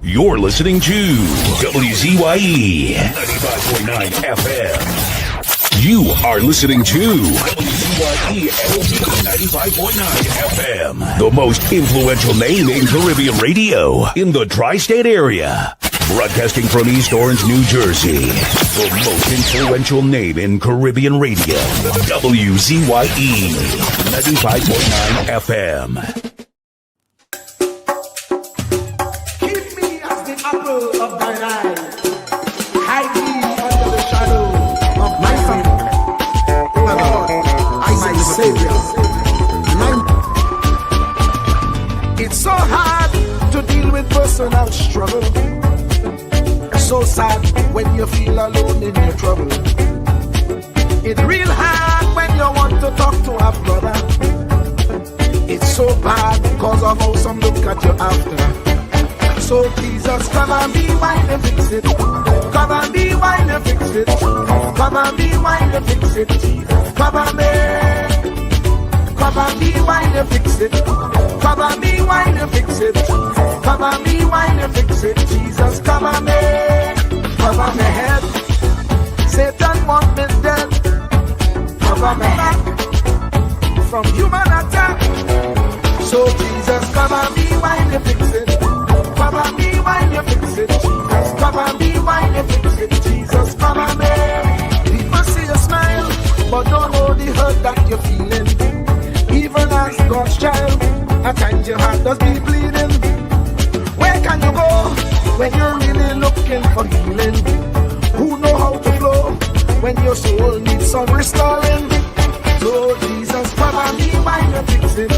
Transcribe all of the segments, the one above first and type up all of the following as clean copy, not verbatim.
You're listening to WZYE 95.9 FM. You are listening to WZYE 95.9 FM. The most influential name in Caribbean radio in the tri-state area. Broadcasting from East Orange, New Jersey. The most influential name in Caribbean radio. WZYE 95.9 FM. Apple of thine eye, hide me under the shadow of my Son. My Lord, my Savior. It's so hard to deal with personal struggle. So sad when you feel alone in your trouble. It's real hard when you want to talk to a brother. It's so bad because of how some look at you after. So Jesus, come and be wine and fix it. Come and be wine and fix it. Come and be wine and fix it. Jesus, come and be. Come and be wine and fix it. Come and be wine and fix it. Come and be wine and fix it. Jesus, come and be. Cover my head. Satan want me dead. Cover my back from human attack. So Jesus, come and be wine and fix it. Come and be wine you fix it, Jesus. Come and be wine you fix it, Jesus. Come and be. People see you smile, but don't know the hurt that you're feeling. Even as God's child, at times your heart does be bleeding. Where can you go when you're really looking for healing? Who know how to flow when your soul needs some restoring? So Jesus, come and be wine you fix it.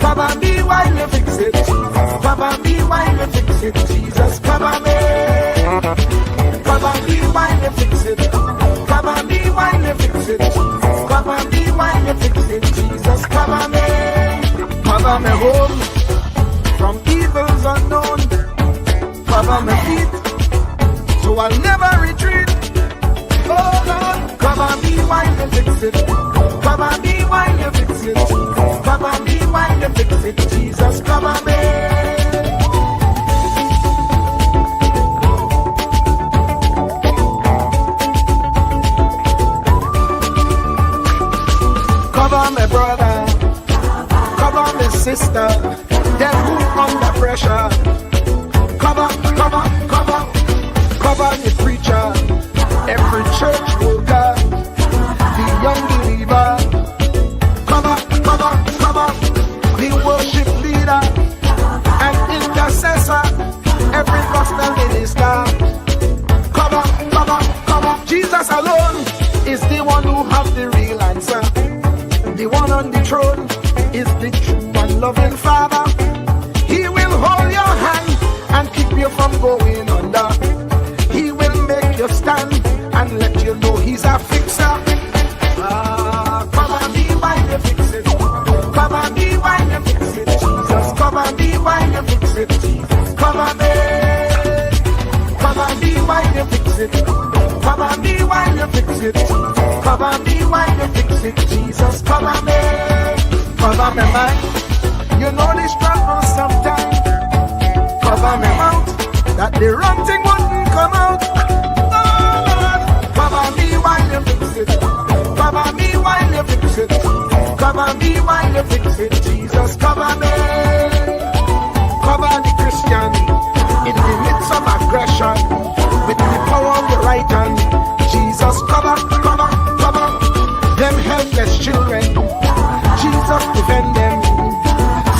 Come and be wine you fix it. Come and be wine and fix it, Jesus, come and be. Come and be wine and fix it. Come and be wine and fix it. Come and be wine and fix it, Jesus, come and be. Cover me home from evils unknown. Cover my feet so I'll never retreat. Oh Lord, come and be wine and fix it. Come and be wine and fix it. Come and be wine and fix it, Jesus, come and be. Cover my brother, cover my sister, them who under pressure. Cover the preacher, every church worker, the young believer. Cover the worship leader and intercessor, every gospel minister. Cover. Jesus alone is the one who has the real answer. The one on the throne is the true and loving Father. He will hold your hand and keep you from going under. He will make you stand and let you know he's a fixer. Come and be wine and fix it. Come and be wine and fix it, Jesus. Come and be wine and fix it, Jesus. Come and be wine and fix it. Come and be wine and fix it. Come and be wine and fix it, Jesus. Come and be. Cover my mind. You know the struggle sometimes. Cover my mouth, that the wrong thing wouldn't come out. Oh Lord, come and be wine and fix it. Come and be wine and fix it. Come and be wine and fix it, Jesus. Come and be. Cover the Christian in the midst of aggression with the power of your right hand. Jesus, cover them helpless children. Jesus, defend them.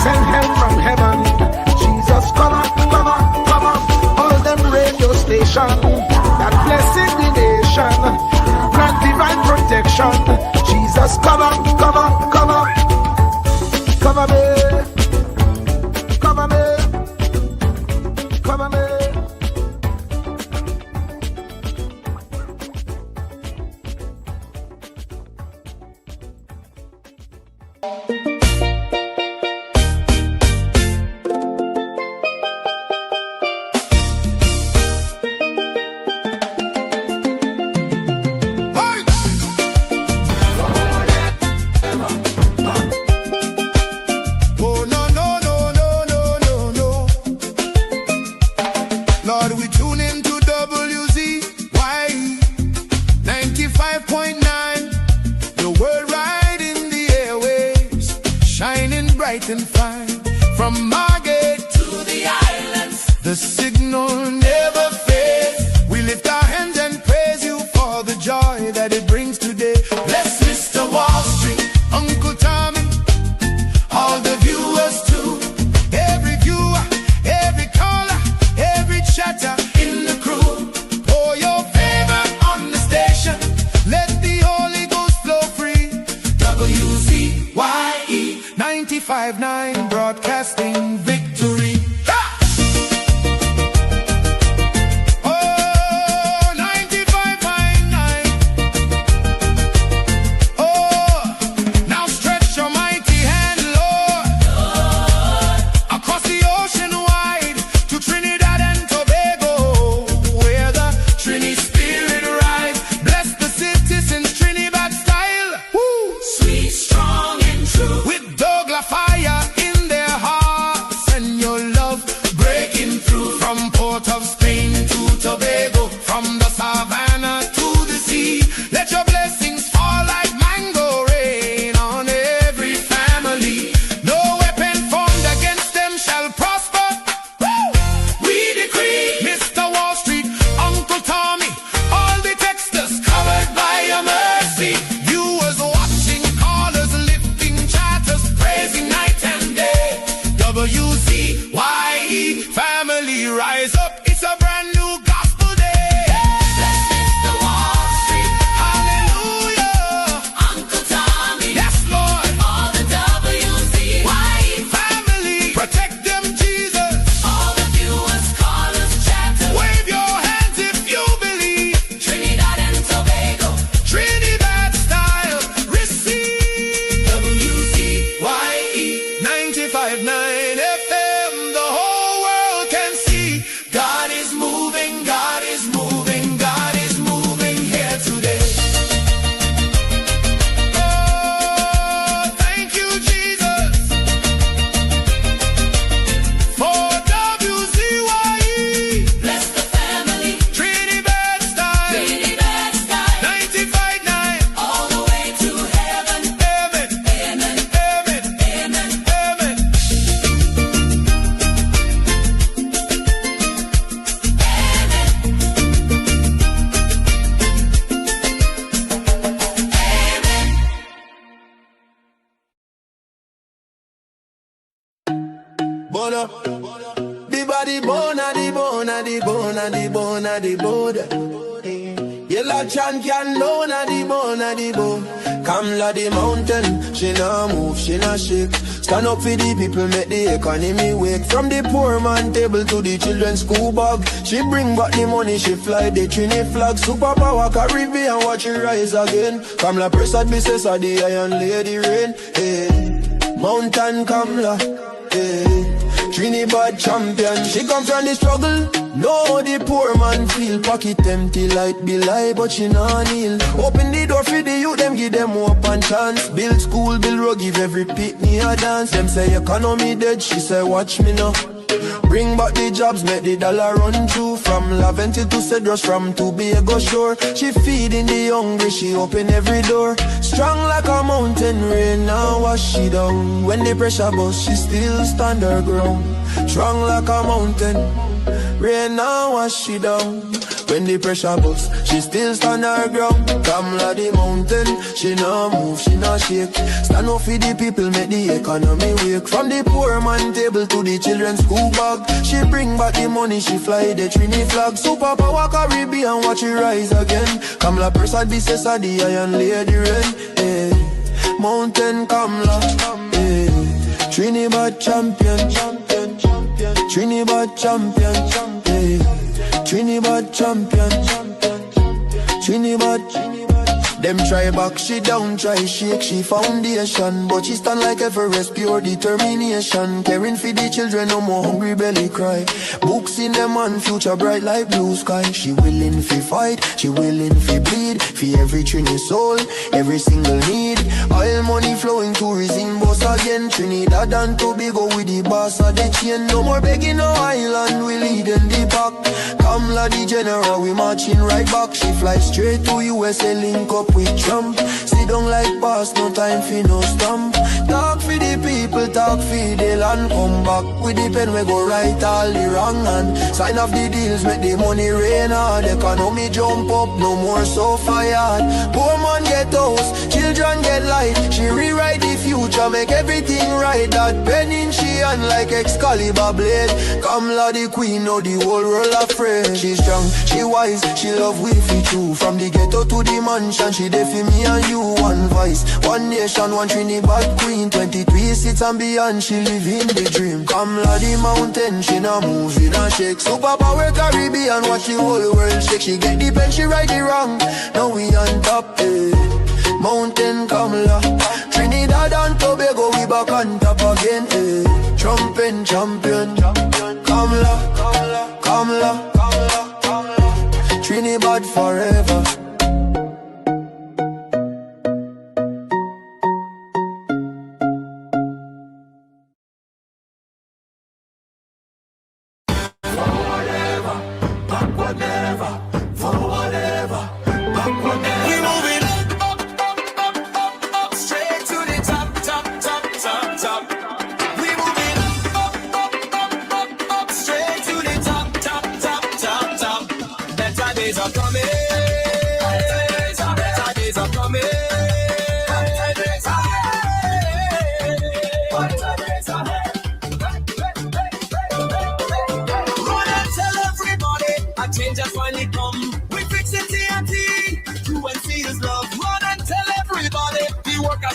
Send help from heaven. Jesus, cover all them radio stations that blessing the nation. Grant divine protection. Jesus, cover me. fighting fire. From Margate to the islands, the signal never fades. We lift our hands and praise you for the joy that it brings today. Bless Mr. Wall Street, Uncle Tommy, all the viewers too. Every viewer, every caller, every chatter in the crew. Pour your favor on the station, let the Holy Ghost flow free. WZYE 95.9 broadcasting victory. WZYE family, rise up, it's a brand new gospel day. Bless Mr. Wall Street, hallelujah. Uncle Tommy, yes Lord. All the WZYE family, protect them Jesus. All the viewers, callers, chatters, wave your hands if you believe. Trinidad and Tobago, Trinidad style, receive. WZYE 95.9 FM, the whole world can see. God is moving, God is moving, God is moving here today. Oh, thank you, Jesus, for WZYE. Bless the family, Trinidad style, 95.9, all the way to heaven. Amen, amen, amen, amen, amen. Bona, the body bona, the bona, the bona, the bona, the bona. Yellow champion, bona, the bona, the bona. Kamla the mountain, she nah move, she nah shake. Stand up for the people, make the economy wake. From the poor man table to the children's school bag, she bring back the money, she fly the Trini flag. Superpower Caribbean, watch it rise again. Kamla Prasad, Mrs. the Iron Lady Rain. Hey, Mountain Kamla, hey. Trinidad champion, she come from the struggle. No, the poor man feel pocket empty like be lie, but she nah kneel. Open the door for the youth, them give them hope and chance. Build school, build road, give every pitney a dance. Them say economy dead, she say watch me now. Bring back the jobs, make the dollar run through. From Laventil to Cedros, from Tobago shore. She feeding the hungry, she open every door. Strong like a mountain, rain now wash she down. When the pressure bust, she still stand her ground. Strong like a mountain, rain now wash she down. When the pressure bust, she still stand her ground. Kamla the mountain, she nah move, she nah shake. Stand up for the people, make the economy wake. From the poor man table to the children's school bag, she bring back the money, she fly the Trini flag. Superpower Caribbean, watch it rise again. Kamla Prasad, Mrs. the Iron Lady Rain. Hey, Mountain Kamla, hey. Trinidad champion, champion, champion. Trinidad champion, hey. Trinidad champion, Trinidad. Them try back, she down, try shake, she foundation. But she stand like Everest, pure determination. Caring for the children, no more hungry belly cry. Books in them and future bright like blue sky. She willing fi fight, she willing fi bleed. For every Trini soul, every single need. Oil money flowing, tourism boss again. Trinidad and Tobago with the boss of the chain. No more begging no island, we lead in the back. Kamla the general, we marching right back. She fly straight to USA, link up with Trump. Sit down like boss, no time for no stamp. Talk for the people, talk, feed the land, come back with the pen, we go right all the wrong and sign off the deals, make the money rain hard. The economy jump up, no more so fired. Poor man get house, children get light. She rewrite the future, make everything right. That pen in she hand like Excalibur blade. Kamala the queen, know the whole world afraid. She strong, she wise, she love we fit too. From the ghetto to the mansion, she dey for me and you. One voice, one nation, one Trinidad queen. 23 seats and beyond, she live in the dream. Kamala the mountain, she na move, she na shake. Superpower Caribbean, watch the whole world shake. She get the pen, she right the wrong. Now we on top, eh. Mountain Kamala, Trinidad and Tobago, we back on top again, eh. Trumping champion, Kamala, Kamala, Kamala, Kamala, Kamala, Trinidad forever.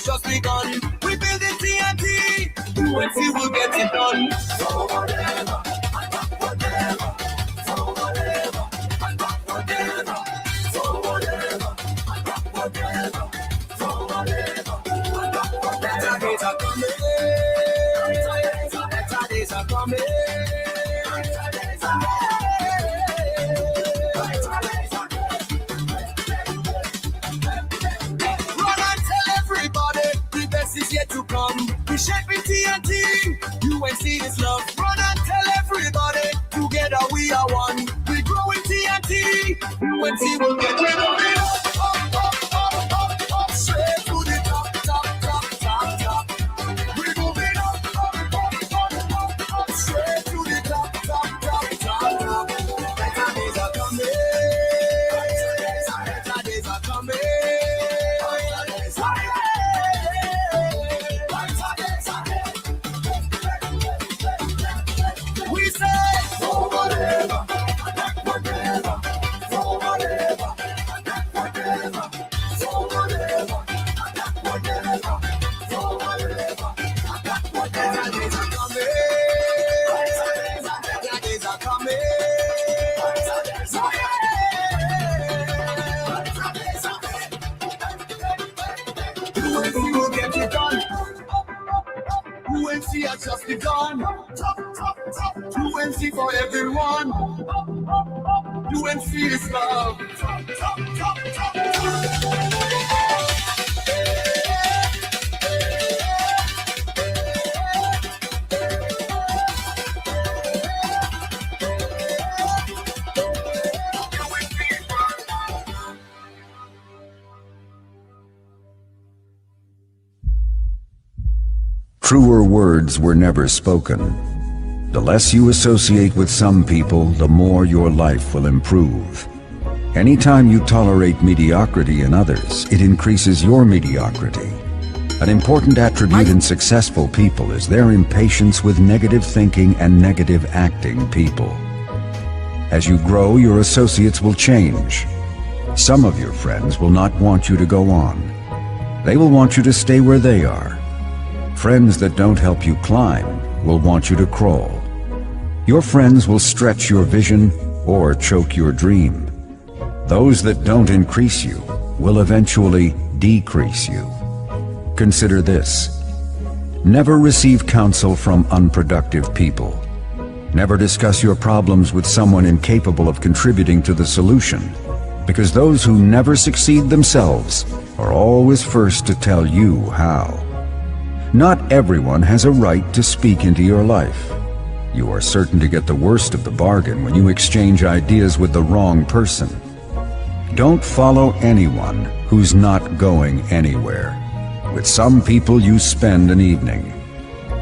Just begun. We build it TNT. UNC will get it done. So whatever, whatever, so whatever, whatever, so whatever, whatever, so whatever. Better days are coming. Better days are coming. Is yet to come. We shake with TNT. UNC is love. Run and tell everybody. Together we are one. We grow with TNT. UNC will get rid of it. Up, up, up, up, up, straight to the top, top, top, top, top. We're moving up, up, up, up, up, up, straight to the top, top, top, top, top. Better days are coming. Better days are coming. UNC has just begun. UNC for everyone. UNC is love. Truer words were never spoken. The less you associate with some people, the more your life will improve. Anytime you tolerate mediocrity in others, it increases your mediocrity. An important attribute in successful people is their impatience with negative thinking and negative acting people. As you grow, your associates will change. Some of your friends will not want you to go on. They will want you to stay where they are. Friends that don't help you climb will want you to crawl. Your friends will stretch your vision or choke your dream. Those that don't increase you will eventually decrease you. Consider this. Never receive counsel from unproductive people. Never discuss your problems with someone incapable of contributing to the solution, because those who never succeed themselves are always first to tell you how. Not everyone has a right to speak into your life. You are certain to get the worst of the bargain when you exchange ideas with the wrong person. Don't follow anyone who's not going anywhere. With some people you spend an evening.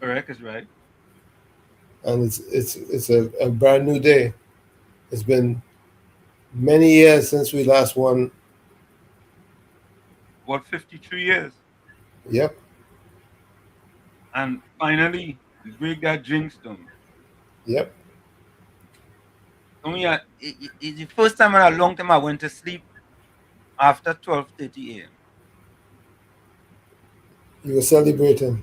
Correct is right. and it's a brand new day. It's been many years since we last won. What 53 years, Yep, and finally we break that jinx, Tommy. yep. Tommy, it's the first time in a long time I went to sleep after 12:30 a.m. You were celebrating.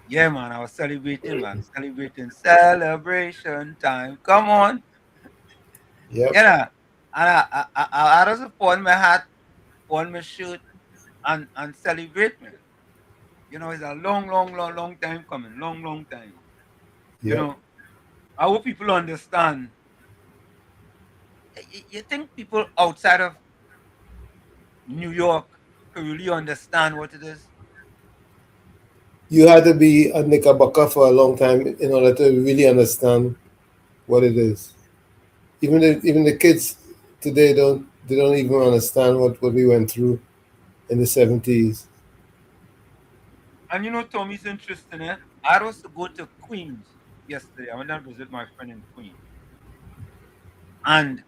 Yeah, man, I was celebrating, man, celebrating celebration time. Come on, Yep. you know. And I just put on my hat, put on my shirt, and celebrate, man. You know, it's a long, long, long, long time coming, long, long time. You Yep. know, I hope people understand. You think people outside of New York could really understand what it is? You had to be a Knickerbocker for a long time in order to really understand what it is. Even the kids today don't even understand what we went through in the 70s. And you know, Tommy's interesting, eh? I was to go to Queens yesterday. I went and visit my friend in Queens. And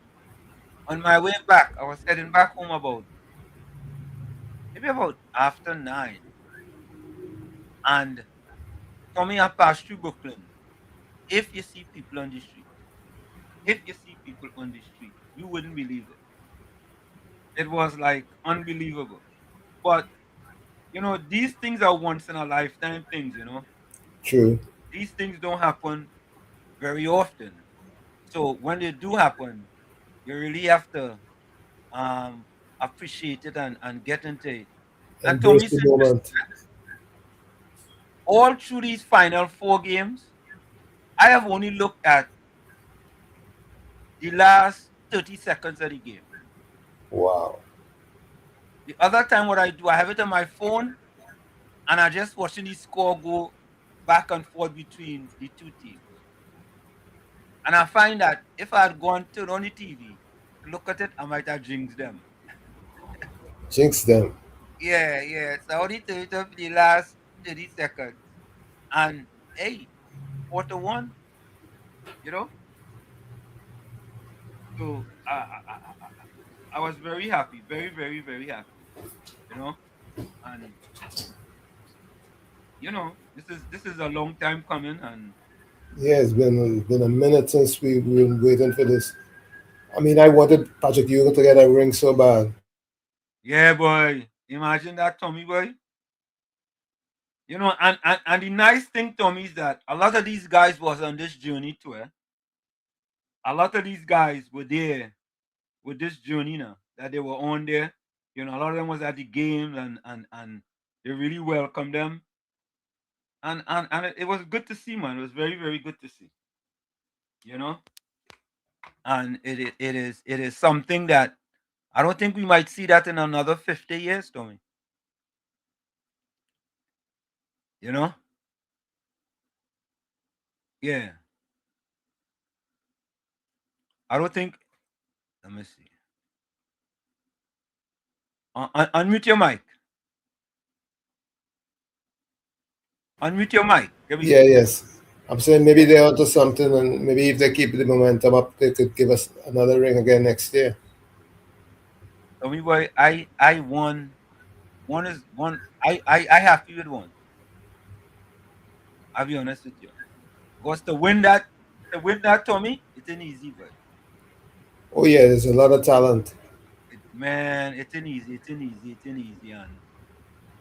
on my way back, I was heading back home about maybe about after 9. And Tommy, I passed through Brooklyn. If you see people on the street, if you see people on the street, you wouldn't believe it. It was like unbelievable. But you know, these things are once in a lifetime things, you know. True. These things don't happen very often. So when they do happen, you really have to um appreciate it and get into it. And to me, Embrace it's the interesting. moment. All through these final 4 games, I have only looked at the last 30 seconds of the game. Wow. The other time, what I do, I have it on my phone and I just watching the score go back and forth between the two teams. And I find that if I had gone to on the TV to look at it, I might have jinxed them. Jinx them. Yeah, yeah. So I only turned it up the last 30 seconds. And hey, 4-1, you know? So I was very happy, very, very, very happy, you know? And you know, this is a long time coming and Yeah, it's been a minute since we've been waiting for this. I mean, I wanted Patrick Ewing to get a ring so bad. yeah, boy. Imagine that, Tommy boy. You know, and the nice thing, Tommy, is that a lot of these guys was on this journey too. Eh? A lot of these guys were there with this journey now that they were on there. You know, a lot of them was at the games and they really welcomed them. And it was good to see, man. It was very, very good to see. You know? And it is something that I don't think we might see that in another 50 years, Tommy. You know? Yeah. I don't think let me see. Unmute your mic. Unmute your mic. Here we Yeah, go. yes. I'm saying maybe they're onto something, and maybe if they keep the momentum up, they could give us another ring again next year. Tommy boy, I won. One is one. I happy with one. I'll be honest with you. Because to win that Tommy, it's an easy boy. Oh yeah, there's a lot of talent. Man, it's an easy, and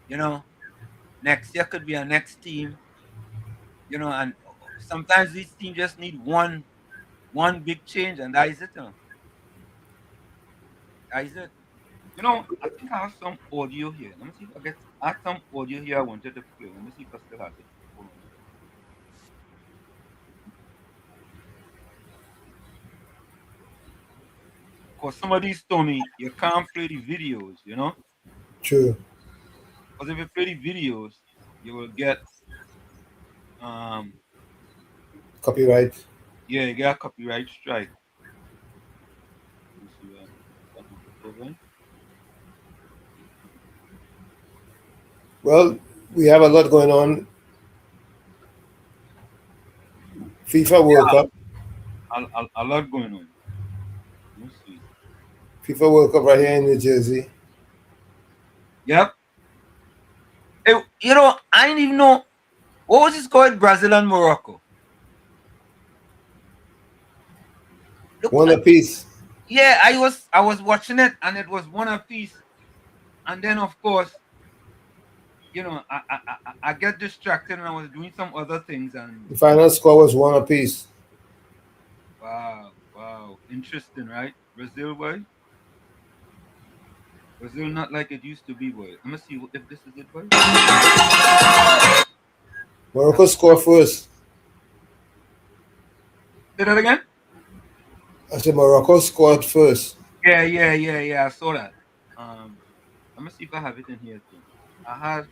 you know, next year could be a next team. You know, and sometimes these teams just need one big change, and that is it. That is it. You know, I think I have some audio here. Let me see if I have some audio here I wanted to play. Let me see if I still have it. Hold on. Because some of these told me you can't play the videos, you know? True. Because if you play the videos, you will get um Copyright. yeah, you get a copyright strike. Let me see what that number 7. Well, we have a lot going on FIFA World Cup. A lot going on. We'll see. FIFA World Cup right here in New Jersey. Yep. You know, I didn't even know what was it called, Brazil and Morocco. Look, One apiece. yeah, I was watching it and it was one apiece, and then of course, you know, I get distracted and I was doing some other things and The final score was one apiece. wow, interesting, right? Brazil, boy. Brazil not like it used to be, boy. I'm gonna see if this is it, boy. Morocco scored first. Say that again. I said Morocco scored first. Yeah. I saw that. I'm gonna see if I have it in here too. I had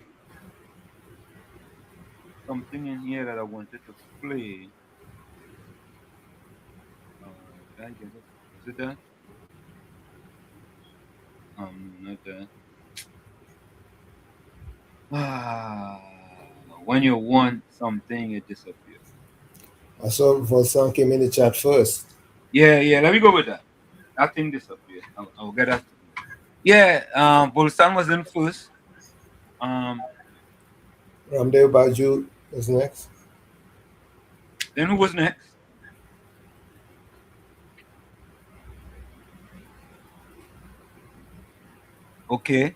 something in here that I wanted to play. Did I get it? Is it that? Not that. When you want something, it disappears. I saw Volsan came in the chat first. Yeah. Let me go with that. That thing disappeared. I'll get that. Yeah. Bulsan was in first. Ramdeo Baju was next. Then who was next? Okay.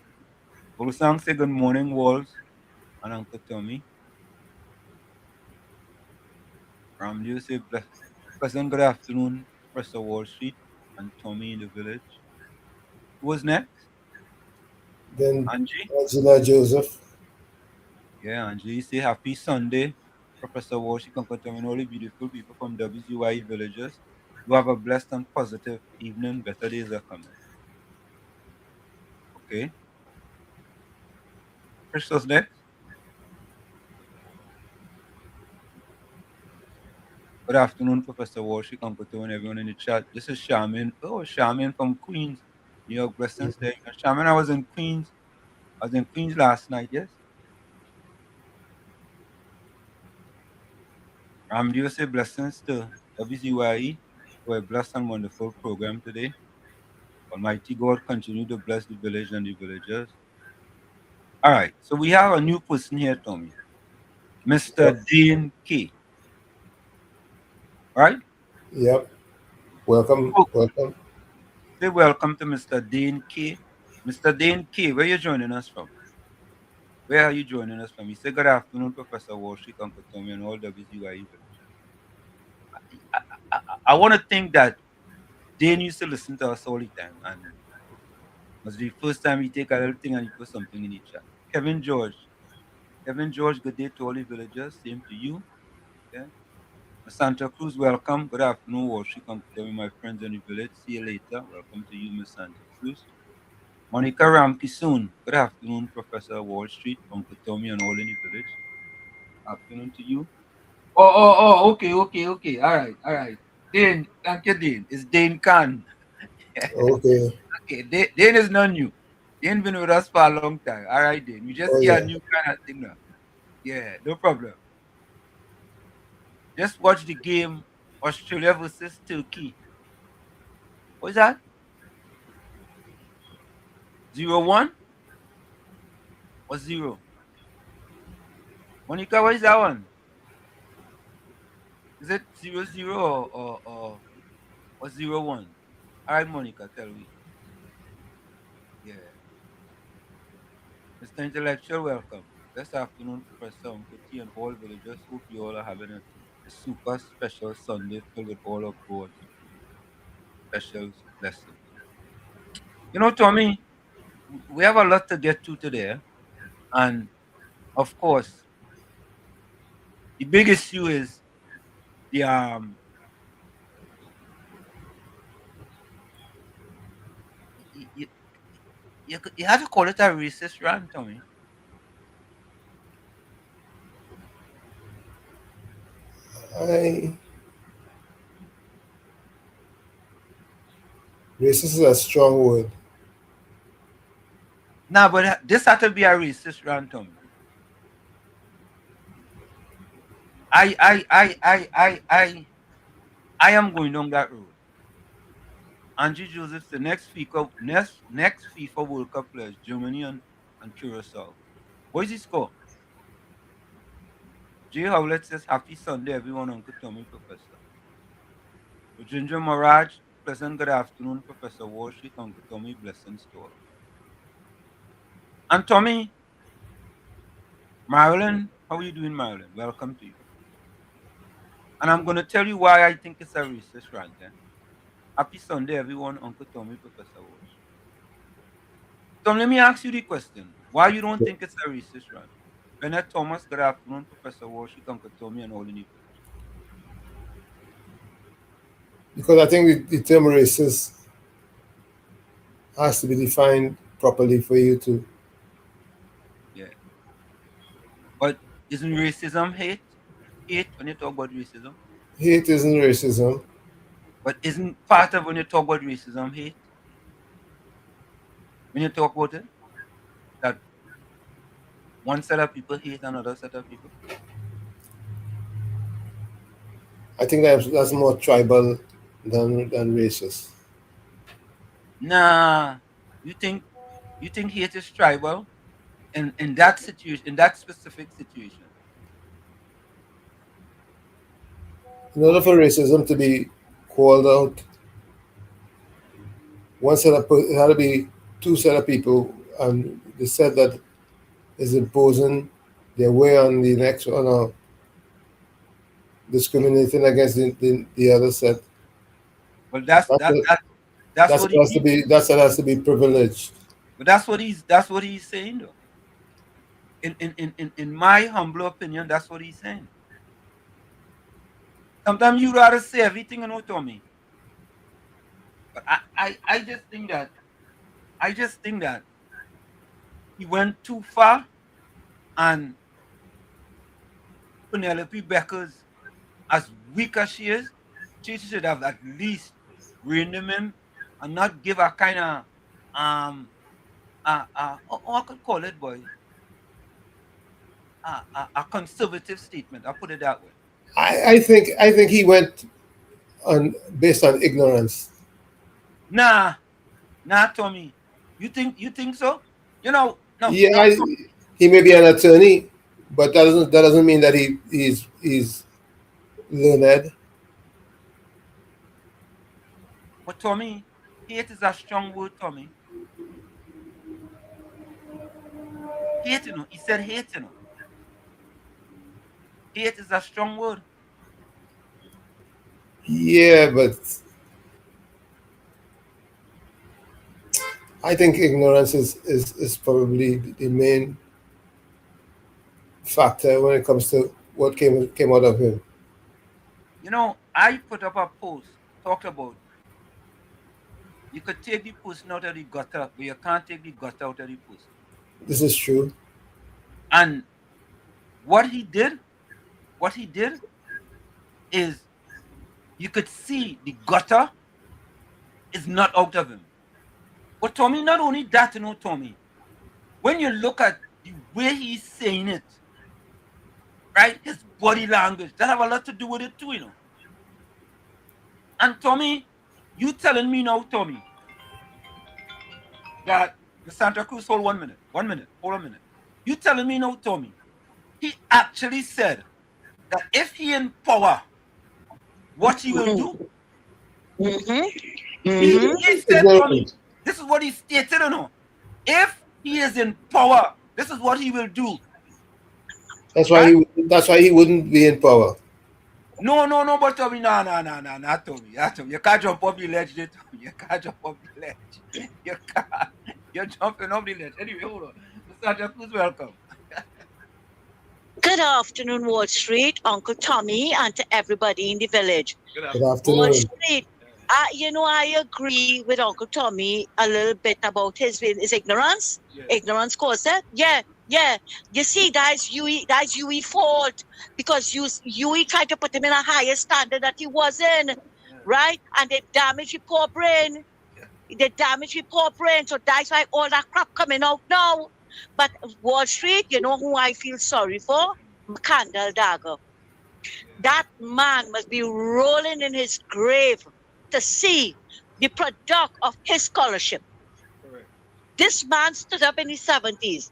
Bulsan said good morning, Walls and Uncle Tommy. Ramdeo said pleasant good afternoon, Professor Wall Street and Tommy in the village. Who was next? Then Angie? Angela Joseph. Yeah, Angie say happy Sunday, Professor Walsh, Uncle Tommy, and all the beautiful people from WZYE villages. You have a blessed and positive evening. Better days are coming. Okay. Crystal's next. Good afternoon, Professor Walsh, Uncle Tommy, and everyone in the chat. This is Charmin. Oh, Charmin from Queens, New York. Blessings there. Charmin, I was in Queens. I was in Queens last night, yes? Do you say blessings to WZYE for a blessed and wonderful program today? Almighty God continue to bless the village and the villagers. All right, so we have a new person here, Tommy. Mr. Yep. Dean K. Right? Yep. Welcome. Oh, Welcome. say welcome to Mr. Dean K. Mr. Dean K, where are you joining us from? Where are you joining us from? You say good afternoon, Professor Walsh, Uncle Tommy, and all WZYE villagers. I want to think that Dean used to listen to us all the time, and it was the first time he take a little thing and he put something in the chat. Kevin George. Kevin George, good day to all the villagers. Same to you. Yeah. Santa Cruz, welcome. Good afternoon, Walsh. Come to me, my friends in the village. See you later. Welcome to you, Miss Santa Cruz. Monica Ramki soon. Good afternoon, Professor Wall Street, Uncle Tommy, and all in the village. Afternoon to you. Okay. All right. Dane, thank you, Dane. It's Dane Khan. Okay. Okay, Dane is not new. Dane been with us for a long time. All right, Dane. You just Oh see a yeah. new kind of thing now. Yeah, no problem. Just watch the game Australia versus Turkey. What is that? 0-1 or 0? Monica, what is that one? Is it 0-0 or 0-1? All right, Monica, tell me. Yeah. Mr. Intellectual, welcome. This afternoon, Professor Uncle T and all villagers. Hope you all are having a super special Sunday filled with all of God's special blessings. You know, Tommy, we have a lot to get to today. And of course, the big issue is the you, you have to call it a racist rant, Tommy. I Racist is a strong word. Nah, but this had to be a racist rant, Tommy. I am going down that road. Angie Joseph's the next FIFA World Cup players, Germany and Curacao. What is the score? Jay Howlett says, Happy Sunday, everyone, Uncle Tommy, Professor. Ginger Maraj, pleasant good afternoon, Professor Warshik, Uncle Tommy, blessings to all. And Tommy, Marilyn, how are you doing, Marilyn? Welcome to you. And I'm going to tell you why I think it's a racist rant. Happy Sunday, everyone, Uncle Tommy, Professor Walsh. Tom, let me ask you the question. Why you don't think it's a racist rant? Bennett Thomas, good afternoon, Professor Walsh, Uncle Tommy, and all in the village. Because I think the term racist has to be defined properly for you to. Yeah. But isn't racism hate? Hate when you talk about racism? Hate isn't racism. But isn't part of when you talk about racism hate? When you talk about it, that one set of people hate another set of people? I think that's more tribal than racist. Nah. You think hate is tribal in that situation, in that specific situation? In order for racism to be called out, it had to be two set of people, and the set that is imposing their way on the next one, or discriminating against the other set. Well, that's what he that has to be privileged. But that's what he's saying though. In my humble opinion, that's what he's saying. Sometimes you rather say everything and not to me. But I just think that he went too far, and Penelope Beckers, as weak as she is, she should have at least reined him in and not give a kind of I could call it, boy, a conservative statement. I'll put it that way. I think he went on based on ignorance. Nah, Tommy. You think so? No. Yeah, he may be an attorney, but that doesn't mean that he's learned. But Tommy, hate is a strong word, Tommy. Hate, he said hate, Hate is a strong word. Yeah, but I think ignorance is probably the main factor when it comes to what came out of him. I put up a post, talked about you could take the person out of the gutter, but you can't take the gutter out of the person. This is true. And what he did is you could see the gutter is not out of him. But Tommy, not only that, Tommy, when you look at the way he's saying it, right, his body language, that have a lot to do with it too, And Tommy, you telling me now, Tommy, that the Santa Cruz, hold 1 minute, hold a minute. You telling me now, Tommy, he actually said that if he in power, what he will do? He said, Tommy, this is what he stated, If he is in power, this is what he will do. That's why he wouldn't be in power. No, but Tommy, no, not Tommy. You can't jump off the ledge, Tommy. You can't jump off the ledge. You can't. You're jumping off the ledge. Anyway, hold on. Mr. Cruz, welcome. Good afternoon, Wall Street, Uncle Tommy, and to everybody in the village. Good afternoon. Wall Street, I agree with Uncle Tommy a little bit about his ignorance. Yeah. Ignorance caused it. Yeah. You see, that's UE fault, because UE tried to put him in a higher standard that he wasn't, right? And they damaged his poor brain. So that's why all that crap coming out now. But Wall Street, you know who I feel sorry for? Candle Dagger. That man must be rolling in his grave to see the product of his scholarship. Correct. This man stood up in his 70s.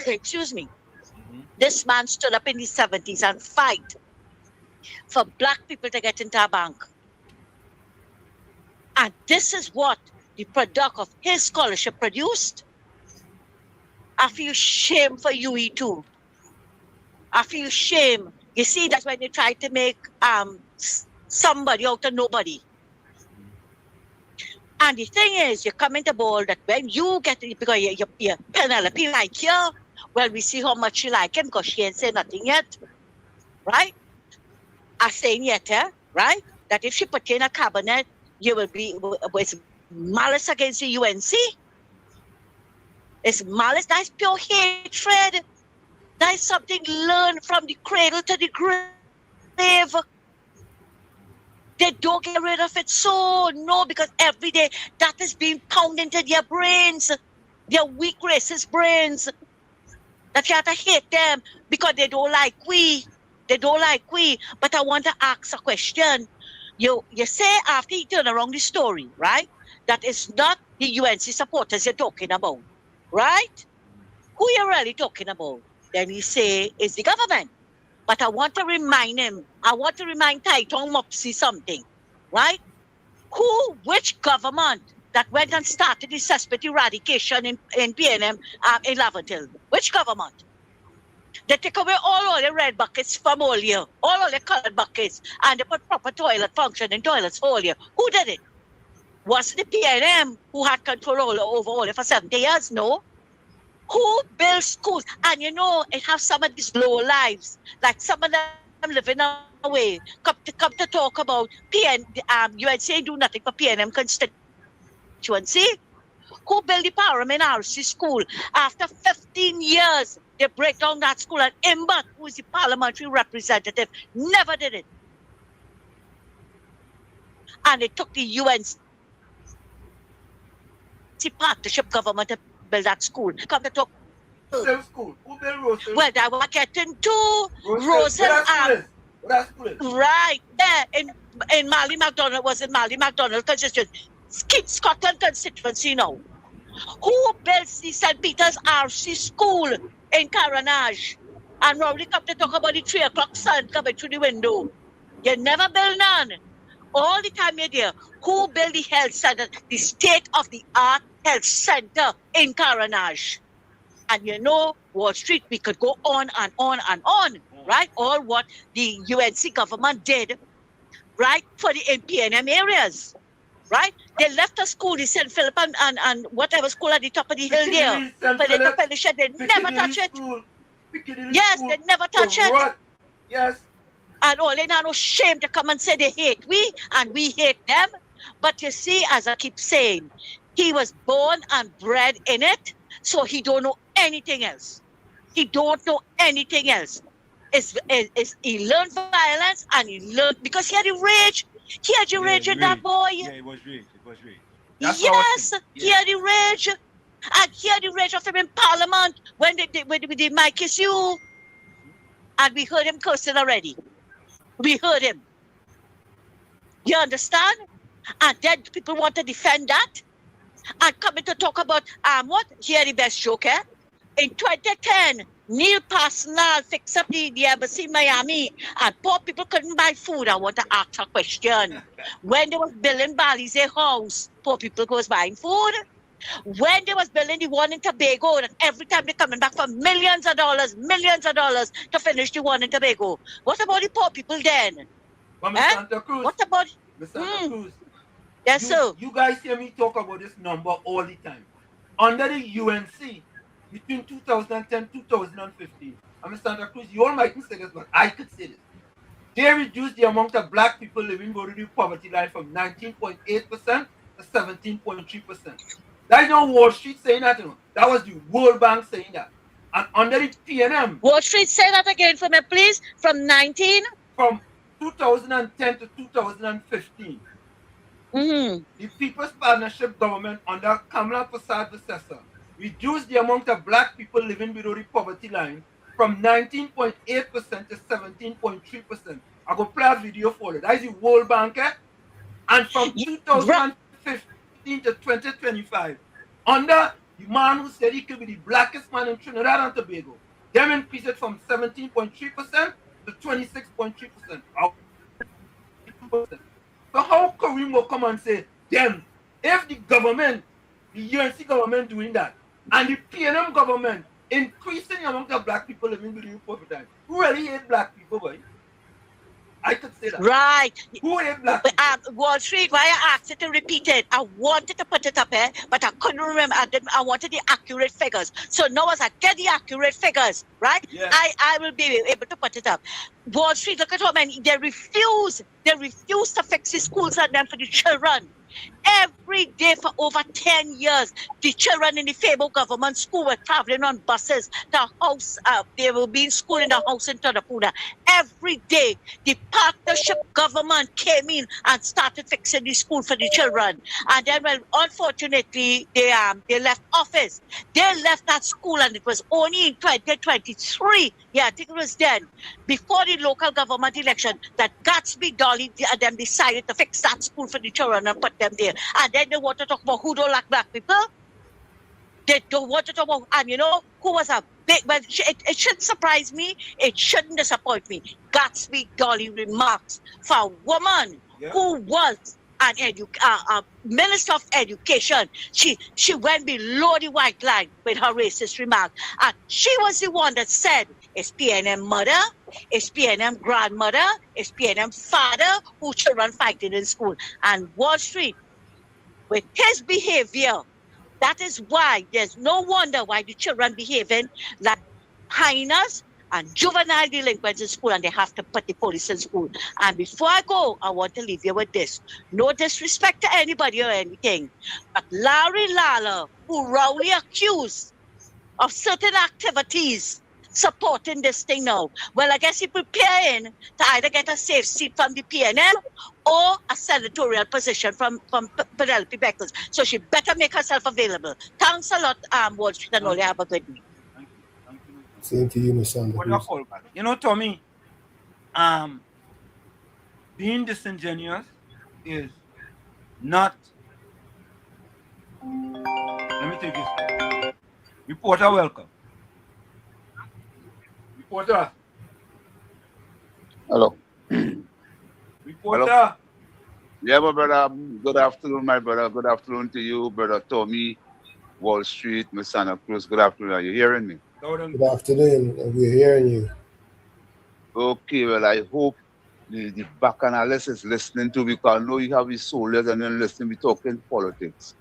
Excuse me. Mm-hmm. This man stood up in his 70s and fight for black people to get into a bank. And this is what the product of his scholarship produced. I feel shame for UE too. I feel shame. You see, that's when they try to make somebody out of nobody. And the thing is, you come into bold that when you get it, because your Penelope like you, well, we see how much she like him because she ain't said nothing yet. Right? I saying yet, right? That if she put you in a cabinet, you will be with malice against the UNC. It's malice. That's pure hatred. That is something learned from the cradle to the grave. They don't get rid of it. So, no, because every day that is being pounded into their brains, their weak racist brains. That you have to hate them because they don't like we. They don't like we. But I want to ask a question. You say after you turn around the story, right? That is not the UNC supporters you're talking about, right? Who you're really talking about? Then you say it's the government. But I want to remind him, I want to remind Taitong Mopsy something, right? Which government that went and started the suspect eradication in PNM in Laventille? Which government? They take away all the red buckets from all year, all the colored buckets, and they put proper toilet functioning toilets for all year. Who did it? Was it the PNM who had control over all it for 70 years? No. Who built schools? And you know, it has some of these low lives, like some of them living away, come to talk about UNC do nothing for PNM constituency. Who built the Parliament RC school? After 15 years, they break down that school, and Imbak, who is the parliamentary representative, never did it. And it took the UNC partnership government to build that school. Come to talk. School. Who built Rosal? Well, that was getting to Rosal. Right there in Mali MacDonald, was in Mali MacDonald constituency, Scotland constituency now. Who built the St. Peter's RC school in Caranage? And Rowley come to talk about the 3 o'clock sun coming through the window. You never build none. All the time you're there. Who built the health center, the state-of-the-art health center in Caranage? And you know, Wall Street, we could go on and on and on, right? All what the UNC government did, right, for the PNM areas, right? They left a school, the St. Philip and whatever school at the top of the hill there. But they top of the shed, they never touch it. Yes, they never touch it. Yes. And all they now no shame to come and say they hate we and we hate them. But you see, as I keep saying, he was born and bred in it, so he don't know anything else. He don't know anything else. He learned violence and he learned because he had the rage. He had the rage in that boy. Yeah, it was rage. It was rage. Yes, he had the rage. And he had the rage of him in Parliament when they might kiss you. And we heard him cursing already. We heard him. You understand? And then people want to defend that. And coming to talk about what? Here the best joke, eh? In 2010, Neil Parsonal fixed up the embassy in Miami, and poor people couldn't buy food. I want to ask a question. When they was building Bali's house, poor people was buying food. When they was building the one in Tobago, that every time they're coming back for millions of dollars to finish the one in Tobago. What about the poor people then? Santa Cruz. What about Santa Cruz? Yes, sir. You guys hear me talk about this number all the time. Under the UNC, between 2010 2015, I'm in Santa Cruz, you all mightn't say this, but I could say this. They reduced the amount of black people living below the poverty line from 19.8% to 17.3%. That is not Wall Street saying that, you know. That was the World Bank saying that. And under the PNM. Wall Street, say that again for me, please. From 19? From 2010 to 2015. Mm-hmm. The People's Partnership government under Kamala Prasad Visesa reduced the amount of black people living below the poverty line from 19.8% to 17.3%. I go play a video for it. That is the World Bank, and from 2015 to 2025, under the man who said he could be the blackest man in Trinidad and Tobago, them increased it from 17.3% to 26.3%. So how Kareem will come and say, them, if the government, the UNC government doing that, and the PNM government increasing the amount of black people living with you poor time, who really hate black people, boy? I could say that. Right. Who hate black people? Wall Street, why I asked you to repeat it. I wanted to put it up here, but I couldn't remember. I wanted the accurate figures. So now as I get the accurate figures, right, Yeah. I will be able to put it up. Wall Street, look at how many, they refuse to fix the schools and them for the children. Every day for over 10 years, the children in the Fabo government school were traveling on buses to house. They will be in school in the house in Tadapuna. Every day, the partnership government came in and started fixing the school for the children. And then, well, unfortunately, they left office. They left that school, and it was only in 2023. Yeah, I think it was then, before the local government election, that Gatsby Dolly and them decided to fix that school for the children and put them there. And then they want to talk about who don't like black people. They don't want to talk about, and you know, who was a big, but it shouldn't surprise me. It shouldn't disappoint me. Gatsby Dolly remarks for a woman who was a minister of education. She went below the white line with her racist remark. And she was the one that said, it's PNM mother, it's PNM grandmother, it's PNM father who children fighting in school. And Wall Street, with his behavior, that is why there's no wonder why the children behaving like hyenas and juvenile delinquents in school, and they have to put the police in school. And before I go, I want to leave you with this. No disrespect to anybody or anything, but Larry Lala, who wrongly accused of certain activities supporting this thing now, well, I guess he's preparing to either get a safe seat from the PNM or a senatorial position from Penelope Beckles. So she better make herself available. Thanks a lot, Wall Street, and all you have a good day. Same to you, Miss Sanders. You know, Tommy, being disingenuous is not. Let me take this. Reporter, welcome. Reporter. Hello. Reporter. Hello. Yeah, my brother. Good afternoon, my brother. Good afternoon to you, brother Tommy, Wall Street, Miss Santa Cruz. Good afternoon. Are you hearing me? Good afternoon. We're hearing you. Okay, well, I hope the bacchanalists is listening to, because I know you have his soldiers and then listening. We're talking politics.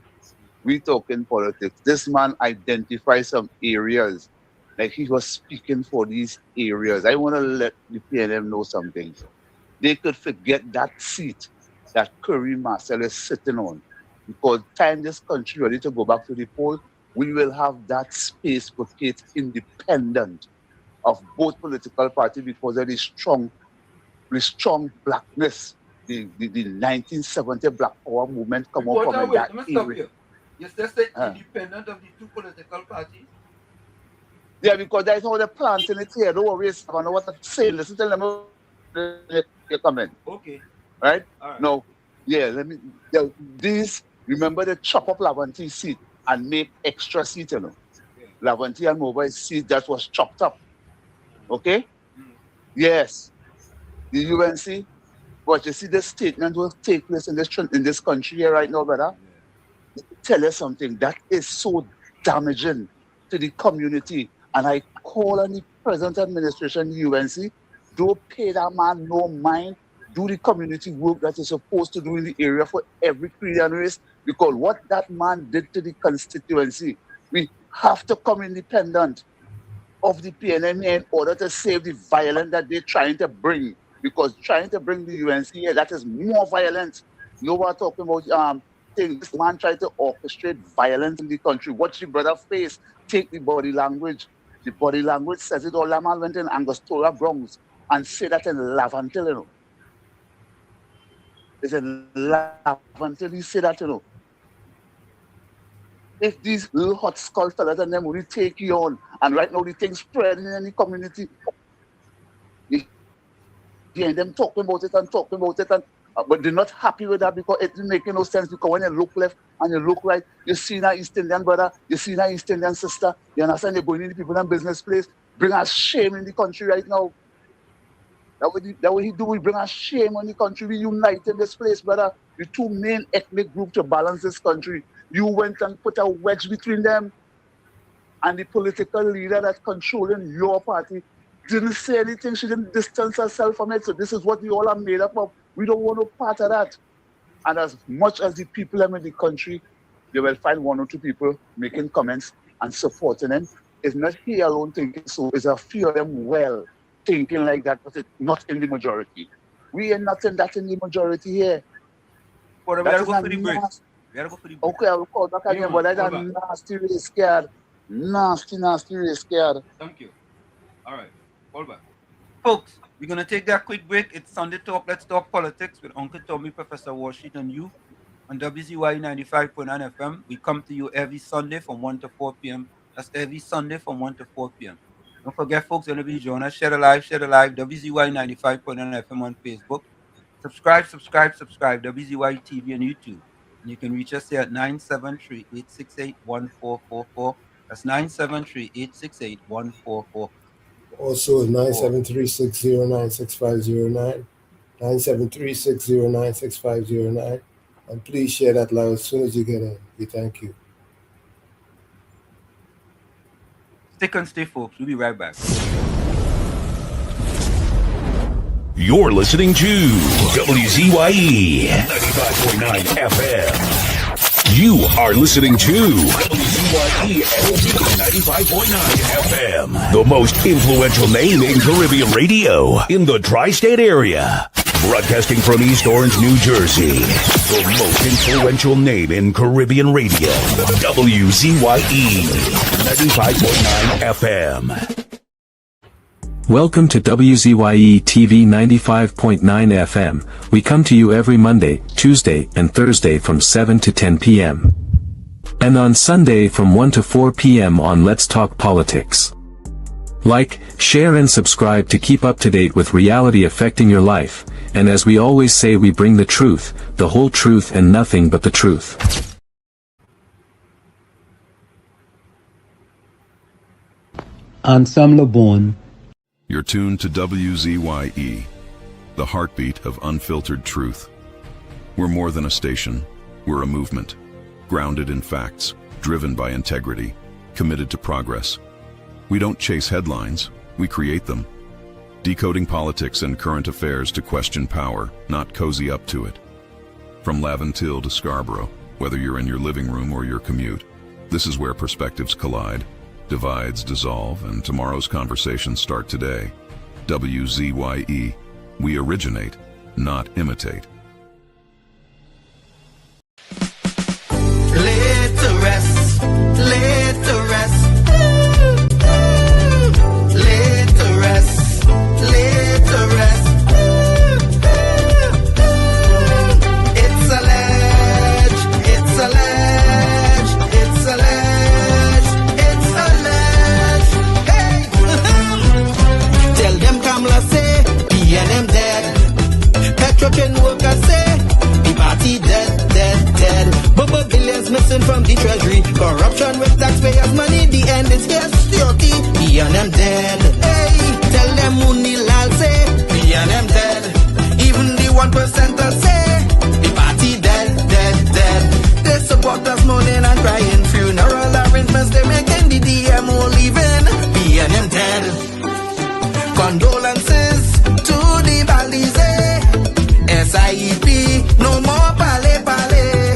We're talking politics. This man identifies some areas, like he was speaking for these areas. I want to let the PNM know something. They could forget that seat that Curry Marcel is sitting on, because time this country ready to go back to the poll, we will have that space vacate independent of both political parties, because of the strong blackness, the 1970 Black Power movement come up from that area. You say independent of the two political parties? Yeah, because that's how they're planting it here. Don't worry, I know what to say. Listen to them. You come in. Okay. Right? All right. No. Yeah, remember the chop up Lavanti seat and make extra seat, you know. Yeah. Lavanti and Mobile seat that was chopped up. Okay? Yes. The UNC, but you see the statement will take place in this country here right now, brother. Yeah. Tell you something, that is so damaging to the community. And I call on the present administration, UNC, don't pay that man no mind. Do the community work that is supposed to do in the area for every Korean race, because what that man did to the constituency, we have to come independent of the PNM in order to save the violence that they're trying to bring. Because trying to bring the UNC here, that is more violence. You know what I'm talking about? This man tried to orchestrate violence in the country. Watch your brother face, take the body language. The body language says it all. That man went in Angostura, Bronx, and said that in Lavantil, you know. It's in Lavantil, he said that, you know. if these little hot skull fellas and them will take you on, and right now the thing's spreading in the community, you hear them talking about it, and but they're not happy with that because it didn't make no sense. Because when you look left and you look right, you see that East Indian brother, you see that East Indian sister, you understand, they're going in the people in business place, bring us shame in the country right now. That way he do, we bring us shame on the country. We unite in this place, brother. The two main ethnic groups to balance this country. You went and put a wedge between them, and the political leader that's controlling your party didn't say anything. She didn't distance herself from it. So this is what we all are made up of. We don't want no part of that. And as much as the people in the country, they will find one or two people making comments and supporting them. It's not here alone thinking so. It's a few of them well thinking like that, but it's not in the majority. We are not in that in the majority here. But we gotta go for the break. Okay, I will call back again, but that's a nasty race scared. Nasty race scared. Thank you. All right, hold back. Folks, we're going to take that quick break. It's Sunday Talk. Let's talk politics with Uncle Tommy, Professor Washington, and you on WZYE 95.9 FM. We come to you every Sunday from 1 to 4 p.m. That's every Sunday from 1 to 4 p.m. Don't forget, folks, whenever join us, share the live, WZYE 95.9 FM on Facebook. Subscribe, WZYE TV on YouTube. And you can reach us here at 973-868-1444. That's 973-868-1444. Also 973-609-6509. 973-609-6509. And please share that live as soon as you get in. We thank you. Stick and stay, folks. We'll be right back. You're listening to WZYE 95.9 FM. You are listening to WZYE 95.9 FM, the most influential name in Caribbean radio in the tri-state area. Broadcasting from East Orange, New Jersey, the most influential name in Caribbean radio, WZYE 95.9 FM. Welcome to WZYE TV 95.9 FM. We come to you every Monday, Tuesday, and Thursday from 7 to 10 p.m. And on Sunday from 1 to 4 p.m. on Let's Talk Politics. Like, share and subscribe to keep up to date with reality affecting your life. And as we always say, we bring the truth, the whole truth, and nothing but the truth. Ansam Lebon. You're tuned to WZYE, the heartbeat of unfiltered truth. We're more than a station, we're a movement, grounded in facts, driven by integrity, committed to progress. We don't chase headlines, we create them. Decoding politics and current affairs to question power, not cozy up to it. From Laventille to Scarborough, whether you're in your living room or your commute, this is where perspectives collide, divides dissolve, and tomorrow's conversations start today. WZYE, we originate, not imitate. Laid to rest, laid to rest, laid to rest, laid to rest. It's a ledge, it's a ledge, it's a ledge, it's a ledge. Hey, tell them Kamala say, PNM dead. Petrotrain workers say, the party dead, dead, dead. Bubble billions missing from the treasury. Corruption with taxpayers' money. The end is here, security. PNM dead. Hey, tell them Munilal say, PNM dead. Even the 1% say, the party dead, dead, dead. They support us mourning and crying. Funeral arrangements they making. The DMO leaving. PNM dead. Condolences to the Balize. SIEP, no more pale pale.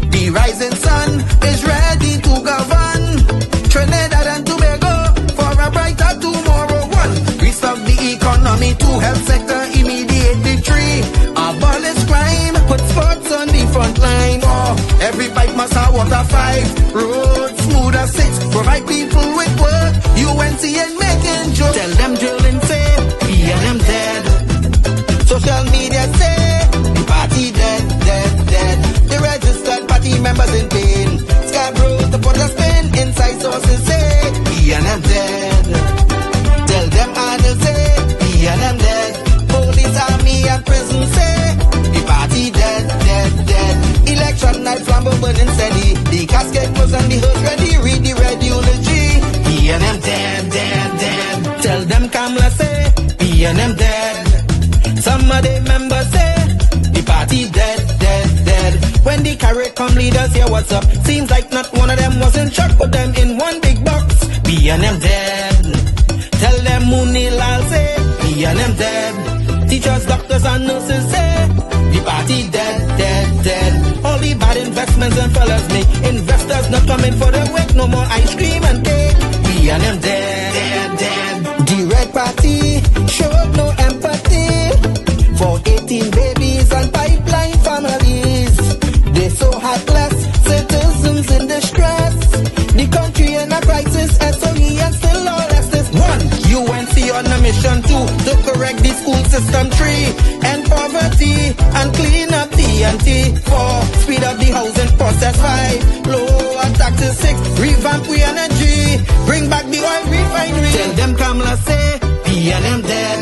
The rising sun is ready to govern Trinidad and Tobago for a brighter tomorrow. One, restart the economy, two, health sector, immediate victory. Abolish crime, put sports on the front line. Oh, every pipe must have water. 5, roads smooth as 6, provide people with work. UNC and making jokes. Tell them drilling say, PNM dead. Social media say, the party dead, dead, dead. The registered party members in pain. Scarborough to sources say, he and them dead. Tell them others say, he and them dead. Police, army, and prison say, the party dead, dead, dead. Election night, flambeau burning steady. The casket closed and the hearse ready. Read the red eulogy. He and them dead, dead, dead. Tell them Kamala say, he and them dead. Some of the members say, the party dead, dead, dead. When the carrot come leaders hear what's up. Seems like not one of them was in shock. Put them in one big box. He and them dead. Tell them Mooney Lal say, he and them dead. Teachers, doctors and nurses say, the party dead, dead, dead. All the bad investments and fellas make. Investors not coming for the wake. No more ice cream and cake. We and them dead, dead, dead. The red party showed no empathy for 18 babies and pipeline families. They so heartless, citizens in distress. The country in a crisis, SOE and still all Estes. 1. UNC on a mission 2 to correct the school system. 3. End poverty and clean up TNT. 4. Speed up the housing process. 5. Lower taxes. 6. Revamp we energy. Bring back the oil refinery. Tell them Kamala say, P and M dead.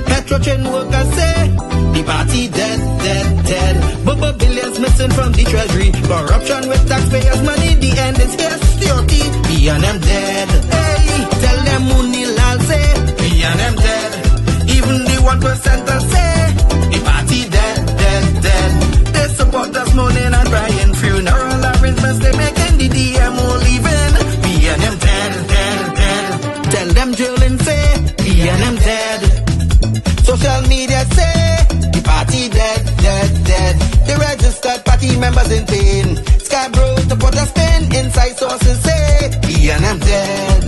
Petrochain workers say, the party dead, dead, dead. Bubba billions missing from the treasury. Corruption with taxpayers' money. The end is here. Security. P and M dead. Hey, tell them Mooney Lal say, P and M dead. Even the 1%ers say, the party dead, dead, dead. They support us mourning and crying. Funeral arrangements they making. The DMO leaving. P and M dead, dead, dead. Tell them drilling say, P and M dead. Social media say, the party dead, dead, dead. The registered party members in pain. Scarborough to put a spin. Inside sources say, P and M dead.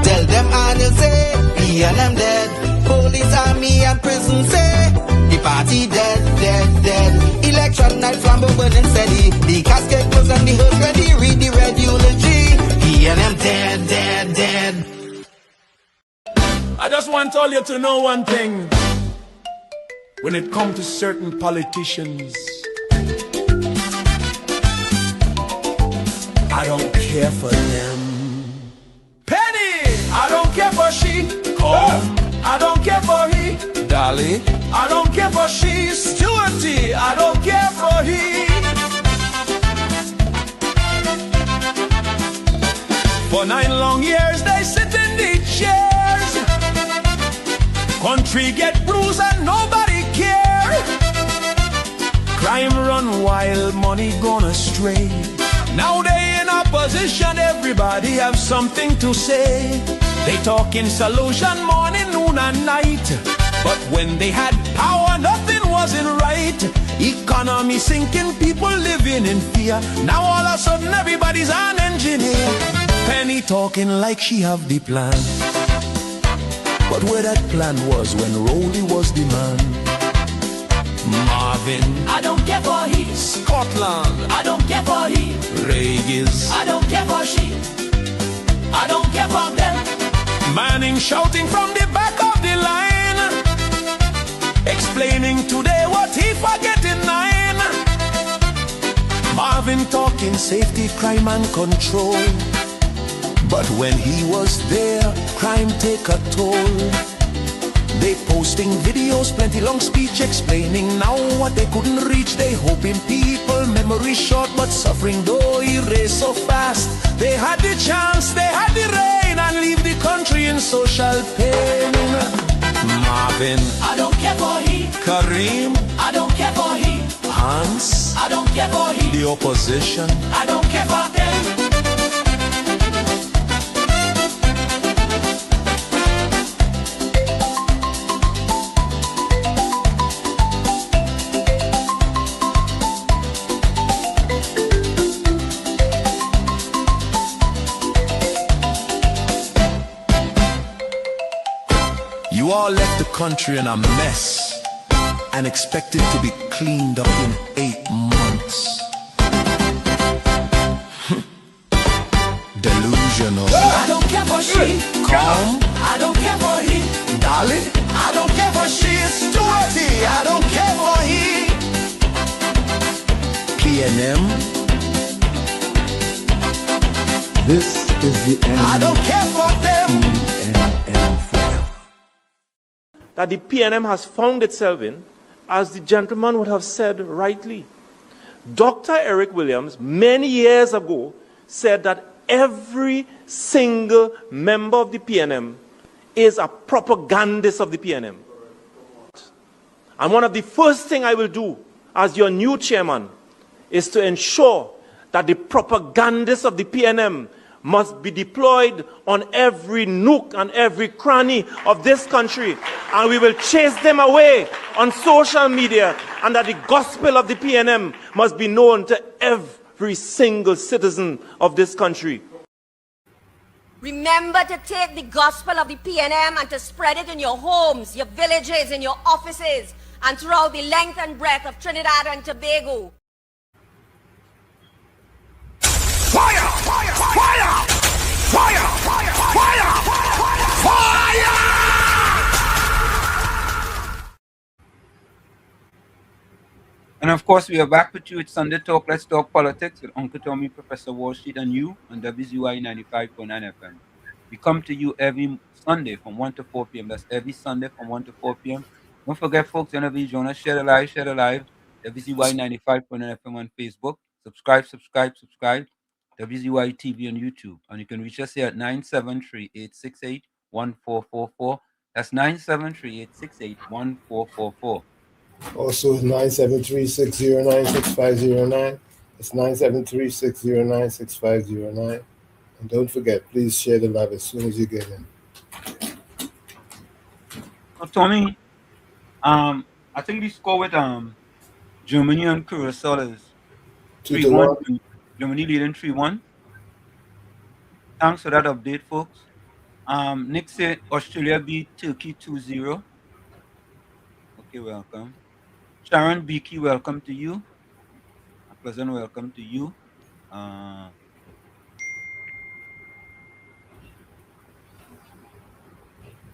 Tell them Arnold say, P and M dead. Police, army and prison say, the party dead, dead, dead. Election night, flambeau burning steady. The casket closed and the hearse ready. Read the red eulogy. P and M dead, dead, dead. I just want all you to know one thing. When it comes to certain politicians, I don't care for them. Penny, I don't care for she. Come, I don't care for he. Dolly, I don't care for she. Stewarty, I don't care for he. For 9 long years they sit in the chairs. Country get bruised and nobody care. Crime run wild, money gone astray. Now they in opposition, everybody have something to say. They talking solution morning, noon and night. But when they had power, nothing wasn't right. Economy sinking, people living in fear. Now all of a sudden everybody's an engineer. Penny talking like she have the plan. But where that plan was when Rolly was the man. Marvin, I don't care for he. Scotland, I don't care for he. Regis, I don't care for she. I don't care for them. Manning shouting from the back of the line, explaining today what he forget in 9. Marvin talking safety, crime and control. But when he was there, crime take a toll. They posting videos, plenty long speech explaining now what they couldn't reach. They hoping people memory short, but suffering though erase so fast. They had the chance, they had the rain, and leave the country in social pain. Marvin, I don't care for he. Kareem, I don't care for he. Hans, I don't care for he. The opposition, I don't care for them. you all left the country in a mess and expected to be cleaned up in 8 months. Delusional. I don't care for she. Calm. I don't care for he. Dolly. I don't care for she. Stewarty. I don't care for he. P&M. This is the end. I don't care for them. That the PNM has found itself in, as the gentleman would have said rightly. Dr. Eric Williams, many years ago, said that every single member of the PNM is a propagandist of the PNM. And one of the first things I will do as your new chairman is to ensure that the propagandists of the PNM must be deployed on every nook and every cranny of this country. And we will chase them away on social media, and that the gospel of the PNM must be known to every single citizen of this country. Remember to take the gospel of the PNM and to spread it in your homes, your villages, in your offices, and throughout the length and breadth of Trinidad and Tobago. Fire! Fire! Fire! Fire! Fire! Fire! Fire! And of course, we are back with you. It's Sunday Talk. Let's talk politics with Uncle Tommy, Professor Wall Street, and you on WZYE 95.9 FM. We come to you every Sunday from 1 to 4 p.m. That's every Sunday from 1 to 4 p.m. Don't forget, folks, whenever you join us, share the live, WZYE 95.9 FM on Facebook. Subscribe. WZYE TV on YouTube. And you can reach us here at 973-868-1444. That's 973-868-1444. Also 973-609-6509. It's 973-609-6509. And don't forget, please share the live as soon as you get in. So, Tommy, I think the score with Germany and Curacao is 3-1. Germany leading 3-1. Thanks for that update, folks. Nick said Australia beat Turkey 2-0. Okay, welcome. Sharon Beaky, welcome to you. A pleasant welcome to you.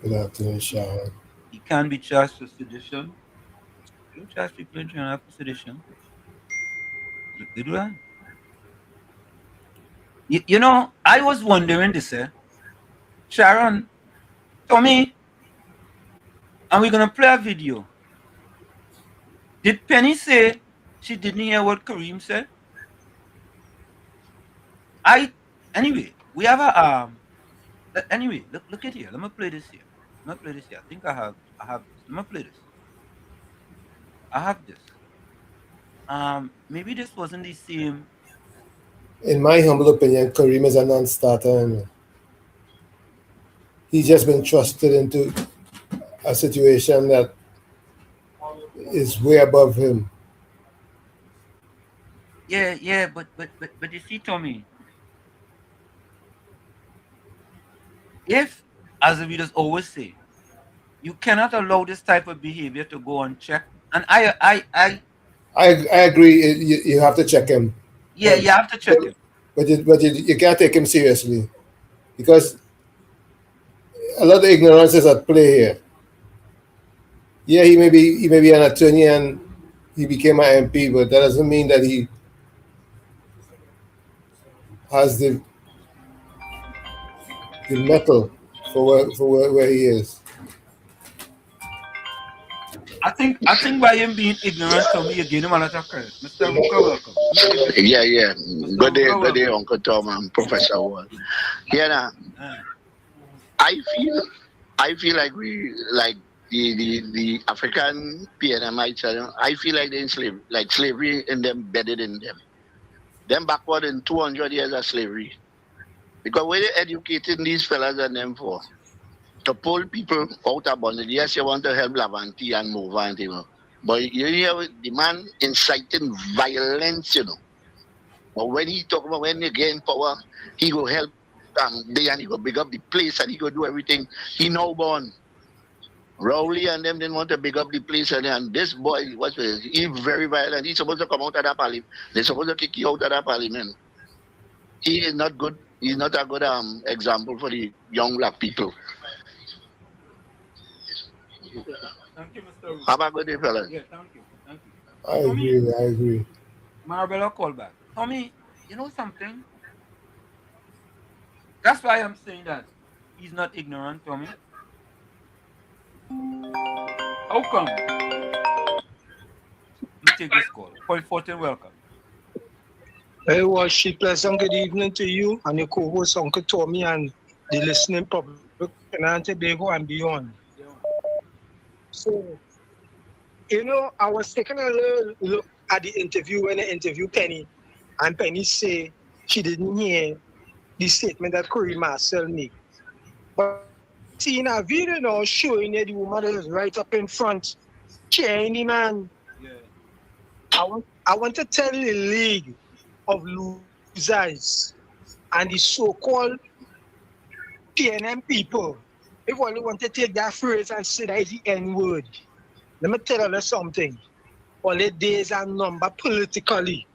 Good afternoon, Sharon. He can be charged for sedition. They don't charge people in Trinidad for sedition. They do that. You know, I was wondering this, Sharon, Tommy, and we're going to play a video. Did Penny say she didn't hear what Kareem said? Anyway, we have a, anyway, look at here. Let me play this here. I think I have this. Let me play this. I have this. Maybe this wasn't the same. In my humble opinion, Kareem is a non-starter. He's just been trusted into a situation that is way above him. Yeah, but you see, Tommy, if, as the readers always say, you cannot allow this type of behavior to go unchecked, and I agree. You have to check him. Yeah, you have to check him. But you can't take him seriously, because a lot of ignorance is at play here. Yeah, he may be an attorney and he became an MP, but that doesn't mean that he has the mettle for where he is. I think by him being ignorant, Tommy, you gave him a lot of credit. Mr. Muka, welcome. Yeah. Good day, Uncle Tom and Professor Wall. Yeah, I feel like the African PNMites, I feel like they're enslaved, like slavery in them, embedded in them. Them backward in 200 years of slavery. Because what they educating these fellas and them for? To pull people out of bondage. Yes, you want to help Lavanti and move on, but you hear the man inciting violence, But when he talk about when he gain power, he go help they and he go big up the place and he go do everything. He now born. Rowley and them didn't want to big up the place and this boy he's very violent. He's supposed to come out of that parliament. They're supposed to kick you out of that parliament. He is not good. He's not a good example for the young black people. Thank you, Mr. Have a good day, fellas. Yeah, thank you. I agree. Marbella call back. Tommy, you know something? That's why I'm saying that he's not ignorant, Tommy. How come? Let me take this call. Point 14, welcome. Hey, worship, pleasant good evening to you and your co-host Uncle Tommy and the listening public in Antigua and beyond. So, I was taking a little look at the interview when I interviewed Penny, and Penny say she didn't hear the statement that Corey Marcel made. But seeing a video now showing that the woman is right up in front, cheering the man. Yeah. I want to tell the league of losers and the so-called PNM people, if only want to take that phrase and say that is the N-word, let me tell you something. All the days are numbered politically.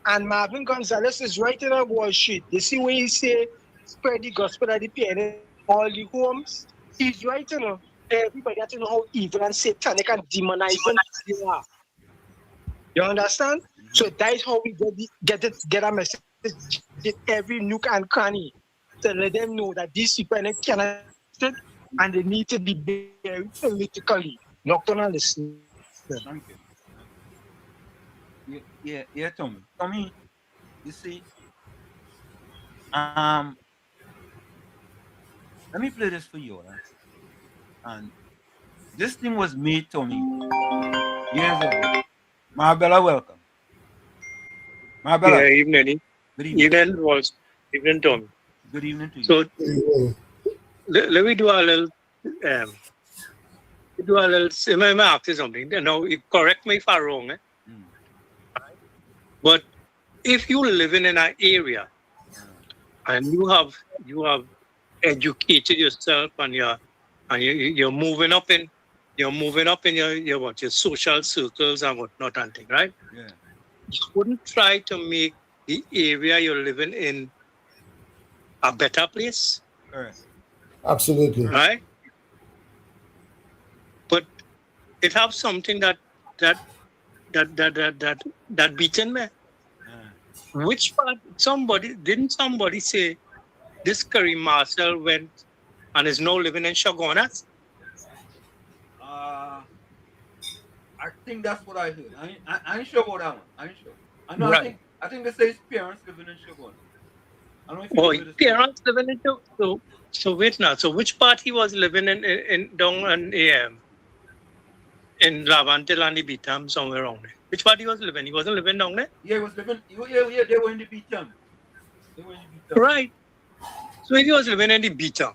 And Marvin Gonzalez is right in a wall sheet. You see when he say, spread the gospel at the PNM, all the homes, he's right, everybody has to know how evil and satanic and demonizing they are. You understand? So that is how we get a message in every nook and cranny to let them know that these people cannot sit and they need to be very politically not gonna listen. Thank you. Yeah, Tommy. Tommy, you see, let me play this for you, right? And this thing was made, Tommy, years ago. Marbella, welcome. Marbella. Yeah, evening. Good evening. Evening, Tom. Good evening to you. So let me do a little. Let me ask you something. Now, correct me if I'm wrong. But if you're living in an area and you have educated yourself and you're moving up in your social circles and whatnot and thing, right? Yeah. You wouldn't try to make the area you're living in a better place. Correct. Absolutely. Right? But it have something that beaten me. Which part? Didn't somebody say this Curry Marcel went and is now living in Shogunas? I think that's what I heard. I ain't sure about that one. I ain't sure. I know. Right. I think they say his parents living in Shogun. I don't know if Oh, his parents living in Shogun. So wait now. So which part he was living in down in Lavantil and the Beatam somewhere around there? Which part he was living? He wasn't living down there? Yeah, he was living. Yeah, they were in the Beatam. Right. So if he was living in the Beatam,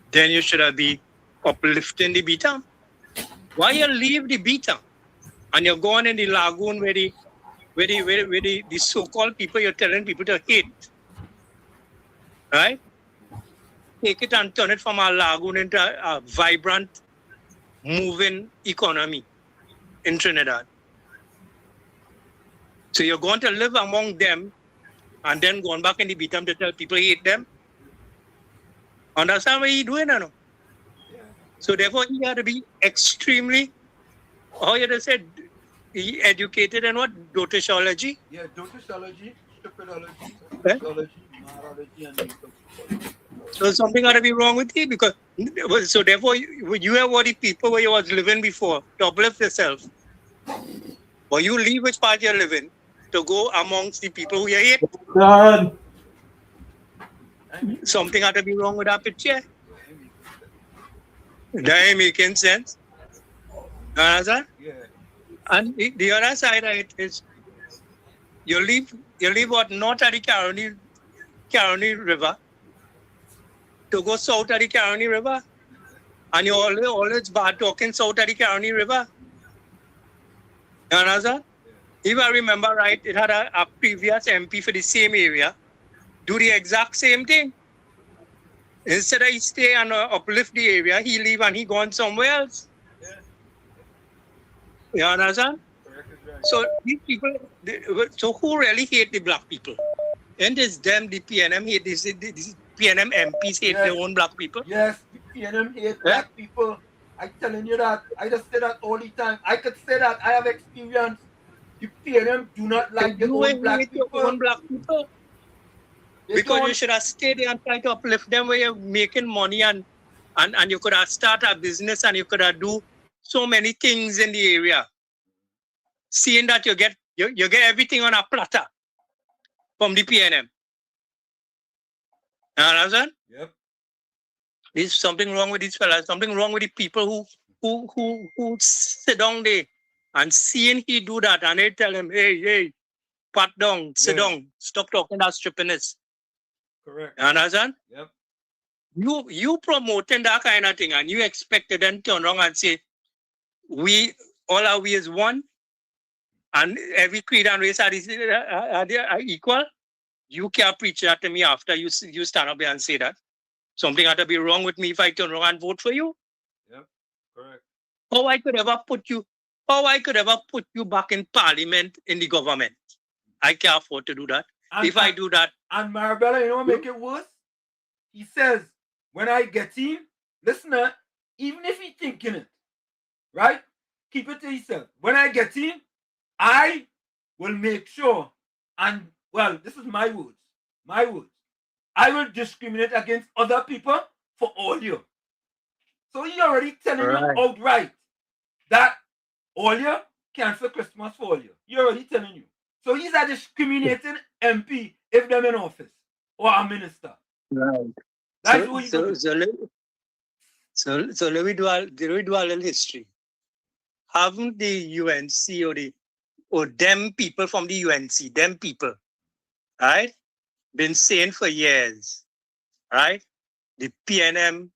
then you should have been uplifting the Beatam. Why you leave the Beatam and you're going in the lagoon where the so-called people you're telling people to hate? Right? Take it and turn it from a lagoon into a vibrant, moving economy in Trinidad. So you're going to live among them and then going back in the Beatam to tell people hate them? Understand what he's doing or no? Yeah. So therefore he had to be extremely, how you just said, he educated in what? Dotishology? Yeah, dotishology, stupidology, Eh? sociology, morology, and So something got to be wrong with you because, so therefore you have what the people where you was living before to uplift yourself. But you leave which part you're living to go amongst the people who you hate. God. Something got to be wrong with that picture. That ain't making sense. You understand? Yeah. And the other side of it is you leave what north of the Caroni River to go south of the Caroni River. And you always bad talking south of the Caroni River. You understand? If I remember right, it had a previous MP for the same area do the exact same thing. Instead of he stay and uplift the area, he leave and he gone somewhere else. You understand? So these people, so who really hate the black people? And it's them, the PNM hate this PNM MPs hate their own black people. Yes, the PNM hate black people. I'm telling you that. I just say that all the time. I could say that. I have experience. The PNM do not like their own black people. Your own black people. Because you should have stayed there and tried to uplift them where you're making money and you could have started a business and you could have do so many things in the area. Seeing that you get everything on a platter from the PNM. You understand? Yep. There's something wrong with these fellas, something wrong with the people who sit down there and seeing he do that and they tell him, hey, pat down, sit down, stop talking that stupidness. Correct. You understand? Yep. You promoting that kind of thing and you expected them to turn around and say, all our we is one and every creed and race are equal. You can't preach that to me after you stand up there and say that. Something had to be wrong with me if I turn around and vote for you. Yep, correct. How I could ever put you back in parliament in the government. I can't afford to do that. If I do that. And Marabella, you know what make it worse? He says, when I get him, listen, even if he's thinking it, right? Keep it to yourself. When I get him, I will make sure, and well, this is my words. I will discriminate against other people for all you. So he already telling you outright that all you cancel Christmas for all you. He already telling you. So he's a discriminating MP if they're in office or a minister. Right. That's what you So let me do a little history. Haven't the UNC or them people from the UNC, them people, right, been saying for years, right, the PNM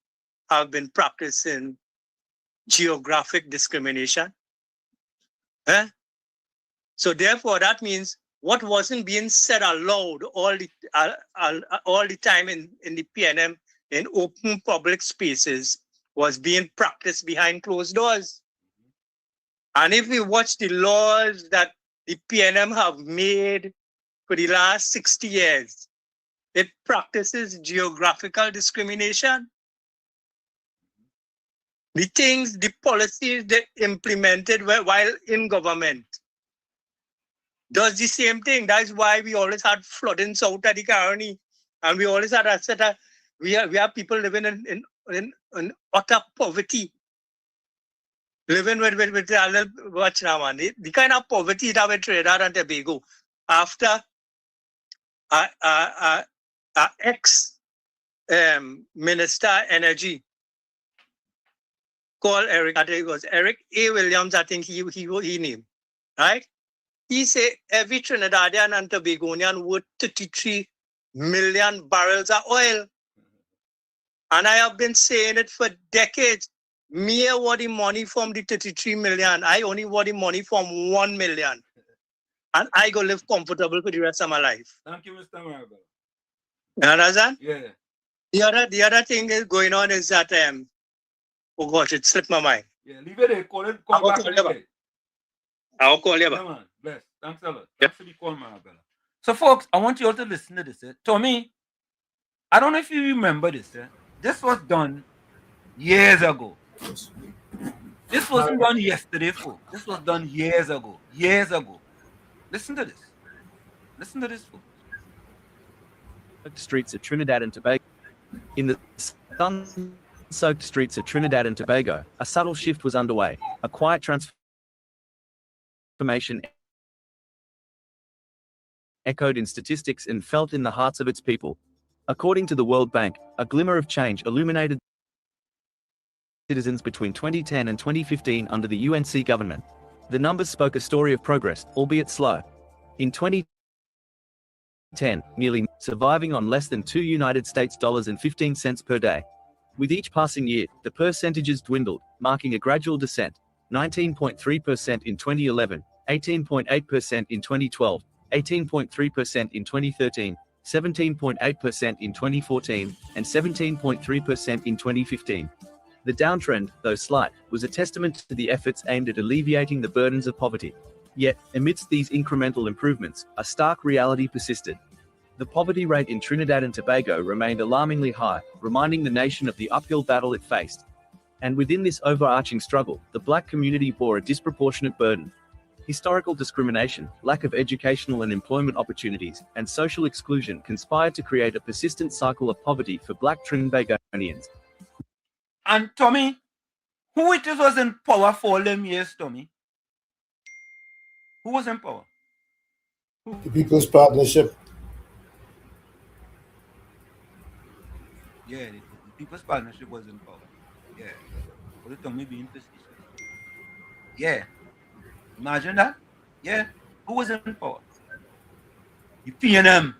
have been practicing geographic discrimination. So therefore, that means what wasn't being said aloud all the time in the PNM in open public spaces was being practiced behind closed doors. And if we watch the laws that the PNM have made for the last 60 years, it practices geographical discrimination. The policies they implemented while in government does the same thing. That's why we always had flooding south of the Caroni, and we always had we have people living in utter poverty, living with the kind of poverty that we Trinidad and Tobago after ex Minister Energy called Eric. I think it was Eric A. Williams. I think he named, right. He said every Trinidadian and Tobagonian worth 33 million barrels of oil. And I have been saying it for decades. Me want the money from the 33 million. I only want the money from 1 million. And I go live comfortable for the rest of my life. Thank you, Mr. Marabella. You understand? Yeah. The other thing is going on is that, oh gosh, it slipped my mind. Yeah, leave it there. Call back. I'll call you back. Yeah, man. Bless. Thanks a lot. Thanks for the call, Marabella. So, folks, I want you all to listen to this. Tommy, I don't know if you remember this. This was done years ago. This wasn't done yesterday, folks. This was done years ago. Years ago. Listen to this. Listen to this, folks. Streets of Trinidad and Tobago. In the sun-soaked streets of Trinidad and Tobago, a subtle shift was underway, a quiet transformation echoed in statistics and felt in the hearts of its people. According to the World Bank, a glimmer of change illuminated citizens between 2010 and 2015 under the UNC government. The numbers spoke a story of progress, albeit slow. In 2010, nearly surviving on less than $2.15 per day. With each passing year, the percentages dwindled, marking a gradual descent. 19.3% in 2011, 18.8% in 2012, 18.3% in 2013, 17.8% in 2014, and 17.3% in 2015. The downtrend, though slight, was a testament to the efforts aimed at alleviating the burdens of poverty. Yet, amidst these incremental improvements, a stark reality persisted. The poverty rate in Trinidad and Tobago remained alarmingly high, reminding the nation of the uphill battle it faced. And within this overarching struggle, the black community bore a disproportionate burden. Historical discrimination, lack of educational and employment opportunities, and social exclusion conspired to create a persistent cycle of poverty for black Trinbagonians. And Tommy, who it was in power for all them years, Tommy? Who was in power? The People's Partnership. Yeah, the People's Partnership was in power. Yeah. But Tommy being facetious. Yeah. Imagine that. Yeah. Who was in power? The PNM.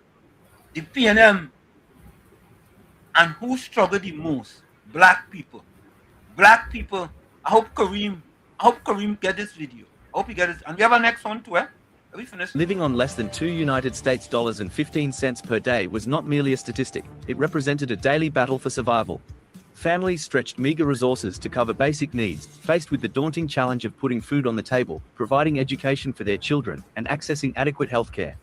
The PNM. And who struggled the most? Black people. Black people. I hope Kareem get this video. I hope he get it. And we have a next one too, eh? Are we finished? Living on less than $2 per day was not merely a statistic, it represented a daily battle for survival. Families stretched meager resources to cover basic needs, faced with the daunting challenge of putting food on the table, providing education for their children, and accessing adequate health care.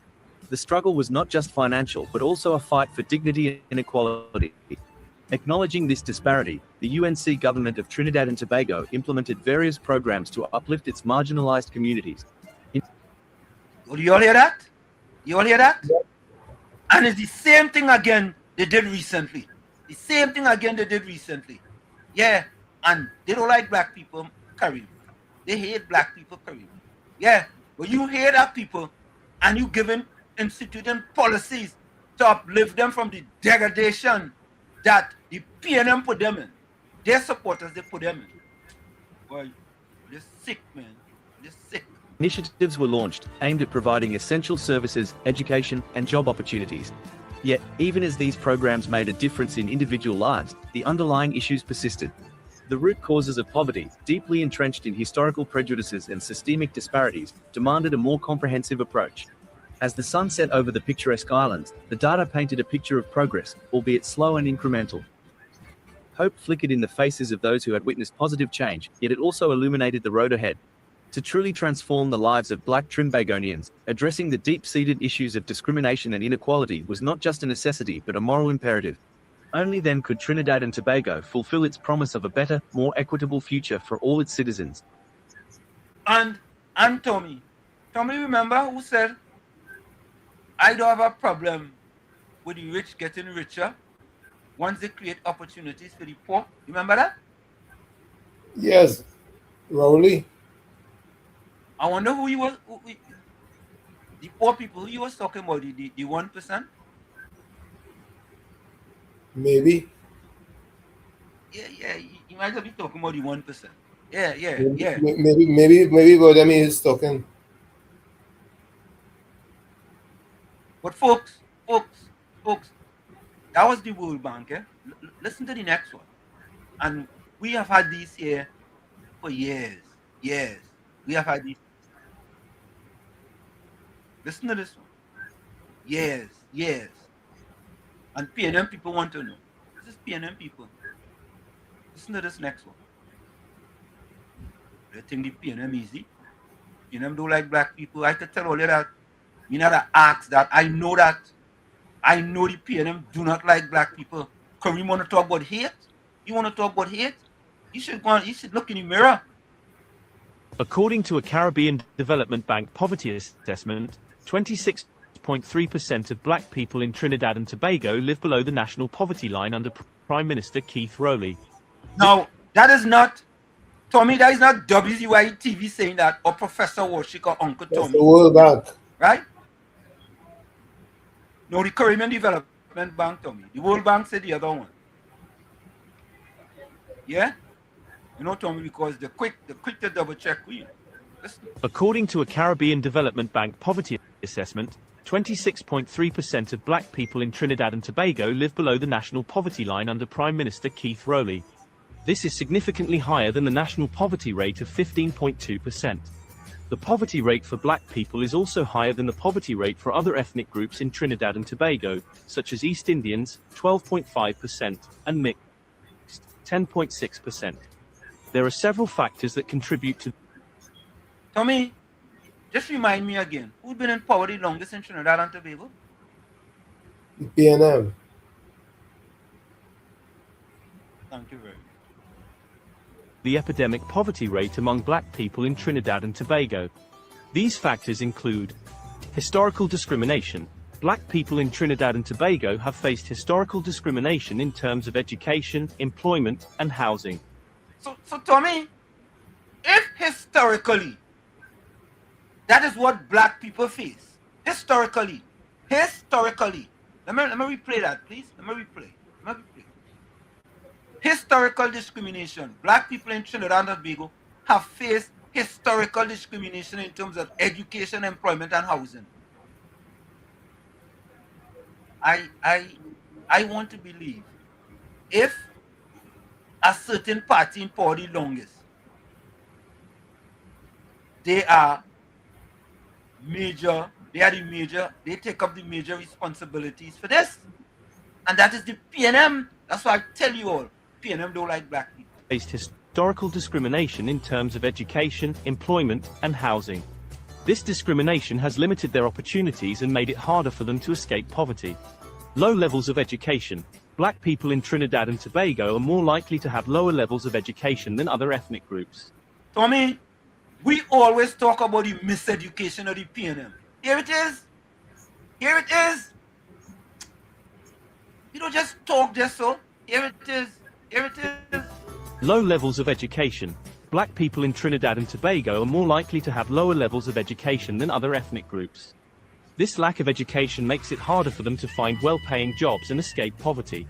The struggle was not just financial but also a fight for dignity and equality. Acknowledging this disparity, the UNC government of Trinidad and Tobago implemented various programs to uplift its marginalized communities. Do you all hear that? You all hear that? Yeah. And it's the same thing again they did recently. The same thing again they did recently. Yeah. And they don't like black people, Kareem. They hate black people, Kareem. Yeah. But you hate that people and you instituting policies to uplift them from the degradation that the PNM put them in. Their supporters, they put them in. Boy, they're sick, man. They're sick. Initiatives were launched, aimed at providing essential services, education, and job opportunities. Yet, even as these programs made a difference in individual lives, the underlying issues persisted. The root causes of poverty, deeply entrenched in historical prejudices and systemic disparities, demanded a more comprehensive approach. As the sun set over the picturesque islands, the data painted a picture of progress, albeit slow and incremental. Hope flickered in the faces of those who had witnessed positive change, yet it also illuminated the road ahead. To truly transform the lives of black Trinbagonians, addressing the deep-seated issues of discrimination and inequality was not just a necessity but a moral imperative. Only then could Trinidad and Tobago fulfill its promise of a better, more equitable future for all its citizens. And Tommy, remember who said, I don't have a problem with the rich getting richer once they create opportunities for the poor? Remember that? Yes, Rowley. I wonder who he was, the poor people, who he was talking about, the 1%? Maybe. Yeah, he might be talking about the 1%. Yeah. Maybe about them he's talking. But folks, that was the World Bank, eh? Listen to the next one. And we have had these here for years. We have had these. Listen to this one. Years. And PNM people want to know. This is PNM people. Listen to this next one. They think the PNM easy. PNM don't like black people. I could tell all of that. You know that ask that. I know that. I know the PNM do not like black people. Kareem want to talk about hate? You want to talk about hate? You should look in the mirror. According to a Caribbean Development Bank poverty assessment, 26.3% of black people in Trinidad and Tobago live below the national poverty line under Prime Minister Keith Rowley. Now, that is not, Tommy, that is not WZYE TV saying that, or Professor Warshik or Uncle Tommy. That's the World Bank. Right? No, the Caribbean Development Bank, Tommy. The World Bank said the other one. Yeah? You know, Tommy, because they're quick to double check for you. According to a Caribbean Development Bank poverty assessment, 26.3% of black people in Trinidad and Tobago live below the national poverty line under Prime Minister Keith Rowley. This is significantly higher than the national poverty rate of 15.2%. The poverty rate for black people is also higher than the poverty rate for other ethnic groups in Trinidad and Tobago, such as East Indians, 12.5%, and mixed, 10.6%. There are several factors that contribute to. Tommy, just remind me again, who's been in power the longest in Trinidad and Tobago? The PNM. Thank you very much. The epidemic poverty rate among black people in Trinidad and Tobago. These factors include historical discrimination. Black people in Trinidad and Tobago have faced historical discrimination in terms of education, employment, and housing. So Tommy, if historically, that is what black people face. Historically. Let me replay that, please. Let me replay. Historical discrimination. Black people in Trinidad and Tobago have faced historical discrimination in terms of education, employment, and housing. I want to believe if a certain party in power the longest, they take up the major responsibilities for this. And that is the PNM. That's why I tell you all, PNM don't like black people. Faced historical discrimination in terms of education, employment, and housing. This discrimination has limited their opportunities and made it harder for them to escape poverty. Low levels of education. Black people in Trinidad and Tobago are more likely to have lower levels of education than other ethnic groups. Tommy, we always talk about the miseducation of the PNM. Here it is. You don't just talk just so. Here it is. Low levels of education. Black people in Trinidad and Tobago are more likely to have lower levels of education than other ethnic groups. This lack of education makes it harder for them to find well-paying jobs and escape poverty.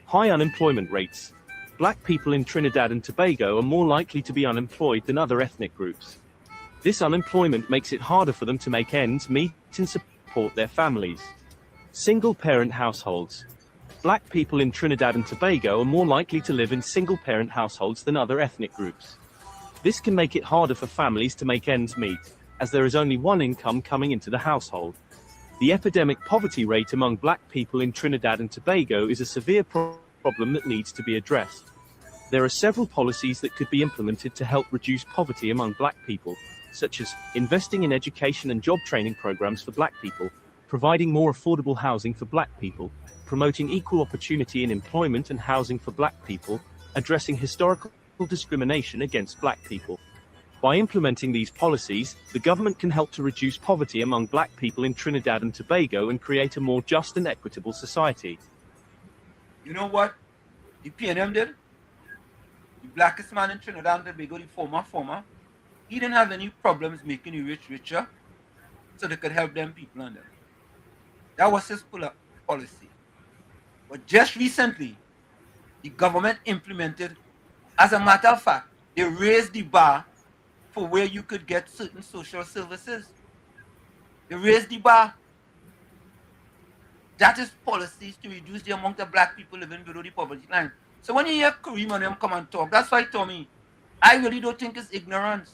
High unemployment rates. Black people in Trinidad and Tobago are more likely to be unemployed than other ethnic groups. This unemployment makes it harder for them to make ends meet and support their families. Single-parent households. Black people in Trinidad and Tobago are more likely to live in single-parent households than other ethnic groups. This can make it harder for families to make ends meet, as there is only one income coming into the household. The epidemic poverty rate among black people in Trinidad and Tobago is a severe problem that needs to be addressed. There are several policies that could be implemented to help reduce poverty among black people, such as investing in education and job training programs for black people, providing more affordable housing for black people, promoting equal opportunity in employment and housing for black people, addressing historical discrimination against black people. By implementing these policies, the government can help to reduce poverty among black people in Trinidad and Tobago and create a more just and equitable society. You know what the PNM did? The blackest man in Trinidad and Tobago, the former, he didn't have any problems making the rich richer so they could help them people under. That was his policy. But just recently, the government implemented, as a matter of fact, they raised the bar for where you could get certain social services. They raised the bar. That is policies to reduce the amount of black people living below the poverty line. So when you hear Kareem and them come and talk, that's why, Tommy, I really don't think it's ignorance.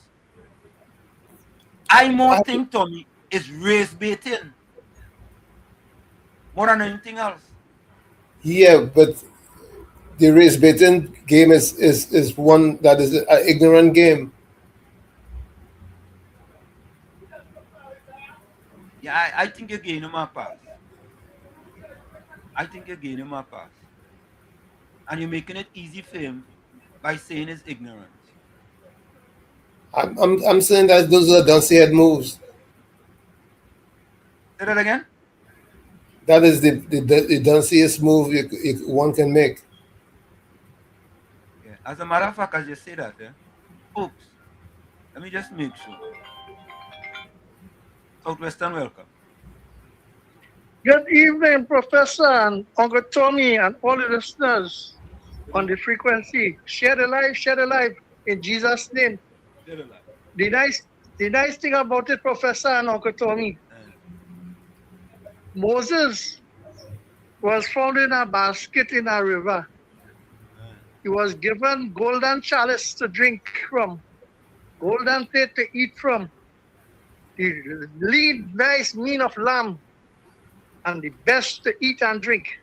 I more think, Tommy, it's race baiting more than anything else. Yeah, but the race baiting game is one that is an ignorant game. Yeah, I think you're gaining my pass. And you're making it easy for him by saying it's ignorant. I'm saying that those are Duncy head moves. Say that again? That is the Dunciest move one can make. Yeah. As a matter of fact, as you say that, folks, let me just make sure. Southwestern, welcome. Good evening, Professor and Uncle Tommy and all the listeners on the frequency. Share the life in Jesus' name. The nice thing about it, Professor and Uncle Tommy, Moses was found in a basket in a river. He was given golden chalice to drink from, golden plate to eat from, the lean, nice meat of lamb, and the best to eat and drink.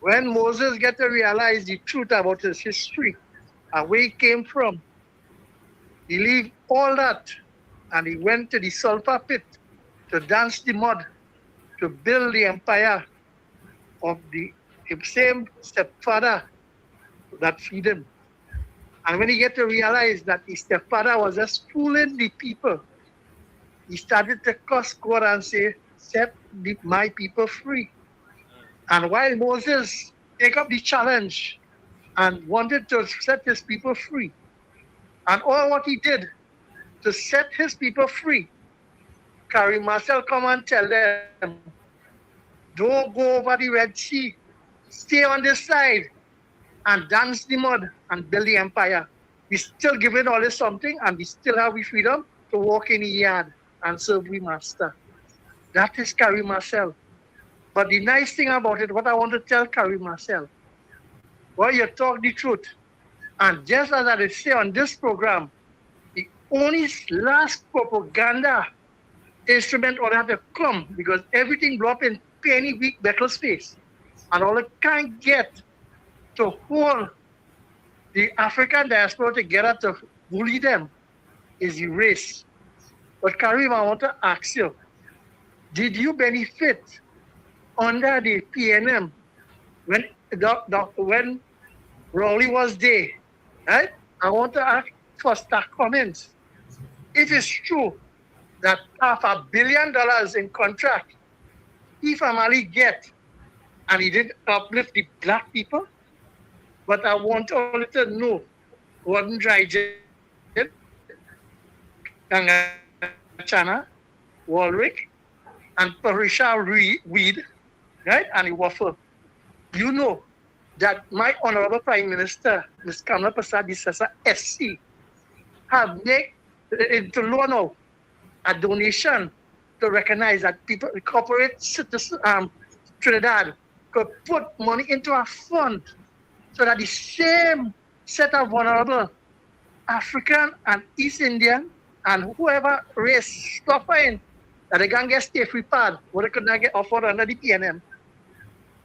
When Moses got to realize the truth about his history and where he came from, he left all that and he went to the sulfur pit to dance the mud, to build the empire of the same stepfather that feed him. And when he get to realize that his stepfather was just fooling the people, he started to cuss God and say, set my people free. And while Moses take up the challenge and wanted to set his people free, and all what he did to set his people free, Carrie Marcel come and tell them, don't go over the Red Sea, stay on this side and dance the mud and build the empire. We still giving all this something and we still have the freedom to walk in the yard and serve we master. That is Carrie Marcel. But the nice thing about it, what I want to tell Carrie Marcel, well, you talk the truth. And just as I say on this program, the only last propaganda instrument will have to come because everything blew up in penny weak metal space. And all it can get to hold the African diaspora together to bully them is the race. But Karim, I want to ask you, did you benefit under the PNM when when Rowley was there? Right? I want to ask for staff comments. If it's true that $500 million in contract he family get and he didn't uplift the black people, but I want all to know Gordon Dryden, Kangachana, Walrick, and Parisha Weed, right? And the Waffle. You know that my Honorable Prime Minister, Ms. Kamala Prasad Bisasa, SC, have made into law now a donation to recognize that people, corporate citizens, Trinidad, could put money into a fund so that the same set of vulnerable African and East Indian and whoever race suffering that they can get stay free pad, what they could not get offered under the PNM,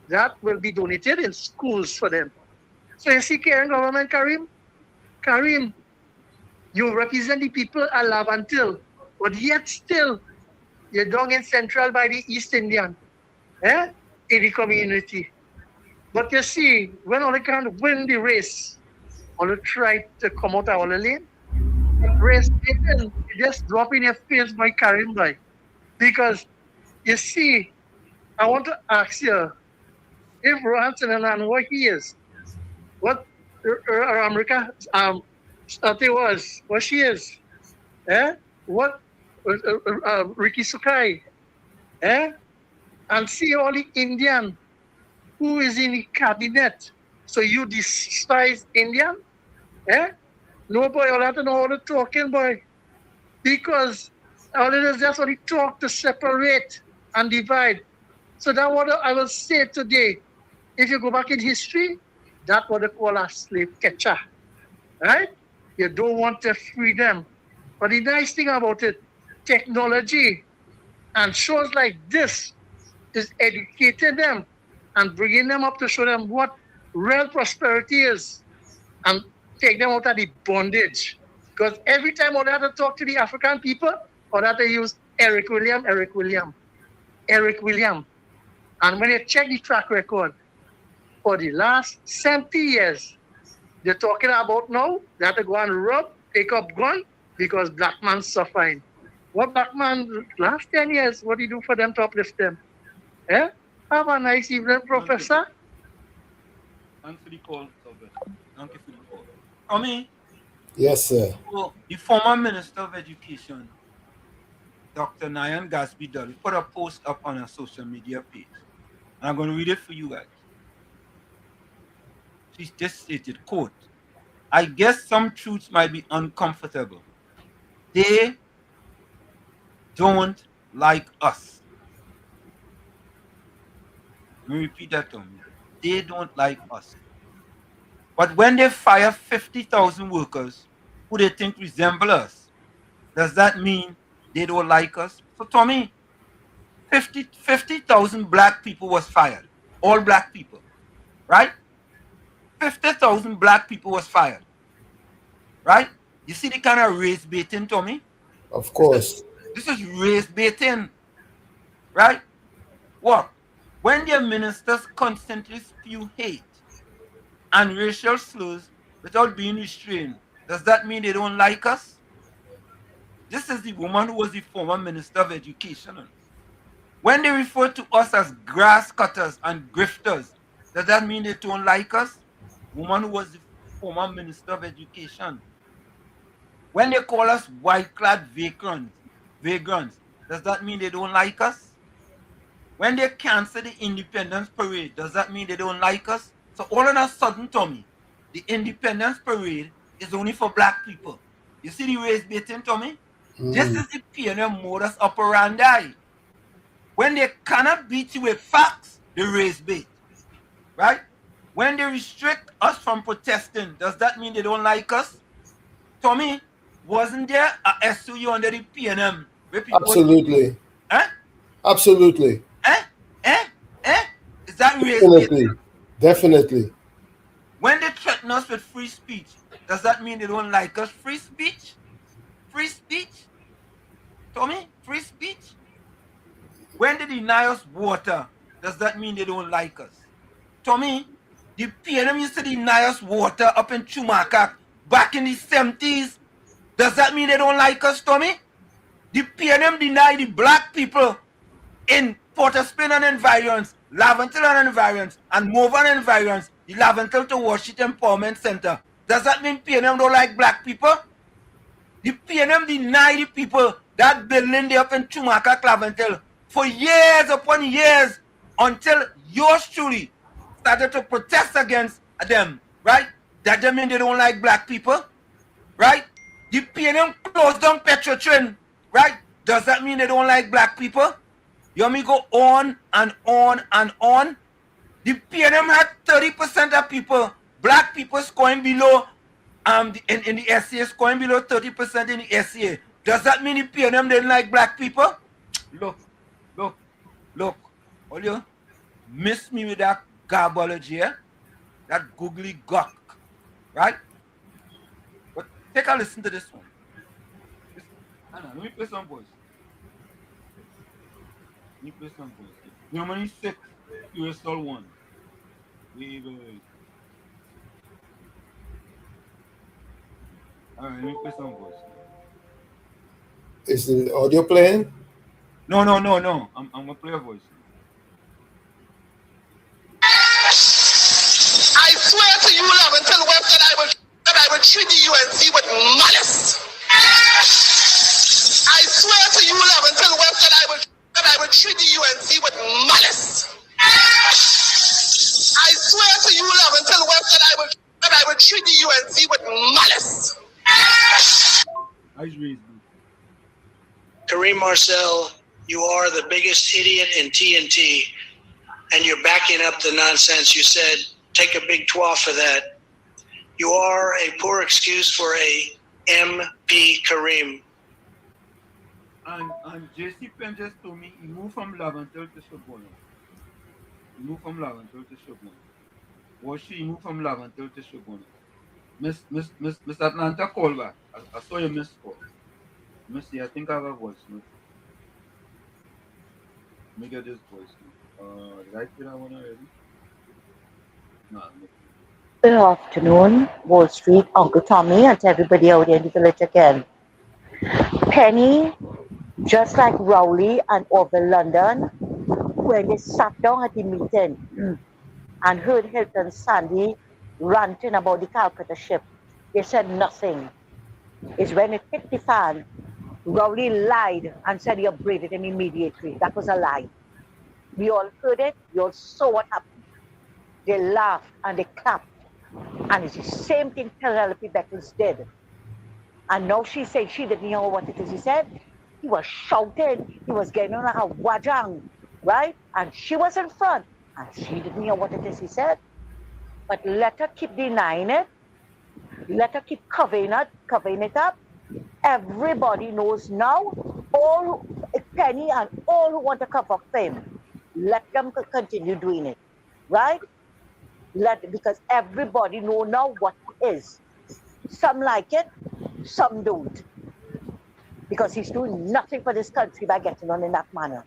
that will be donated in schools for them. So you see, caring government, Karim, you represent the people at Lavantil, but yet still you're down in Central by the East Indian, in the community. But you see, when all they can win the race, all they try to come out of the lane, race you just drop in your face by Karim by. Because you see, I want to ask you, if Ranson and what he is, what America was, what she is, what Ricky Sukai, and see all the Indian who is in the cabinet. So you despise Indian? No, boy, all have to know how to talking, boy. Because all it is just only talk to separate and divide. So that's what I will say today. If you go back in history, that's what they call a slave catcher. Right? You don't want to free them. But the nice thing about it, technology and shows like this is educating them and bringing them up to show them what real prosperity is and take them out of the bondage. Because every time I have to talk to the African people, I have to use Eric William. And when you check the track record, for the last 70 years, they're talking about now, they have to go and rob, take up gun, because black man suffering. What black man, last 10 years, what do you do for them to uplift them? Have a nice evening, Professor. Thanks for the call, Albert. Thank you for the call. Tommy? Yes, sir. So, the former Minister of Education, Dr. Nayan Gasby Dully, put a post up on her social media page. And I'm going to read it for you guys. She just stated, quote, I guess some truths might be uncomfortable. They don't like us. Let me repeat that to me. They don't like us. But when they fire 50,000 workers who they think resemble us, does that mean they don't like us? So Tommy, 50,000 black people was fired. All black people. Right? 50,000 black people was fired. Right? You see the kind of race baiting, Tommy? Of course. This is race baiting. Right? What? When their ministers constantly spew hate and racial slurs without being restrained, does that mean they don't like us? This is the woman who was the former Minister of Education. When they refer to us as grass cutters and grifters, does that mean they don't like us? Woman who was the former Minister of Education. When they call us white-clad vagrants, does that mean they don't like us? When they cancel the Independence Parade, does that mean they don't like us? So all of a sudden, Tommy, the Independence Parade is only for black people. You see the race baiting, Tommy? This is the PNM modus operandi. When they cannot beat you with facts, they raise bait. Right? When they restrict us from protesting, does that mean they don't like us? Tommy, wasn't there a SUU under the PNM? Absolutely. Eh? Absolutely. Is that race Definitely. baiting? Definitely. When they threaten us with free speech, does that mean they don't like us? Free speech? Free speech? Tommy, free speech? When they deny us water, does that mean they don't like us? Tommy, the PNM used to deny us water up in Chumakak back in the 70s. Does that mean they don't like us, Tommy? The PNM denied the black people in Port of Spain and environs, Laventille and environs, and Movan and environs, the Laventille to Washington Empowerment Center. Does that mean PNM don't like black people? The PNM denied the people that building there up in Chumakak, Laventille for years upon years until yours truly started to protest against them, right? That doesn't mean they don't like black people, right? The PNM closed down Petrotrin, right? Does that mean they don't like black people? You want me to go on and on and on? The PNM had 30% of people, black people scoring below in the SCA, scoring below 30% in the SCA. Does that mean the PNM didn't like black people? Look. All you miss me with that garbology, that googly gawk, right? But take a listen to this one. Anna, let me play some voice. You know how many 6 USL 1? Wait. Alright, let me play some voice. Is the audio playing? No. I'm gonna play a voice. I swear to you, love, until West that I will treat the UNC with malice. I swear to you, love, until West that I will treat the UNC with malice. I swear to you, love, until West that I will treat the UNC with malice. Kareem Marcel, you are the biggest idiot in TNT, and you're backing up the nonsense you said. Take a big twat for that. You are a poor excuse for a MP Kareem. And JC Penn just told me he moved from Laventille to Shobona. He moved from Laventille to Shobona. Miss Atlanta call back. I saw your missed call. Let me see, I think I have a voice note. Let me get this voice note. Did I play that one already? No. Good afternoon, Wall Street, Uncle Tommy, and to everybody out there in the village again. Penny, just like Rowley and over London, when they sat down at the meeting and heard Hilton Sandy ranting about the Calcutta ship, they said nothing. It's when it hit the fan, Rowley lied and said he upgraded him immediately. That was a lie. We all heard it, we all saw what happened. They laughed and they clapped. And it's the same thing Penelope Beckles did. And now she said she didn't know what it is. He said he was shouting, he was getting on a wajang, right? And she was in front, and she didn't know what it is, he said. But let her keep denying it. Let her keep covering it up. Everybody knows now, all Penny and all who want to cover up fame, let them continue doing it, right? Because everybody know now what it is. Some like it, some don't. Because he's doing nothing for this country by getting on in that manner.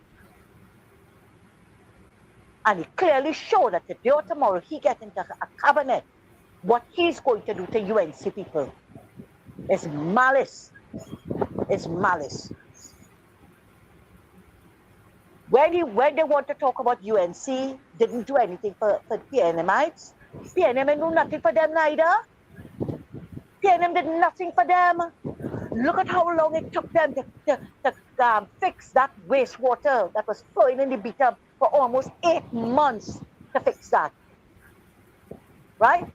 And he clearly showed that today or tomorrow he gets into a cabinet, what he's going to do to UNC people is malice. is malice. When they want to talk about UNC, didn't do anything for PNMites. PNM didn't do nothing for them neither. PNM did nothing for them. Look at how long it took them to fix that wastewater that was flowing in the Beta for almost 8 months to fix that. Right?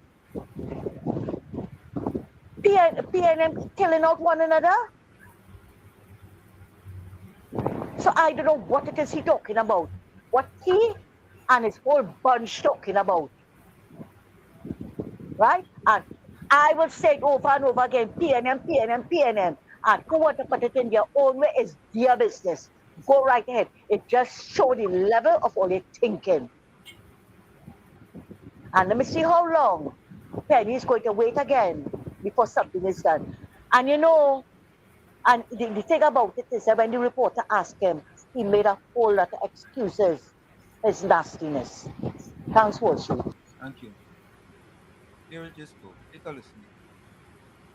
PNM killing out one another. So I don't know what it is he talking about. What he and his whole bunch talking about. Right? And I will say it over and over again, PNM. And who want to put it in their own way is their business. Go right ahead. It just shows the level of all their thinking. And let me see how long Penny is going to wait again before something is done. And you know, and the thing about it is that when the reporter asked him, he made a whole lot of excuses. His nastiness. Thanks, Wall Street. Thank you. Here we just go. Take a listen.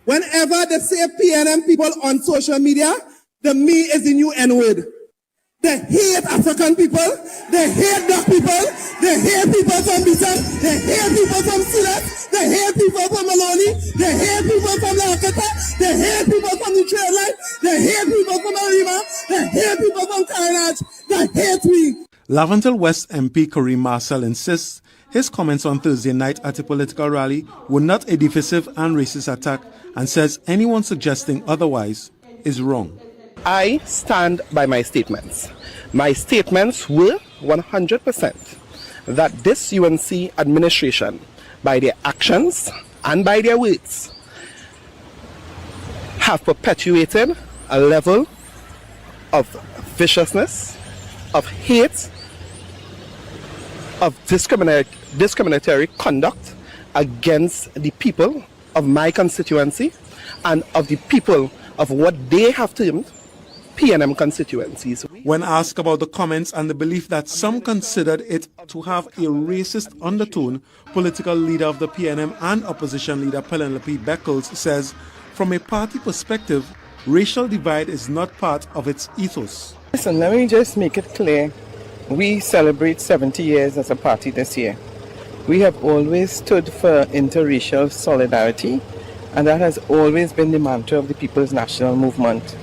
Whenever they say PNM people on social media, the me is the new N-word. They hate African people, they hate black people, they hate people from Bishop, they hate people from Silas, they hate people from Maloney, they hate people from Lakota, they hate people from the trade line, they hate people from Arima, they hate people from Kainaj, they hate me. Laventille West MP Kareem Marcel insists his comments on Thursday night at a political rally were not a divisive and racist attack and says anyone suggesting otherwise is wrong. I stand by my statements. My statements were 100% that this UNC administration, by their actions and by their words, have perpetuated a level of viciousness, of hate, of discriminatory conduct against the people of my constituency and of the people of what they have termed PNM constituencies. When asked about the comments and the belief that some considered it to have a racist undertone, political leader of the PNM and opposition leader Penelope Beckles says, from a party perspective, racial divide is not part of its ethos. Listen, let me just make it clear. We celebrate 70 years as a party this year. We have always stood for interracial solidarity, and that has always been the mantra of the People's National Movement.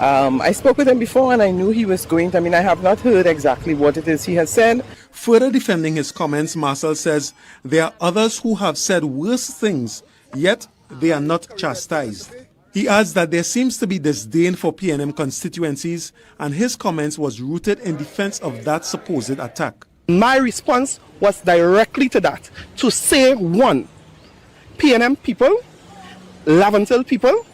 I spoke with him before and I knew he was going to, I have not heard exactly what it is he has said. Further defending his comments, Marcel says there are others who have said worse things, yet they are not chastised. He adds that there seems to be disdain for PNM constituencies, and his comments was rooted in defense of that supposed attack. My response was directly to that, to say, one, PNM people, Laventille people,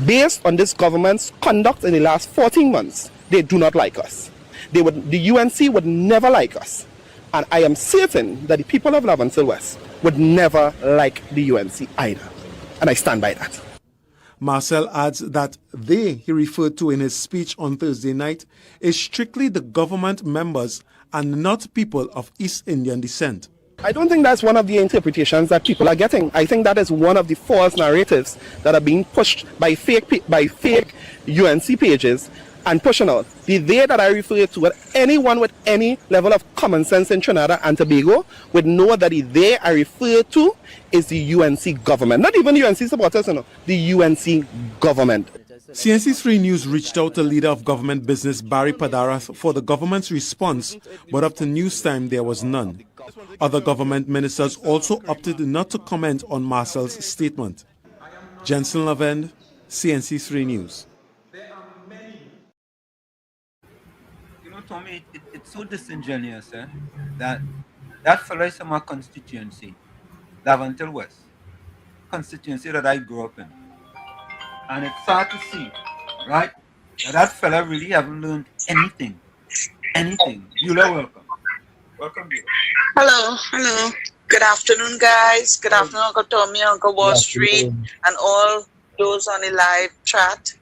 based on this government's conduct in the last 14 months, they do not like us. The UNC would never like us. And I am certain that the people of Laventille West would never like the UNC either. And I stand by that. Marcel adds that he referred to in his speech on Thursday night is strictly the government members and not people of East Indian descent. I don't think that's one of the interpretations that people are getting. I think that is one of the false narratives that are being pushed by fake UNC pages and pushing out. The they that I refer to, anyone with any level of common sense in Trinidad and Tobago would know that the they I refer to is the UNC government. Not even UNC supporters, the UNC government. CNC3 News reached out to leader of government business Barry Padarath for the government's response, but up to news time there was none. Other government ministers also opted not to comment on Marcel's statement. Jensen Lavend, CNC3 News. You know, Tommy, it's so disingenuous that fellow is from my constituency, Laventille West, constituency that I grew up in. And it's sad to see, right, that fella really haven't learned anything. You're welcome. Welcome, you. Hello. Good afternoon, guys. Good afternoon, Uncle Tommy, Uncle Wall Street, and all those on the live chat.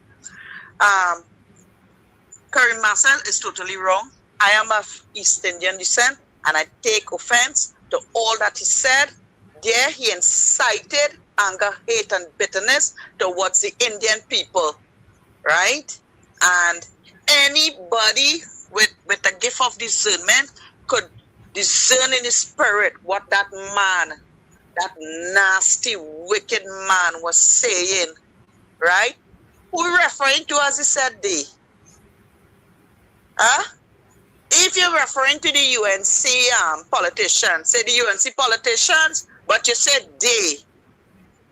Kareem Marcel is totally wrong. I am of East Indian descent, and I take offense to all that he said. There, he incited anger, hate, and bitterness towards the Indian people. right? And anybody with a gift of discernment could discern in his spirit what that man, that nasty, wicked man was saying, right? Who are we referring to as he said they? Huh? If you're referring to the UNC politicians, say the UNC politicians, but you said they,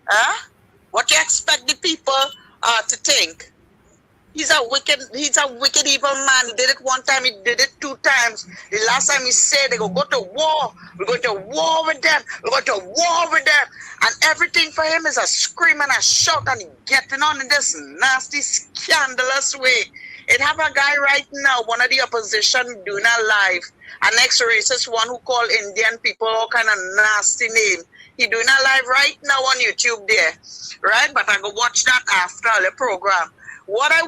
huh? What you expect the people to think? He's a wicked evil man. He did it one time, he did it 2 times. The last time he said they go to war. We're going to war with them. We're going to war with them. And everything for him is a scream and a shout and he getting on in this nasty, scandalous way. It have a guy right now, one of the opposition doing a live, an ex-racist one who call Indian people all kind of nasty name. He doing a live right now on YouTube there, right? But I go watch that after the program. What I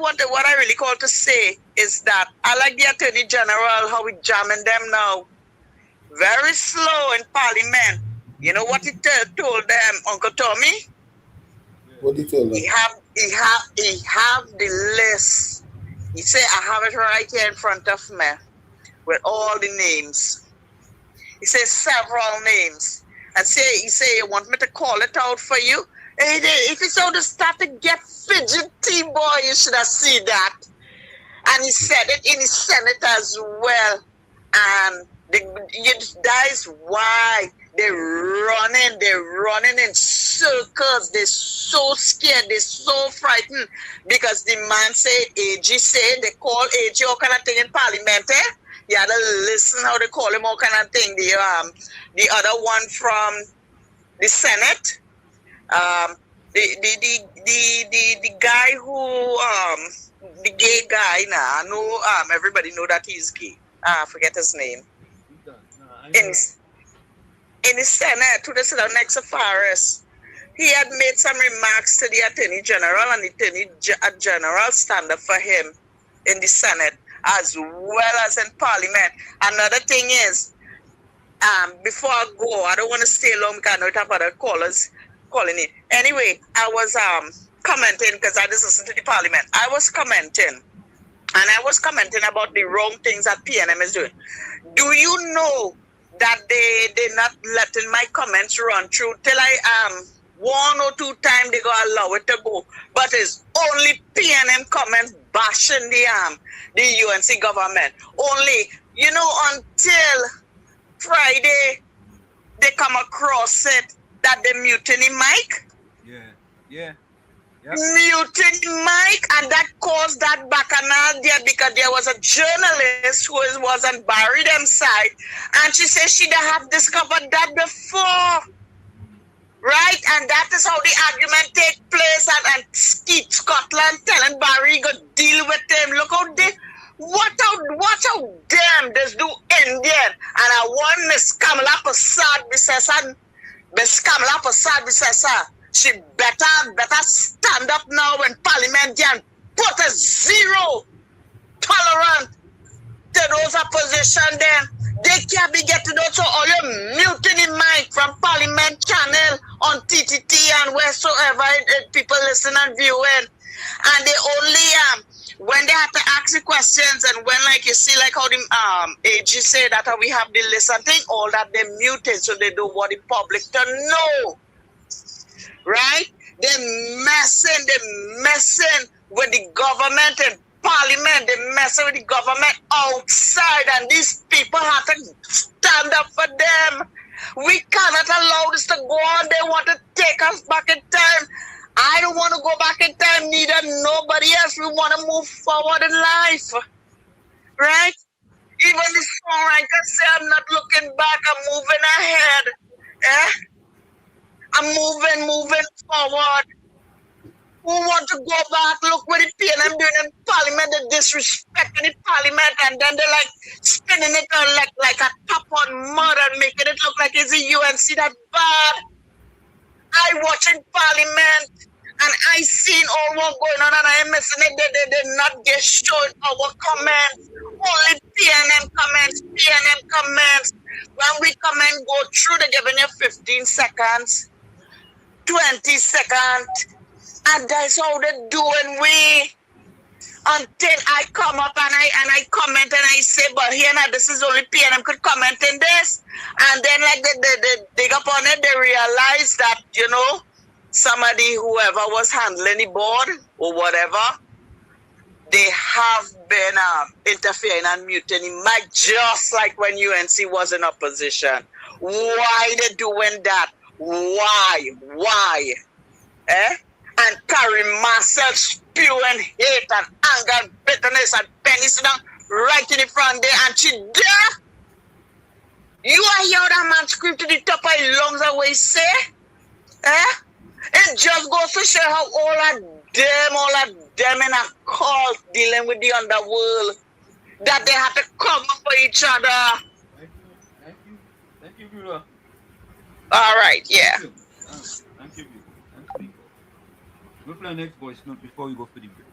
really call to say is that I like the Attorney General, how we jamming them now. Very slow in Parliament. You know what he told them, Uncle Tommy? What did he tell them? He have the list. He said, I have it right here in front of me with all the names. He says several names. And he say, you want me to call it out for you? If it's all the stuff to get fidgety, boy, you should have seen that. And he said it in his Senate as well. And that is why they're running in circles. They're so scared, they're so frightened. Because the man said, AG said, they call AG all kind of thing in Parliament, eh? You had to listen how they call him all kind of thing. The other one from the Senate, the guy who the gay guy now, I know everybody know that he's gay. I forget his name. In the Senate, to the Senate next to Forrest, he had made some remarks to the Attorney General, and the Attorney General stand up for him in the Senate as well as in Parliament. Another thing is, before I go, I don't want to stay long because I know have other callers calling in. Anyway, I was commenting because I just listened to the Parliament. I was commenting about the wrong things that PNM is doing. Do you know that they're not letting my comments run through till I 1 or 2 times they go allow it to go, but it's only PNM comments bashing the UNC government. Only, until Friday they come across it that they mutiny Mike. Yeah. Yep. Mutiny Mike, and that caused that bacchanal there because there was a journalist who was on Barry them side, and she said she'd have discovered that before. Right? And that is how the argument take place, and Keith Scotland telling Barry go deal with them. Look how they watch out them this do Indian. And I want Miss Kamala Prasad she better stand up now in Parliament and put a zero tolerance to those opposition then. They can't be getting out, so all your mutiny mic from Parliament channel on TTT and wheresoever people listen and viewing. And they only when they have to ask the questions, and when like you see like how the AG say that how we have the list and thing, all that they muted so they don't want the public to know. Right? They're messing with the government and Parliament. They're messing with the government outside, and these people have to stand up for them. We cannot allow this to go on. They want to take us back in time. I don't want to go back in time, neither nobody else. We want to move forward in life. Right? Even the songwriter say, I'm not looking back, I'm moving ahead. I'm moving forward. Who want to go back? Look what the PNM doing in Parliament. They're disrespecting the Parliament, and then they're like spinning it on like a top on mud and making it look like it's a UNC that bad. I watching Parliament and I seen all what going on, and I am missing it. They did not get shown our comments. Only PNM comments. When we come and go through, they're giving you 15 seconds, 20 seconds. And that's how they're doing we. until I come up and I comment and I say, but here now this is only PNM could comment in this. And then like they dig up on it, they realize that, you know, somebody, whoever was handling the board or whatever, they have been interfering and muting him, just like when UNC was in opposition. Why they doing that? Why? Eh? And carry Marcel spewing hate and anger and bitterness and Penny sit down right in the front there and she there. You are hear that man scream to the top of his lungs and what he say? Eh? It just goes to show how all of them in a cult dealing with the underworld, that they have to come up for each other. Thank you, Bruno. All right, yeah. Thank you. We'll play next voice note before we go for the break.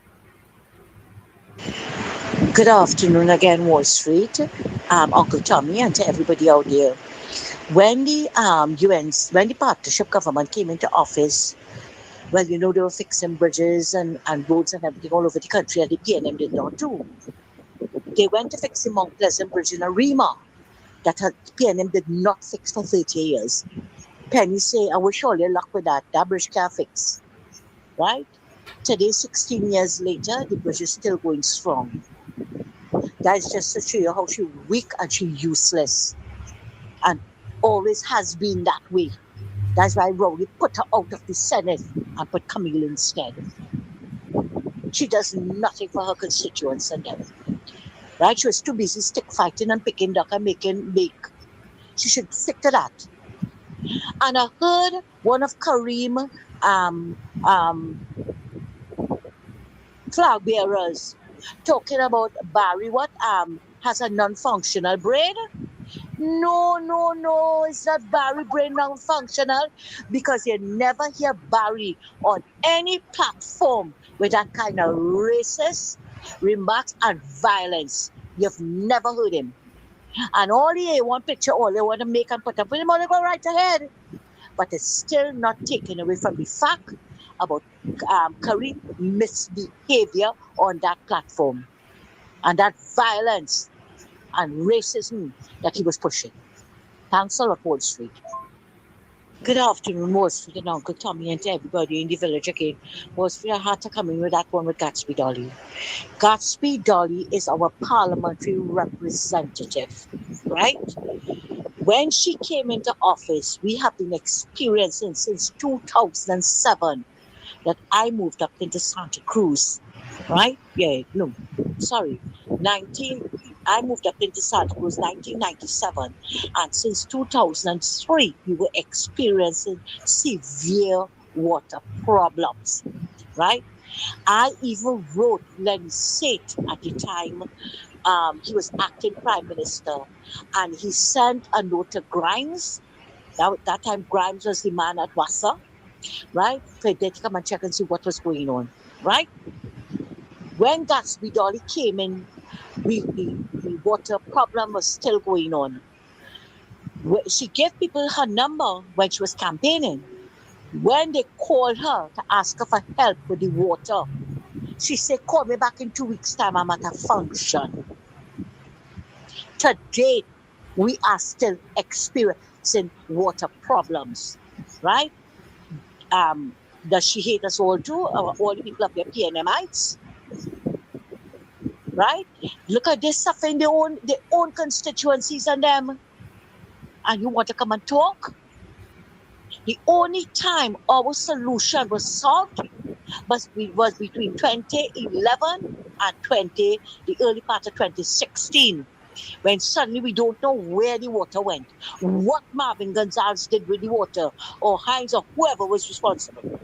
Good afternoon again, Wall Street, Uncle Tommy, and to everybody out there. When the when the partnership government came into office, well, you know, they were fixing bridges and roads and everything all over the country, and the PNM did not do. They went to fix the Mount Pleasant Bridge in Arima that PNM did not fix for 30 years. Penny say, I will surely luck with that. That bridge can't fix. Right? Today, 16 years later, the bridge is still going strong. That is just to show you how she's weak and she's useless. And always has been that way. That's why Rowley put her out of the Senate and put Camille instead. She does nothing for her constituents and them. Right? She was too busy stick fighting and picking duck and making bake. She should stick to that. And I heard one of Kareem flag bearers talking about Barry has a non-functional brain. No, it's not Barry brain non-functional, because you never hear Barry on any platform with that kind of racist remarks and violence. You've never heard him. And all the A1 picture, all they want to make and put up with him, all they go right ahead. But it's still not taken away from the fact about Kareem misbehavior on that platform and that violence and racism that he was pushing. Thanks a lot, Wall Street. Good afternoon, Wall Street and Uncle Tommy, and to everybody in the village again. Wall Street, I had to come in with that one with Gatsby Dolly. Gatsby Dolly is our parliamentary representative, right? When she came into office, we have been experiencing since 2007 that I moved up into Santa Cruz, right? I moved up into Santa Cruz 1997, and since 2003, we were experiencing severe water problems, right? I even wrote Lenny Sate at the time. He was acting prime minister, and he sent a note to Grimes. That time, Grimes was the man at WASA, right? For them to come and check and see what was going on, right? When Gatsby Dolly came in, the water problem was still going on. She gave people her number when she was campaigning. When they called her to ask her for help with the water, she said, call me back in 2 weeks' time, I'm at a function. To date, we are still experiencing water problems, right? Does she hate us all too? All the people up here, PNMites? Right? Look at this stuff in their own constituencies and them. And you want to come and talk? The only time our solution was solved was between 2011 and the early part of 2016, when suddenly we don't know where the water went, what Marvin Gonzalez did with the water, or Hines, or whoever was responsible.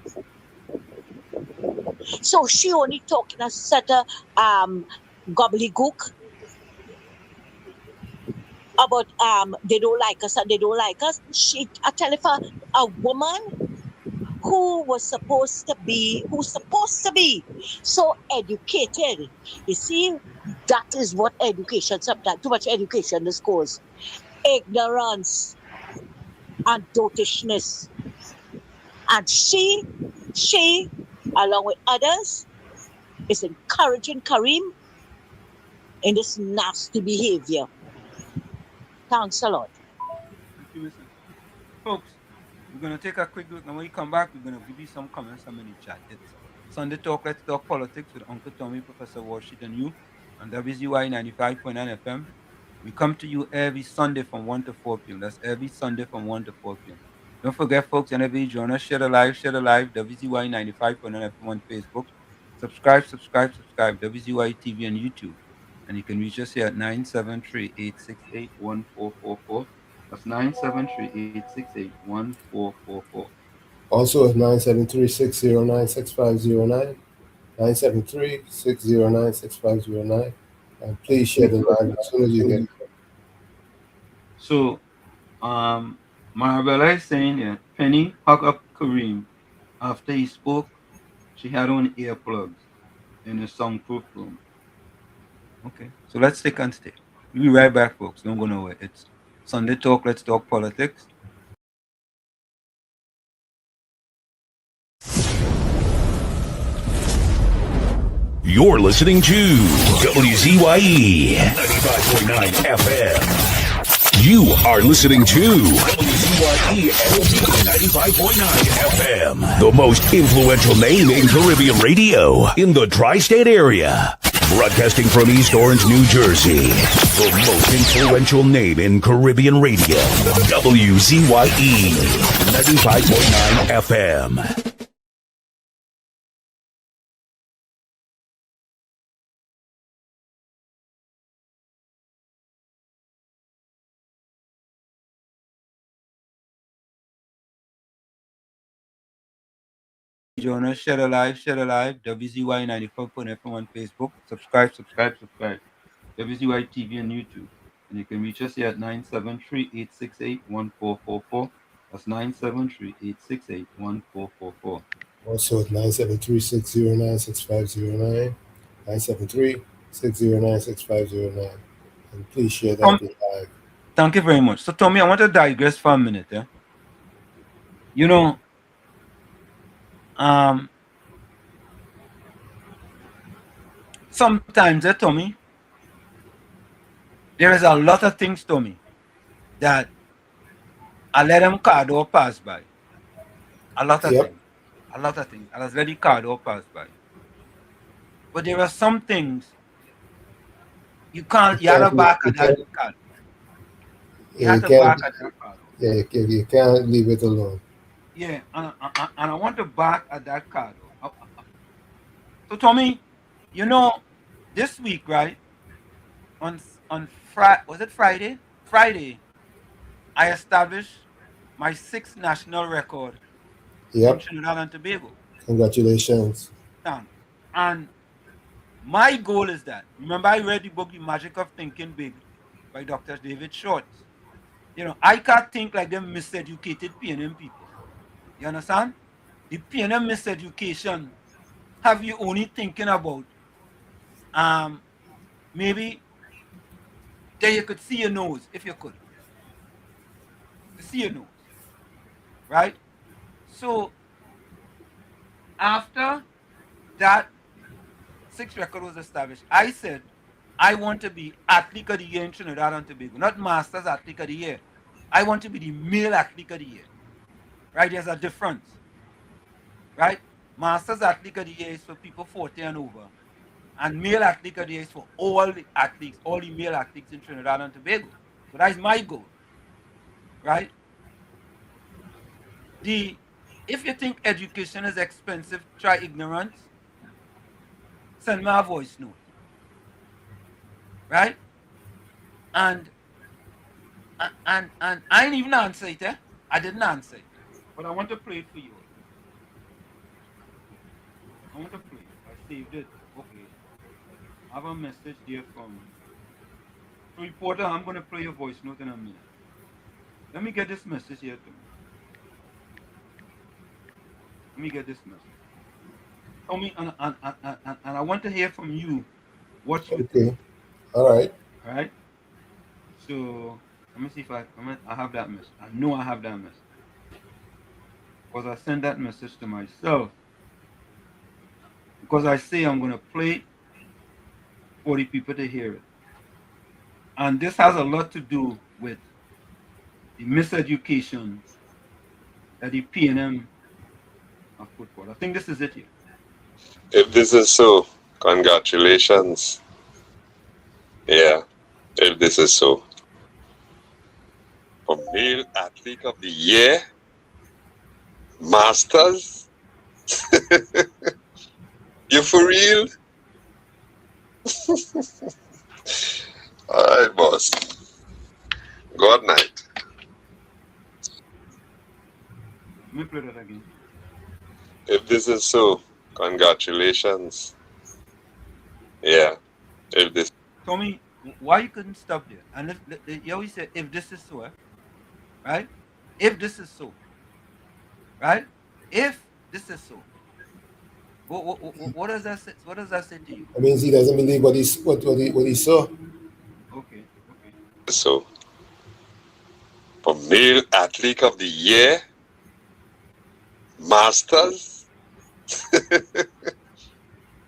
So she only talking a set of gobbledygook about they don't like us and they don't like us. I tell you, for a woman who's supposed to be so educated. You see, that is what education, sometimes too much education this cause. Ignorance and dotishness. And she, along with others, is encouraging Kareem in this nasty behavior. Thanks a lot. Thank you, Mrs. Folks, we're going to take a quick look, and when we come back, we're going to give you some comments from in the chat. It's Sunday Talk, Let's Talk Politics with Uncle Tommy, Professor Warshit, and you on WZYE 95.9 FM. We come to you every Sunday from 1 to 4 p.m. That's every Sunday from 1 to 4 p.m. Don't forget, folks, whenever you join us, share the live, WZYE 95.9 FM on Facebook. Subscribe, WZYE TV on YouTube. And you can reach us here at 973-868-1444. That's 973-868-1444. Also at 973-609-6509, 973-609-6509. And please share the live as soon as you get it. So, Marabella is saying that Penny hugged up Kareem after he spoke. She had on earplugs in a soundproof room. Okay, so let's take and stay. We'll be right back, folks. Don't go nowhere. It's Sunday Talk, Let's Talk Politics. You're listening to WZYE 95.9 FM. You are listening to WZYE 95.9 FM, the most influential name in Caribbean radio in the tri-state area. Broadcasting from East Orange, New Jersey, the most influential name in Caribbean radio. WZYE 95.9 FM. Join us, share the live, WZYE 94.9 FM on Facebook. Subscribe. WZYE TV on YouTube. And you can reach us here at 973-868-1444. That's 973-868-1444. Also at 973-609-6509, 973-609-6509. And please share that live. Thank you very much. So, Tommy, I want to digress for a minute. Yeah? You know, sometimes, Tommy, there is a lot of things, Tommy, that I let them card or pass by. A lot of things. I just let the card or pass by. But there are some things you can't, you have to back at that card. You have to back at that card. Yeah, you can't leave it alone. Yeah, and I want to back at that card. So, Tommy, you know, this week, right, on Friday, was it Friday? Friday, I established my 6th national record in Trinidad and Tobago. Congratulations. And my goal is that, remember I read the book, The Magic of Thinking Big by Dr. David Schwartz. You know, I can't think like them miseducated PNM people. You understand? The PNM miseducation have you only thinking about maybe that you could see your nose if you could. To see your nose. Right? So after that 6th record was established, I said I want to be athlete of the year in Trinidad and Tobago, not Masters athlete of the year. I want to be the male athlete of the year. Right? There's a difference. Right? Masters athlete of the year is for people 40 and over. And male athlete of the year is for all the athletes, all the male athletes in Trinidad and Tobago. So that is my goal. Right? If you think education is expensive, try ignorance. Send me a voice note. Right? And I didn't even answer it, eh? I didn't answer it. But I want to play it for you. I want to play it. I saved it. Okay. I have a message there from reporter. I'm going to play your voice note in a minute. Let me get this message here to me. Let me get this message. Tell me, and I want to hear from you what you think. All right. All right. So let me see if I have that message. I know I have that message because I sent that message to myself. because I say I'm going to play it for the people to hear it. And this has a lot to do with the miseducation that the PNM have put forward. I think this is it here. If this is so, congratulations. Yeah, if this is so. For Male Athlete of the Year, Masters. You for real? All right, boss. Good night. Let me play that again. If this is so, congratulations. Yeah, if this. Tommy, why you couldn't stop there? And you always say, if this is so, right? If this is so, right? If this is so, what does that say? What does that say to you? That means he doesn't believe what he saw. Okay. So, for Male Athlete of the Year, Masters.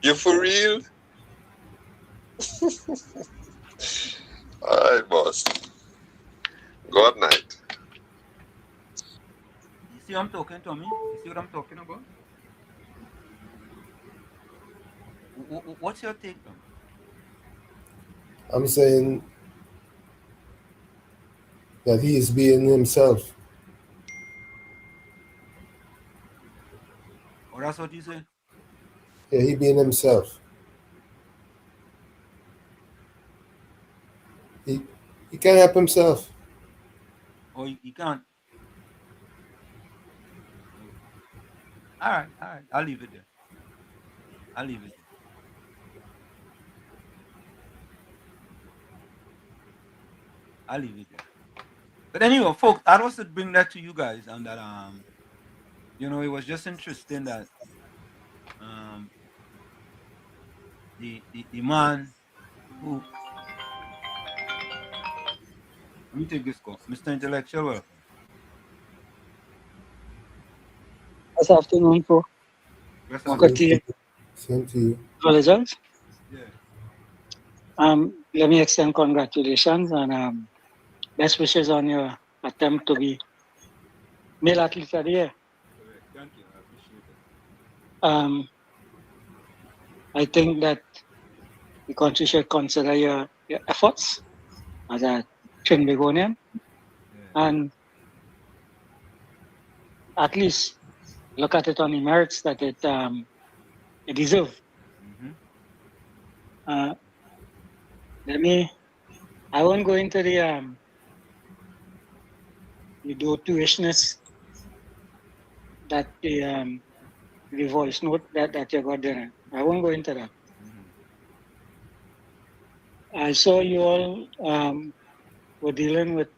You for real? All right, boss. Good night. You see what I'm talking, Tommy? You see what I'm talking about? What's your take, Tommy? I'm saying that he is being himself. Oh, that's what you say? Yeah, he being himself. He can't help himself. Oh, you can't? Okay. All right. I'll leave it there. I'll leave it there. But anyway, folks, I was to bring that to you guys, and that it was just interesting that the man who, let me take this call, Mr. Intellectual, welcome. Good afternoon, bro. Yes, Same to you. Apologize. Yeah. Let me extend congratulations and best wishes on your attempt to be Male Athlete of the Year. Correct. Thank you. I appreciate it. I think that the country should consider your efforts as a Trinbagonian and at least look at it on the merits that it deserves. I won't go into the dotishness that the voice note that you got there. I won't go into that. I saw you all were dealing with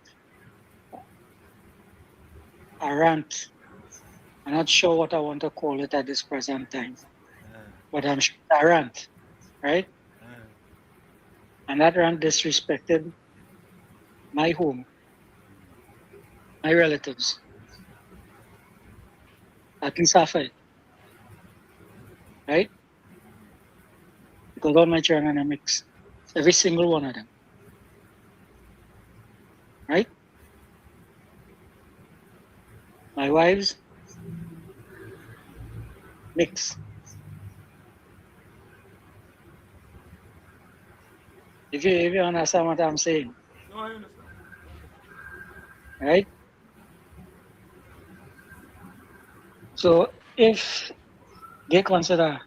a rant. I'm not sure what I want to call it at this present time, but I'm sure a rant, right? And that rant disrespected my home, my relatives, at least half of it, right? Because all my children are mixed, every single one of them, right? My wives, mixed. If you understand what I'm saying. No, I understand. Right? So if they consider,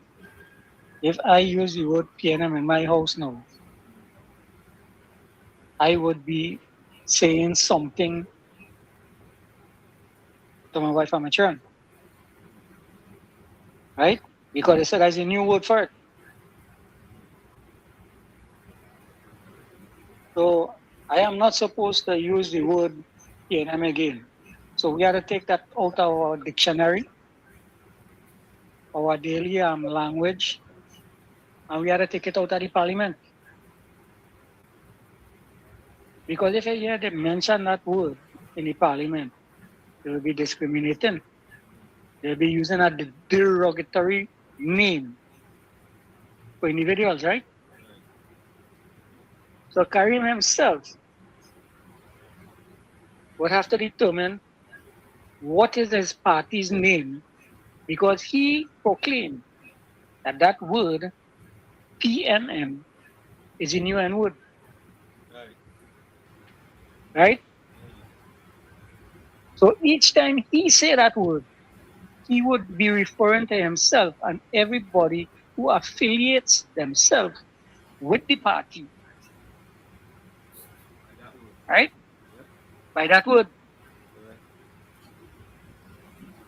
if I use the word PNM in my house now, I would be saying something to my wife and my children. Right? Because they said there's a new word for it. So I am not supposed to use the word PNM again. So we have to take that out of our dictionary, our daily language, and we have to take it out of the parliament. Because if you hear them mention that word in the parliament, they will be discriminating. They'll be using a derogatory name for individuals, right? So Karim himself would have to determine what is his party's name, because he proclaimed that that word PNM is a new N word. Right? So each time he say that word, he would be referring to himself and everybody who affiliates themselves with the party. Right? By that word.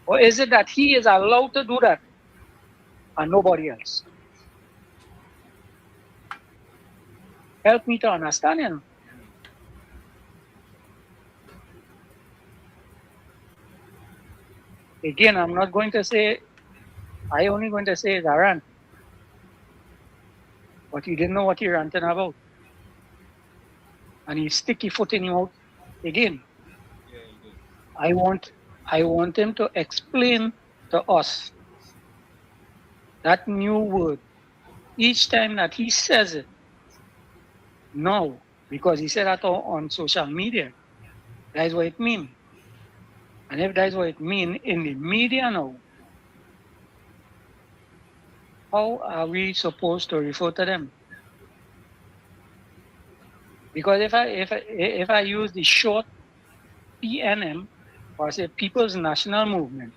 Or is it that he is allowed to do that and nobody else? Help me to understand, you know. Again, I'm not going to say, I only going to say it's a rant. But you didn't know what you're ranting about. And you stick your foot in your mouth again. I want him to explain to us that new word each time that he says it. No, because he said that on social media. That is what it means. And if that is what it means in the media now, how are we supposed to refer to them? Because if I use the short PNM, or say People's National Movement,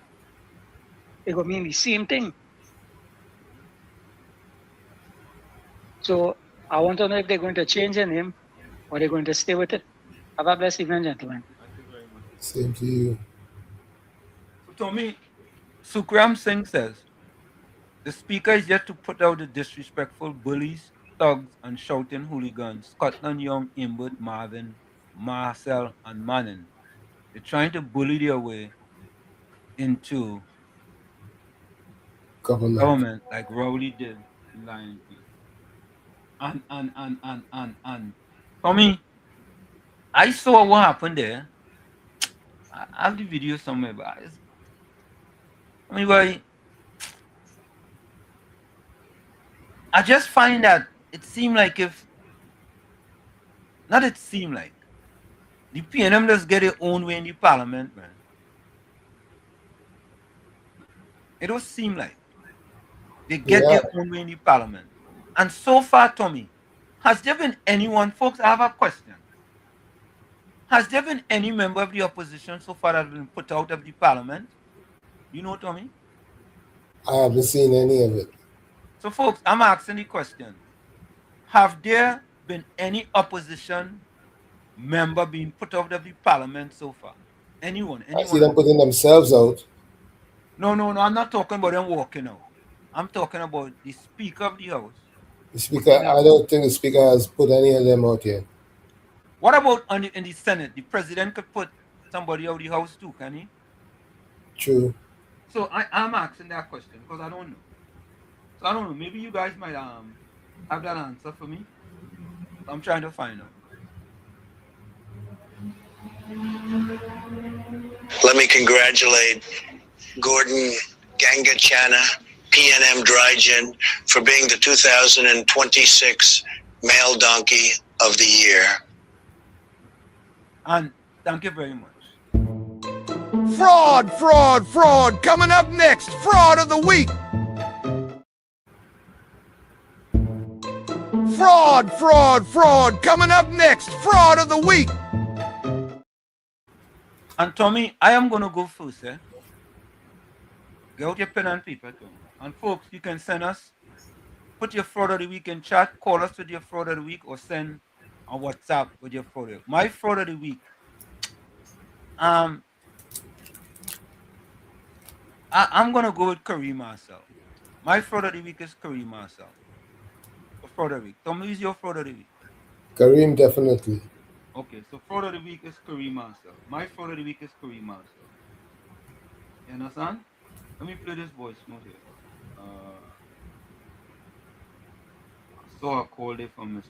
it will mean the same thing. So I want to know if they're going to change their name or they're going to stay with it. Have a blessed evening, gentlemen. Same to you. So Tommy, Sukram Singh says, the speaker is yet to put out the disrespectful bullies, thugs, and shouting hooligans, Scotland Young, Imbert, Marvin, Marcel, and Manning. They're trying to bully their way into government like Rowley did in Lion King. And Tommy, I saw what happened there. I have the video somewhere, but I just find that it seemed like the PNM just get their own way in the parliament, man. It does seem like they get their own way in the parliament. And so far, Tommy, has there been anyone, folks, I have a question. Has there been any member of the opposition so far that has been put out of the parliament? You know, Tommy? I haven't seen any of it. So, folks, I'm asking the question. Have there been any opposition member being put out of the parliament so far? Anyone? I see them putting themselves out. No, I'm not talking about them walking out. I'm talking about the Speaker of the House. The Speaker, I don't think the Speaker has put any of them out yet. What about in the Senate? The President could put somebody out of the House too, can he? True. So I'm asking that question because I don't know. So I don't know. Maybe you guys might have that answer for me. I'm trying to find out. Let me congratulate Gordon Gangachana, PNM Drygen, for being the 2026 Male Donkey of the Year. And thank you very much. Fraud, fraud, fraud. Coming up next, fraud of the week. Fraud, fraud, fraud. Coming up next, fraud of the week. And Tommy, I am going to go first. Get out your pen and paper, Tommy. And folks, you can send us, put your fraud of the week in chat, call us with your fraud of the week, or send a WhatsApp with your fraud of the week. My fraud of the week. I'm going to go with Kareem Marcel. My fraud of the week is Kareem Marcel. Fraud of the week. Tommy, is your fraud of the week? Kareem, definitely. Okay, so fraud of the week is Kareem Marcel. My fraud of the week is Kareem Marcel. You understand? Let me play this voice note here. I saw a call there from Miss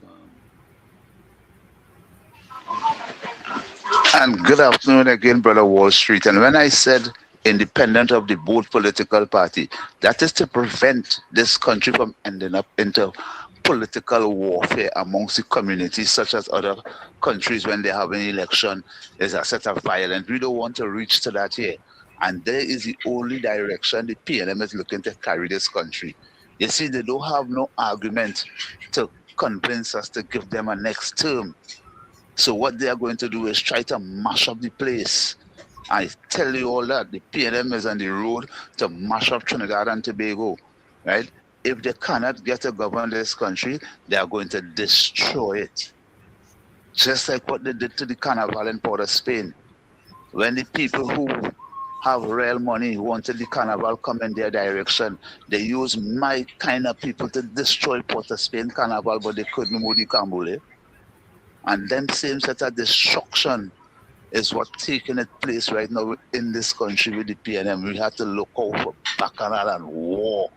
And good afternoon again, Brother Wall Street. And when I said independent of the both political party. That is to prevent this country from ending up into political warfare amongst the communities, such as other countries when they have an election, there's a set of violence. We don't want to reach to that here. And there is the only direction the PNM is looking to carry this country. You see, they don't have no argument to convince us to give them a next term. So what they are going to do is try to mash up the place. I tell you all that the PNM is on the road to mash up Trinidad and Tobago, right? If they cannot get to govern this country, they are going to destroy it. Just like what they did to the Carnival in Port of Spain. When the people who have real money wanted the Carnival come in their direction, they used my kind of people to destroy Port of Spain Carnival, but they couldn't move the Cambole. And them same set of destruction is what taking its place right now in this country with the PNM. We have to look out for bacchanal and war.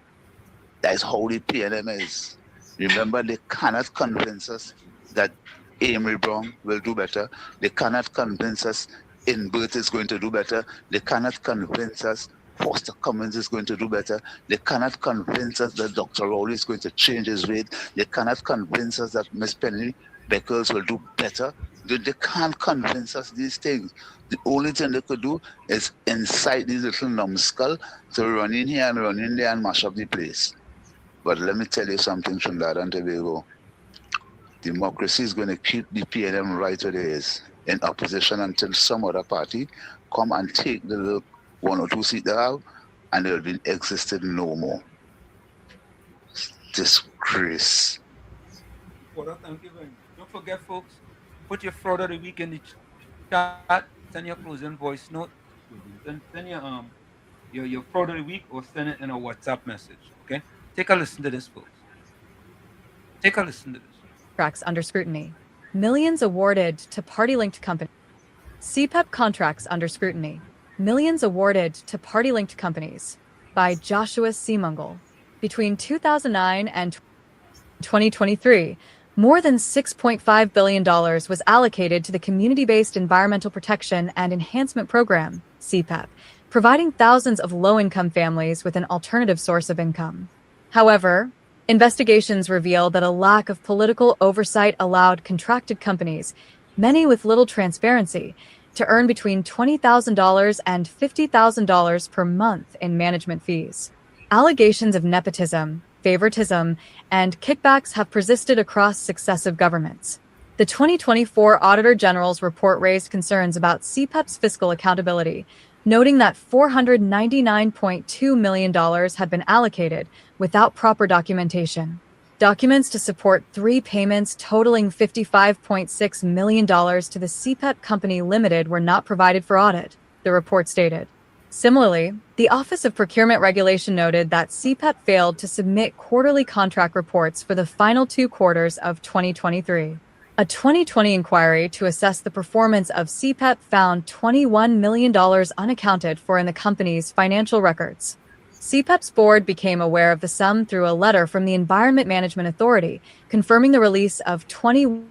That is how the PNM is. Remember, they cannot convince us that Amory Brown will do better. They cannot convince us Invert is going to do better. They cannot convince us Foster Cummins is going to do better. They cannot convince us that Dr. Rowley is going to change his weight. They cannot convince us that Miss Penny Beckles will do better. They can't convince us these things. The only thing they could do is incite these little numbskull to run in here and run in there and mash up the place. But let me tell you something, Trinidad and Tobago. Democracy is going to keep the PNM right where it is, in opposition until some other party come and take the little 1 or 2 seats they have, and they'll be existing no more. Disgrace. Well, thank you very much. Don't forget, folks, put your fraud of the week in the chat. Send your closing voice note. Send your fraud of the week, or send it in a WhatsApp message. Okay? Take a listen to this, folks. Take a listen to this. Contracts under scrutiny. Millions awarded to party-linked companies. CPEP contracts under scrutiny. Millions awarded to party-linked companies. By Joshua C. Mungle. Between 2009 and 2023, more than $6.5 billion was allocated to the Community-Based Environmental Protection and Enhancement Program, CPEP, providing thousands of low-income families with an alternative source of income. However, investigations reveal that a lack of political oversight allowed contracted companies, many with little transparency, to earn between $20,000 and $50,000 per month in management fees. Allegations of nepotism, favoritism, and kickbacks have persisted across successive governments. The 2024 Auditor General's report raised concerns about CPEP's fiscal accountability, noting that $499.2 million had been allocated without proper documentation. Documents to support 3 payments totaling $55.6 million to the CPEP Company Limited were not provided for audit, the report stated. Similarly, the Office of Procurement Regulation noted that CPEP failed to submit quarterly contract reports for the final 2 quarters of 2023. A 2020 inquiry to assess the performance of CPEP found $21 million unaccounted for in the company's financial records. CPEP's board became aware of the sum through a letter from the Environment Management Authority, confirming the release of $21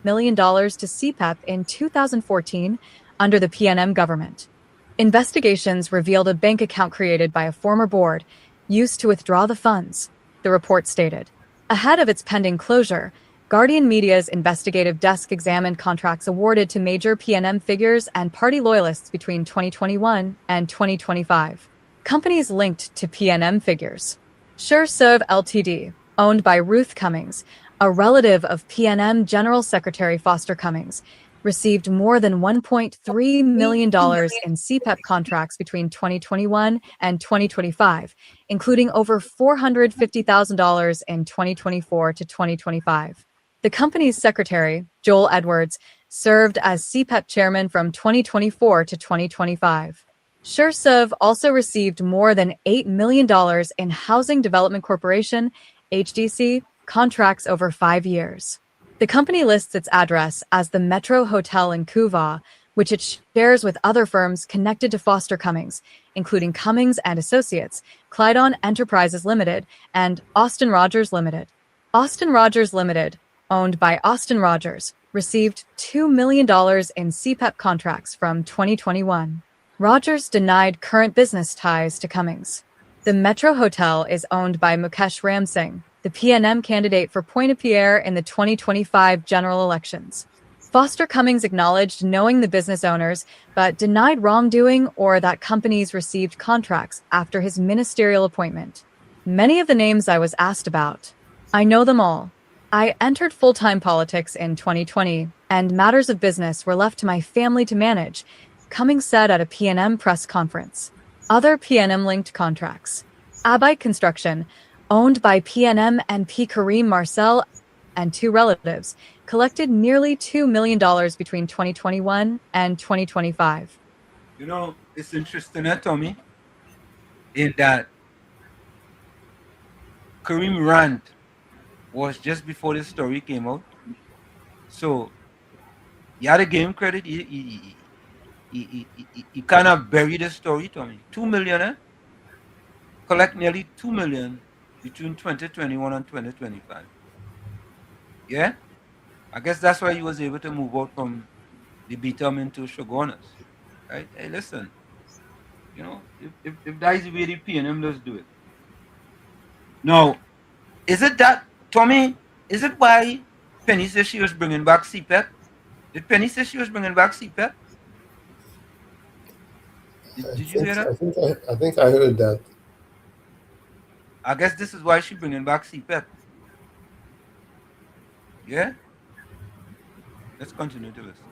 million to CPEP in 2014 under the PNM government. Investigations revealed a bank account created by a former board used to withdraw the funds, the report stated. Ahead of its pending closure, Guardian Media's investigative desk examined contracts awarded to major PNM figures and party loyalists between 2021 and 2025. Companies linked to PNM figures. SureServe Ltd., owned by Ruth Cummings, a relative of PNM General Secretary Foster Cummings, received more than $1.3 million in CPEP contracts between 2021 and 2025, including over $450,000 in 2024 to 2025. The company's secretary, Joel Edwards, served as CPEP chairman from 2024 to 2025. SureServe also received more than $8 million in Housing Development Corporation, HDC, contracts over 5 years. The company lists its address as the Metro Hotel in Couva, which it shares with other firms connected to Foster Cummings, including Cummings and Associates, Clydon Enterprises Limited, and Austin Rogers Limited. Austin Rogers Limited, owned by Austin Rogers, received $2 million in CPEP contracts from 2021. Rogers denied current business ties to Cummings. The Metro Hotel is owned by Mukesh Ramsingh, the PNM candidate for Pointe-a-Pierre in the 2025 general elections. Foster Cummings acknowledged knowing the business owners, but denied wrongdoing or that companies received contracts after his ministerial appointment. Many of the names I was asked about, I know them all. I entered full-time politics in 2020, and matters of business were left to my family to manage, Cummings said at a PNM press conference. Other PNM-linked contracts. Abite Construction, owned by PNM and P. Kareem Marcel and two relatives, collected nearly $2 million between 2021 and 2025. You know, it's interesting, Tommy, in that Kareem rant was just before this story came out. So, you had to give him credit. He kind of buried the story, Tommy. 2 million, collect nearly 2 million between 2021 and 2025. Yeah? I guess that's why he was able to move out from the bitumen to Shogunas. Right? Hey, listen. You know, if that is the way the PNM, let's do it. Now, is it that, Tommy, is it why Penny said she was bringing back CPEP? Did Penny say she was bringing back CPEP? Did you hear that? I think I heard that. I guess this is why she's bringing back CPEP. Yeah? Let's continue to listen.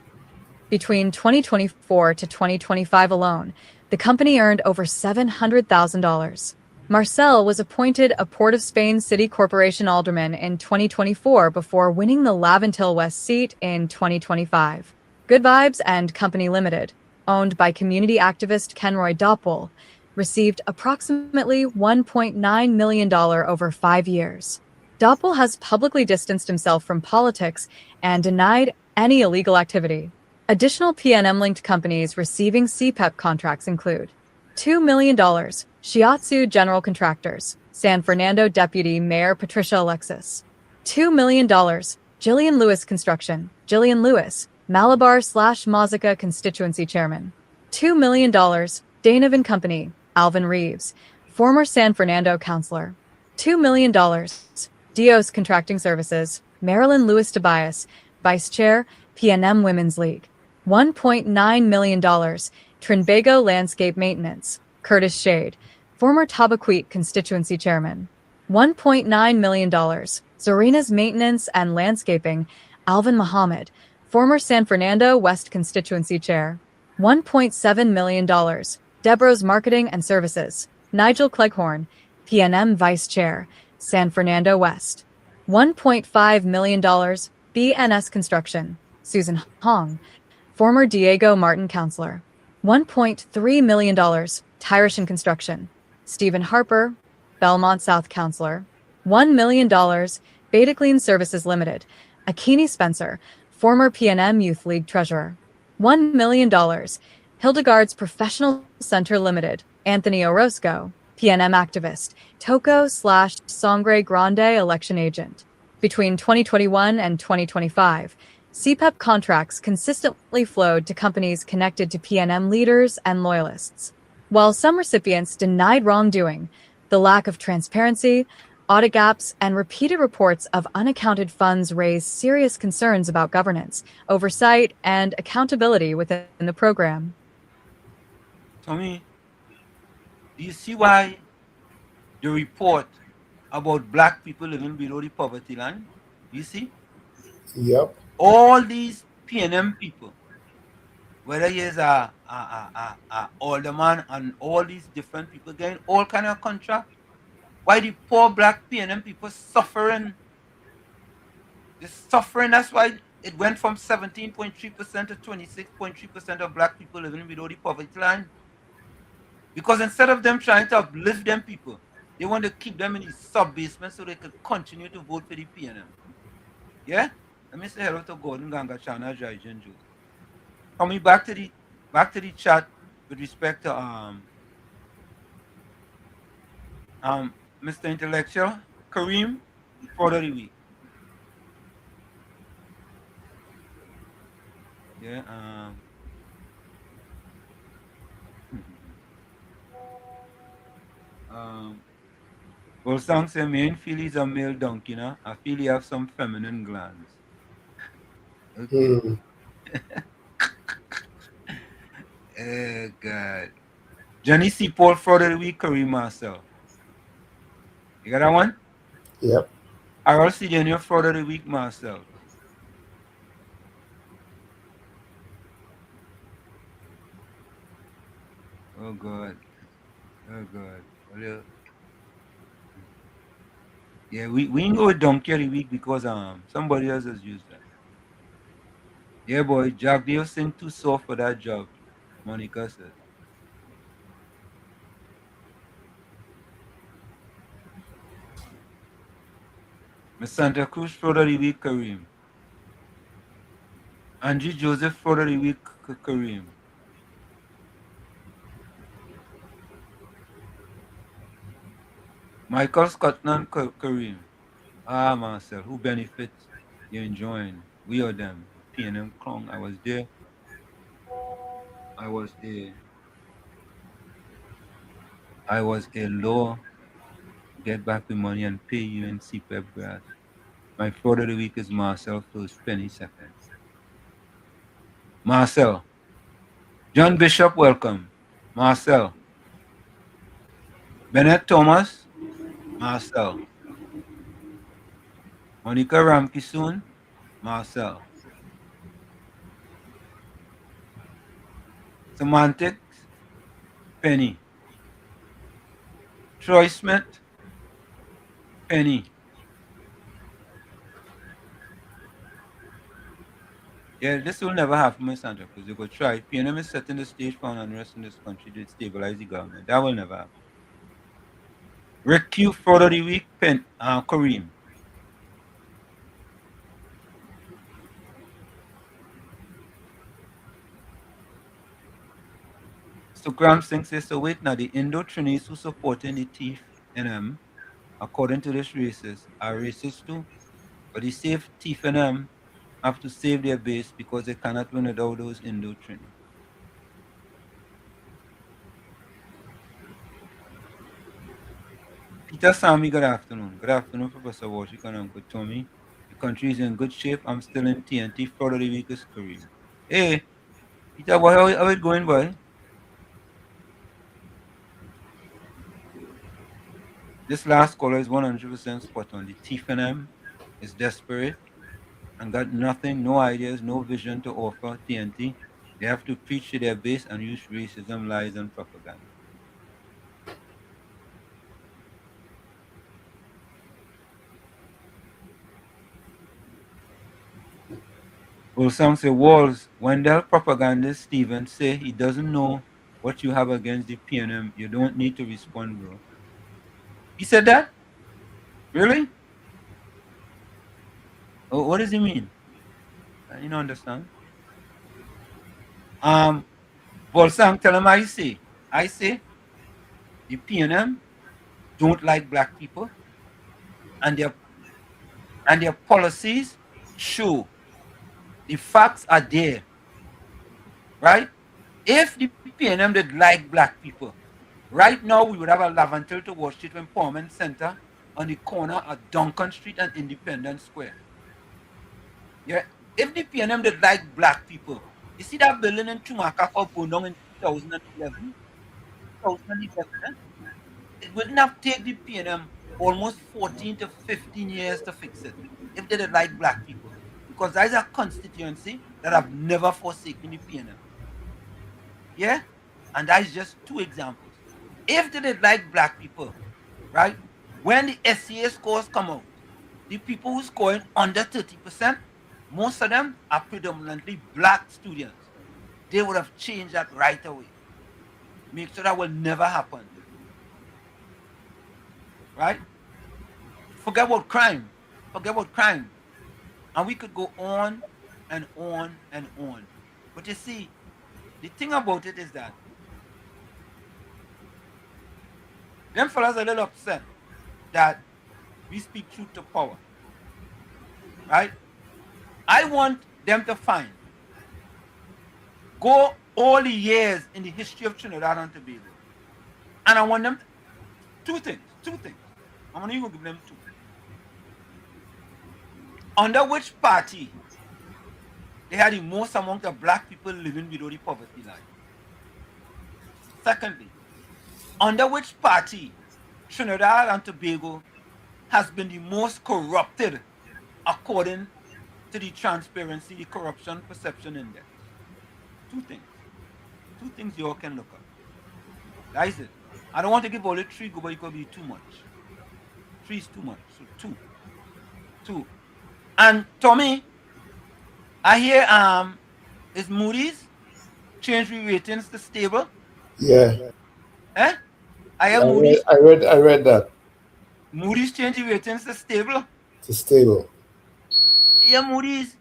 Between 2024 to 2025 alone, the company earned over $700,000. Marcel was appointed a Port of Spain City Corporation alderman in 2024 before winning the Laventille West seat in 2025. Good Vibes and Company Limited, owned by community activist Kenroy Doppel, received approximately $1.9 million over 5 years. Doppel has publicly distanced himself from politics and denied any illegal activity. Additional PNM-linked companies receiving CPEP contracts include $2 million, Shiatsu General Contractors, San Fernando Deputy Mayor Patricia Alexis. $2 million, Jillian Lewis Construction, Jillian Lewis, Malabar/Mazaca Constituency Chairman. $2 million, Danovan Company, Alvin Reeves, former San Fernando Councilor. $2 million, Dios Contracting Services, Marilyn Lewis Tobias, Vice Chair, PNM Women's League. $1.9 million, Trinbago Landscape Maintenance, Curtis Shade, former Tabaquite Constituency Chairman. $1.9 million, Zorena's Maintenance and Landscaping, Alvin Muhammad, former San Fernando West Constituency Chair. $1.7 million, Deborah's Marketing and Services, Nigel Cleghorn, PNM Vice Chair, San Fernando West. $1.5 million, BNS Construction, Susan Hong, former Diego Martin Councilor. $1.3 million, Tyrishan Construction, Stephen Harper, Belmont South Councilor. $1 million, Beta Clean Services Limited, Akini Spencer, former PNM Youth League Treasurer. $1 million, Hildegard's Professional Center Limited, Anthony Orozco, PNM activist, Toco/Sangre Grande election agent. Between 2021 and 2025, CPEP contracts consistently flowed to companies connected to PNM leaders and loyalists. While some recipients denied wrongdoing, the lack of transparency, audit gaps, and repeated reports of unaccounted funds raised serious concerns about governance, oversight, and accountability within the program. Tommy, do you see why the report about black people living below the poverty line? You see? Yep. All these PNM people, whether he is a alderman and all these different people getting all kind of contract, why the poor black PNM people suffering? They're suffering. That's why it went from 17.3% to 26.3% of black people living below the poverty line. Because instead of them trying to uplift them people, they want to keep them in the sub-basement so they could continue to vote for the PNM. Yeah? Let me say hello to Gordon Ganga, Chana Jaijan Joe. Coming back to the chat with respect to Mr. Intellectual, Kareem, for the week. Yeah, Well, song say, "Man feel he's a male donkey, now. I feel he have some feminine glands." Okay. Oh, God. Johnny C. Paul fraud of the week, Kareem Marcel. You got that one? Yep. Harold C. Daniel fraud of the week, Marcel. Oh, God. Oh, God. Well, yeah, we ain't go with donkey of the week because somebody else has used that. Yeah, boy, Jack Dale sing too soft for that job, Monica said. Miss Santa Cruz fraud of the week, Kareem. Angie Joseph fraud of the week, Kareem. Michael Scotland, Kareem. Ah, Marcel, who benefits? You're enjoying. We or them. P&M Clong. I was there. I was a law. Get back the money and pay you in CPEP grass. My fraud of the week is Marcel first penny second. Marcel. John Bishop, welcome. Marcel. Bennett Thomas. Marcel. Monica Ramke soon. Marcel. Semantics. Penny. Troy Smith. Penny. Yeah, this will never happen in Santa Cruz. You go try. PNM is setting the stage for unrest in this country to stabilize the government. That will never happen. Rick Q, fraud of the week, Kareem. So Graham Singh says, so wait now, the Indo-Chinese who supporting the thief NM, according to this racist, are racist too. But the safe thief NM have to save their base because they cannot win without those Indo-Chinese. Peter Sami, good afternoon. Good afternoon, Professor Washington and Uncle Tommy. The country is in good shape. I'm still in TNT. Fraud of the week is Kareem. Hey, Peter, how it going, boy? This last caller is 100% spot on. The thief in them is desperate and got nothing, no ideas, no vision to offer TNT. They have to preach to their base and use racism, lies, and propaganda. Ulsang say, Walls, Wendell propagandist Stephen say he doesn't know what you have against the PNM. You don't need to respond, bro. He said that? Really? Oh, what does he mean? You don't understand. Volsang, tell him I say the PNM don't like black people, and their policies show. The facts are there, right? If the PNM did like black people, right now we would have a Lavantil to Wall Street Empowerment Center on the corner of Duncan Street and Independence Square. Yeah, if the PNM did like black people, you see that building in Chumaka called Bundong in 2011? 2011, it wouldn't have taken the PNM almost 14 to 15 years to fix it if they did like black people. Because that is a constituency that have never forsaken the PNM. Yeah? And that is just two examples. If they did like black people, right? When the SCA scores come out, the people who scoring under 30%, most of them are predominantly black students. They would have changed that right away. Make sure that will never happen. Right? Forget about crime. Forget about crime. And we could go on and on and on. But you see, the thing about it is that them fellas are a little upset that we speak truth to power. Right? I want them to go all the years in the history of Trinidad and Tobago. And I want them Two things. I'm only going to give them two. Under which party they had the most amount of black people living below the poverty line? Secondly, under which party Trinidad and Tobago has been the most corrupted according to the Transparency, the Corruption Perception Index? Two things. Two things you all can look up. That is it. I don't want to give all the three, but it could be too much. Three is too much. So two. And Tommy, I hear is Moody's change the ratings to stable? Yeah. Eh? I Moody's. I read that. Moody's change the ratings to stable. To stable. Yeah, Moody's.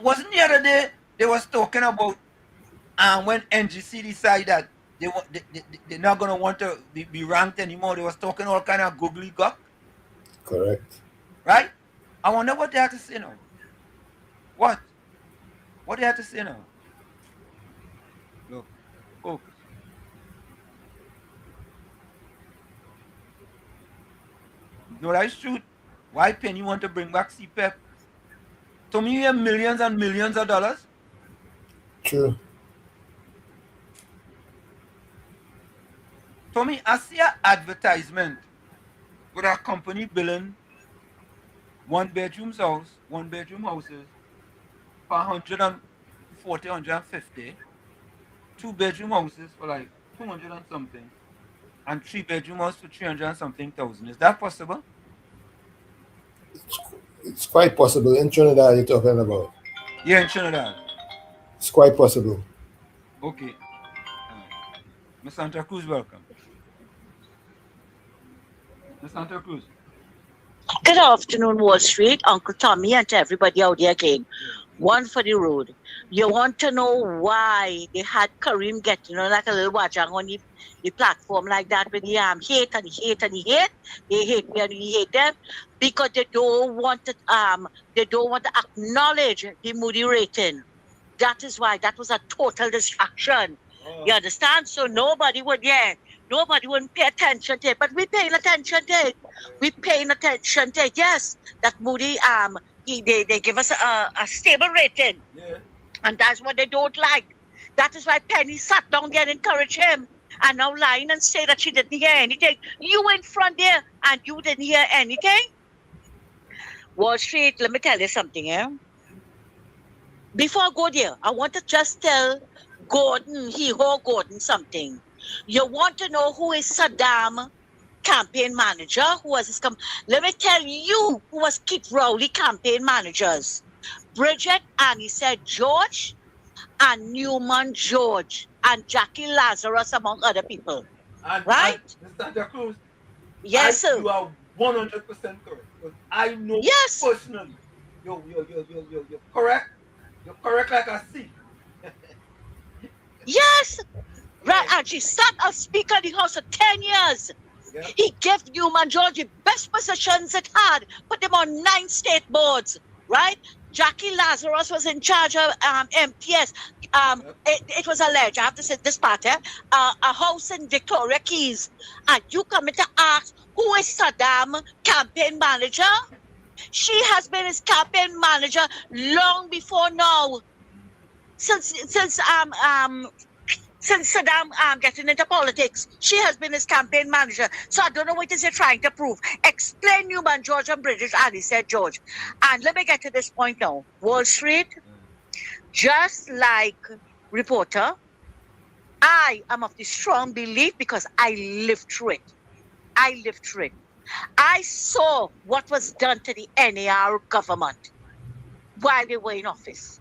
Wasn't the other day they was talking about when NGC decided that they're not gonna want to be ranked anymore. They was talking all kind of googly guck. Correct. Right? I wonder what they have to say now. What they have to say now? Look, folks. No, that's true. Why Penny want to bring back CPEP? To me, you have millions and millions of dollars. True. To me, I see an advertisement with a company billing one-bedroom houses for 140, 150, two-bedroom houses for like 200 and something, and three-bedroom house for 300 and something thousand. Is that possible? It's quite possible. In Trinidad, you're talking about? Yeah, in Trinidad. It's quite possible. Okay. Ms. Santa Cruz, welcome. Ms. Santa Cruz. Good afternoon, Wall Street, Uncle Tommy, and to everybody out there again. One for the road. You want to know why they had Kareem get, like a little wajang on the platform like that with the hate and hate and hate. They hate me and we hate them because they don't want to acknowledge the Moody rating. That is why that was a total distraction. You understand? So nobody would pay attention to it. But we're paying attention to it. We're paying attention to it. Yes, that Moody they give us a stable rating. Yeah. And that's what they don't like. That is why Penny sat down there and encouraged him. And now lying and say that she didn't hear anything. You in front there and you didn't hear anything? Wall Street, let me tell you something, Before I go there, I want to just tell Gordon something. You want to know who is Saddam campaign manager? Let me tell you who was Keith Rowley campaign managers. Bridget and he said George and Newman George and Jackie Lazarus among other people. Right? Santa Cruz. Yes, sir. You are 100% correct. Because I know personally. You're correct. You're correct like I see. Yes. Right, and she sat as Speaker of the House for 10 years. Yeah. He gave Newman George the best positions it had, put them on 9 state boards, right? Jackie Lazarus was in charge of MPS. It was alleged, I have to say this part, a house in Victoria Keys. And you come in to ask, who is Saddam campaign manager? She has been his campaign manager long before now. Since Saddam getting into politics, she has been his campaign manager. So I don't know what is he trying to prove. Explain Newman George and British, and he said George. And let me get to this point now. Wall Street, just like reporter, I am of the strong belief because I lived through it. I saw what was done to the NAR government while they were in office.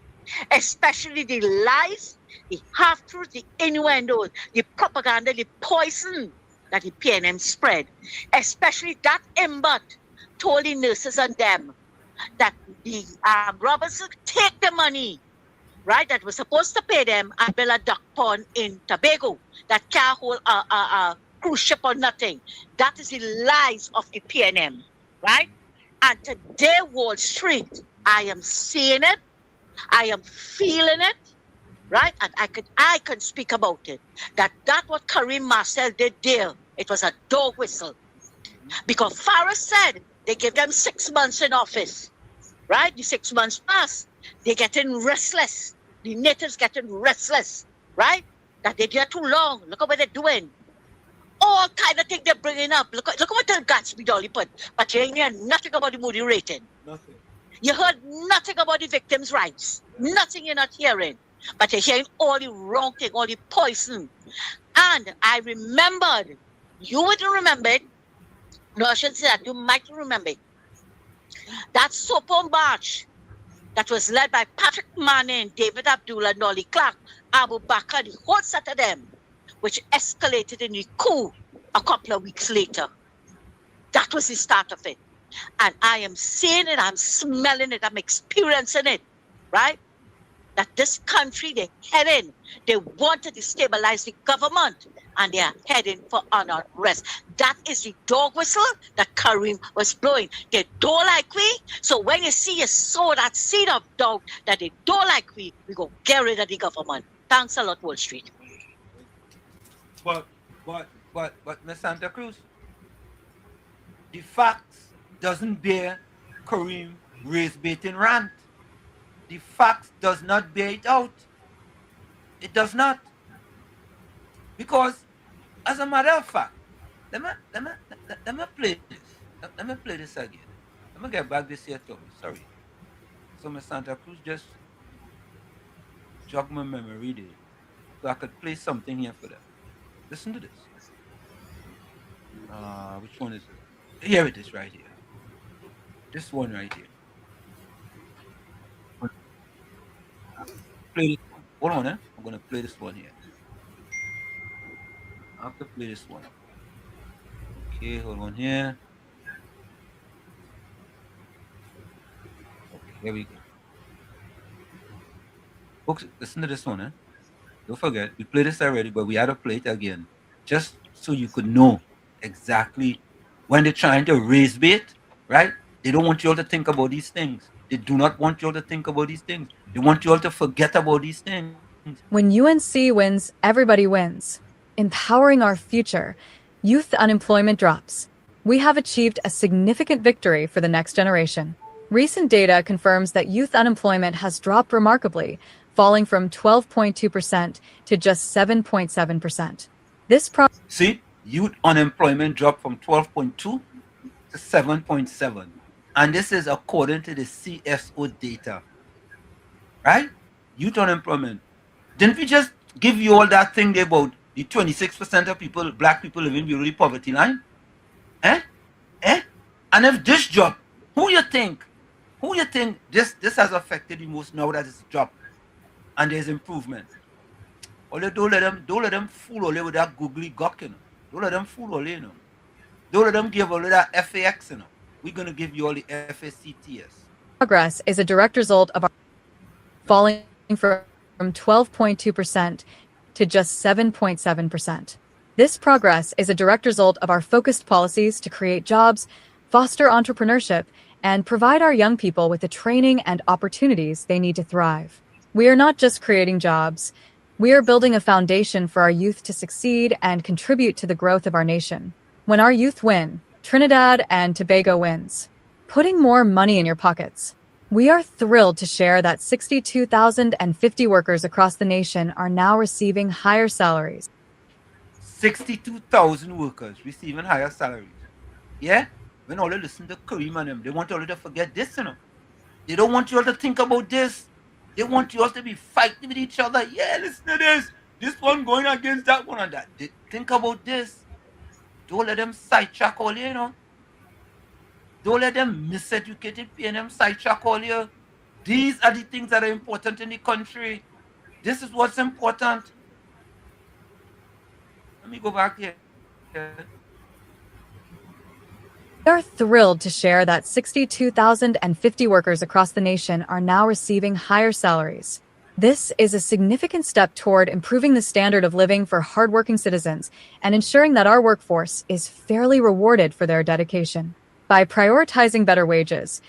Especially the lies, the half-truth, the innuendos, the propaganda, the poison that the PNM spread. Especially that Imbot told the nurses and them that the robbers take the money, right, that was supposed to pay them and build a duck pond in Tobago that can't hold a cruise ship or nothing. That is the lies of the PNM, right? And today, Wall Street, I am seeing it. I am feeling it, right? And I can speak about it. That what Kareem Marcel did there It was a dog whistle. Because Farah said they give them 6 months in office, right? The 6 months pass. They're getting restless. The natives getting restless, right? That they get too long. Look at what they're doing. All kind of thing they're bringing up. Look at what the Gatsby Dolly put. But you ain't hear nothing about the Moody rating. Nothing. You heard nothing about the victims' rights. Nothing you're not hearing. But you're hearing all the wrong thing, all the poison. And I remembered, you wouldn't remember it. No, I shouldn't say that. You might remember it. That Sopon march that was led by Patrick Manning, David Abdullah, Nolly Clark, Abu Bakr, the whole set of them, which escalated in the coup a couple of weeks later. That was the start of it. And I am seeing it, I'm smelling it, I'm experiencing it, right? That this country, they're heading, they want to destabilize the government, and they are heading for unrest. That is the dog whistle that Karim was blowing. They don't like we, so when you see you sow that seed of doubt that they don't like we go get rid of the government. Thanks a lot, Wall Street. But Miss Santa Cruz, the facts doesn't bear Kareem race baiting rant. The facts does not bear it out. It does not. Because, as a matter of fact, let me play this. Let me play this again. Let me get back this here, Tommy. Sorry. So Miss Santa Cruz just jog my memory there. So I could play something here for them. Listen to this. Which one is it? Here it is right here. This one right here. Play this one. Hold on, I'm gonna play this one here. I have to play this one. Okay, hold on here. Okay, here we go. Folks, listen to this one, Don't forget, we played this already, but we had to play it again. Just so you could know exactly when they're trying to raise bait, right? They don't want you all to think about these things. They do not want you all to think about these things. They want you all to forget about these things. When UNC wins, everybody wins. Empowering our future, youth unemployment drops. We have achieved a significant victory for the next generation. Recent data confirms that youth unemployment has dropped remarkably, falling from 12.2% to just 7.7%. See, youth unemployment dropped from 12.2 to 7.7. And this is according to the CSO data. Right? Youth unemployment. Didn't we just give you all that thing there about the 26% of people, black people living below the poverty line? And if this drop, who you think this has affected the most now that it's dropped and there's improvement? Only don't let them fool all with that googly gawk, Don't let them fool all, Don't let them give all that FAX, We're gonna give you all the FACTS. Progress is a direct result of our falling from 12.2% to just 7.7%. This progress is a direct result of our focused policies to create jobs, foster entrepreneurship, and provide our young people with the training and opportunities they need to thrive. We are not just creating jobs. We are building a foundation for our youth to succeed and contribute to the growth of our nation. When our youth win, Trinidad and Tobago wins, putting more money in your pockets. We are thrilled to share that 62,050 workers across the nation are now receiving higher salaries. 62,000 workers receiving higher salaries. Yeah? When all they listen to Kareem and them, they want all to forget this, They don't want you all to think about this. They want you all to be fighting with each other. Yeah, listen to this. This one going against that one and that. They think about this. Don't let them sidetrack all you, Don't let them miseducated PNM sidetrack all you. These are the things that are important in the country. This is what's important. Let me go back here. We are thrilled to share that 62,050 workers across the nation are now receiving higher salaries. This is a significant step toward improving the standard of living for hardworking citizens and ensuring that our workforce is fairly rewarded for their dedication. By prioritizing better wages,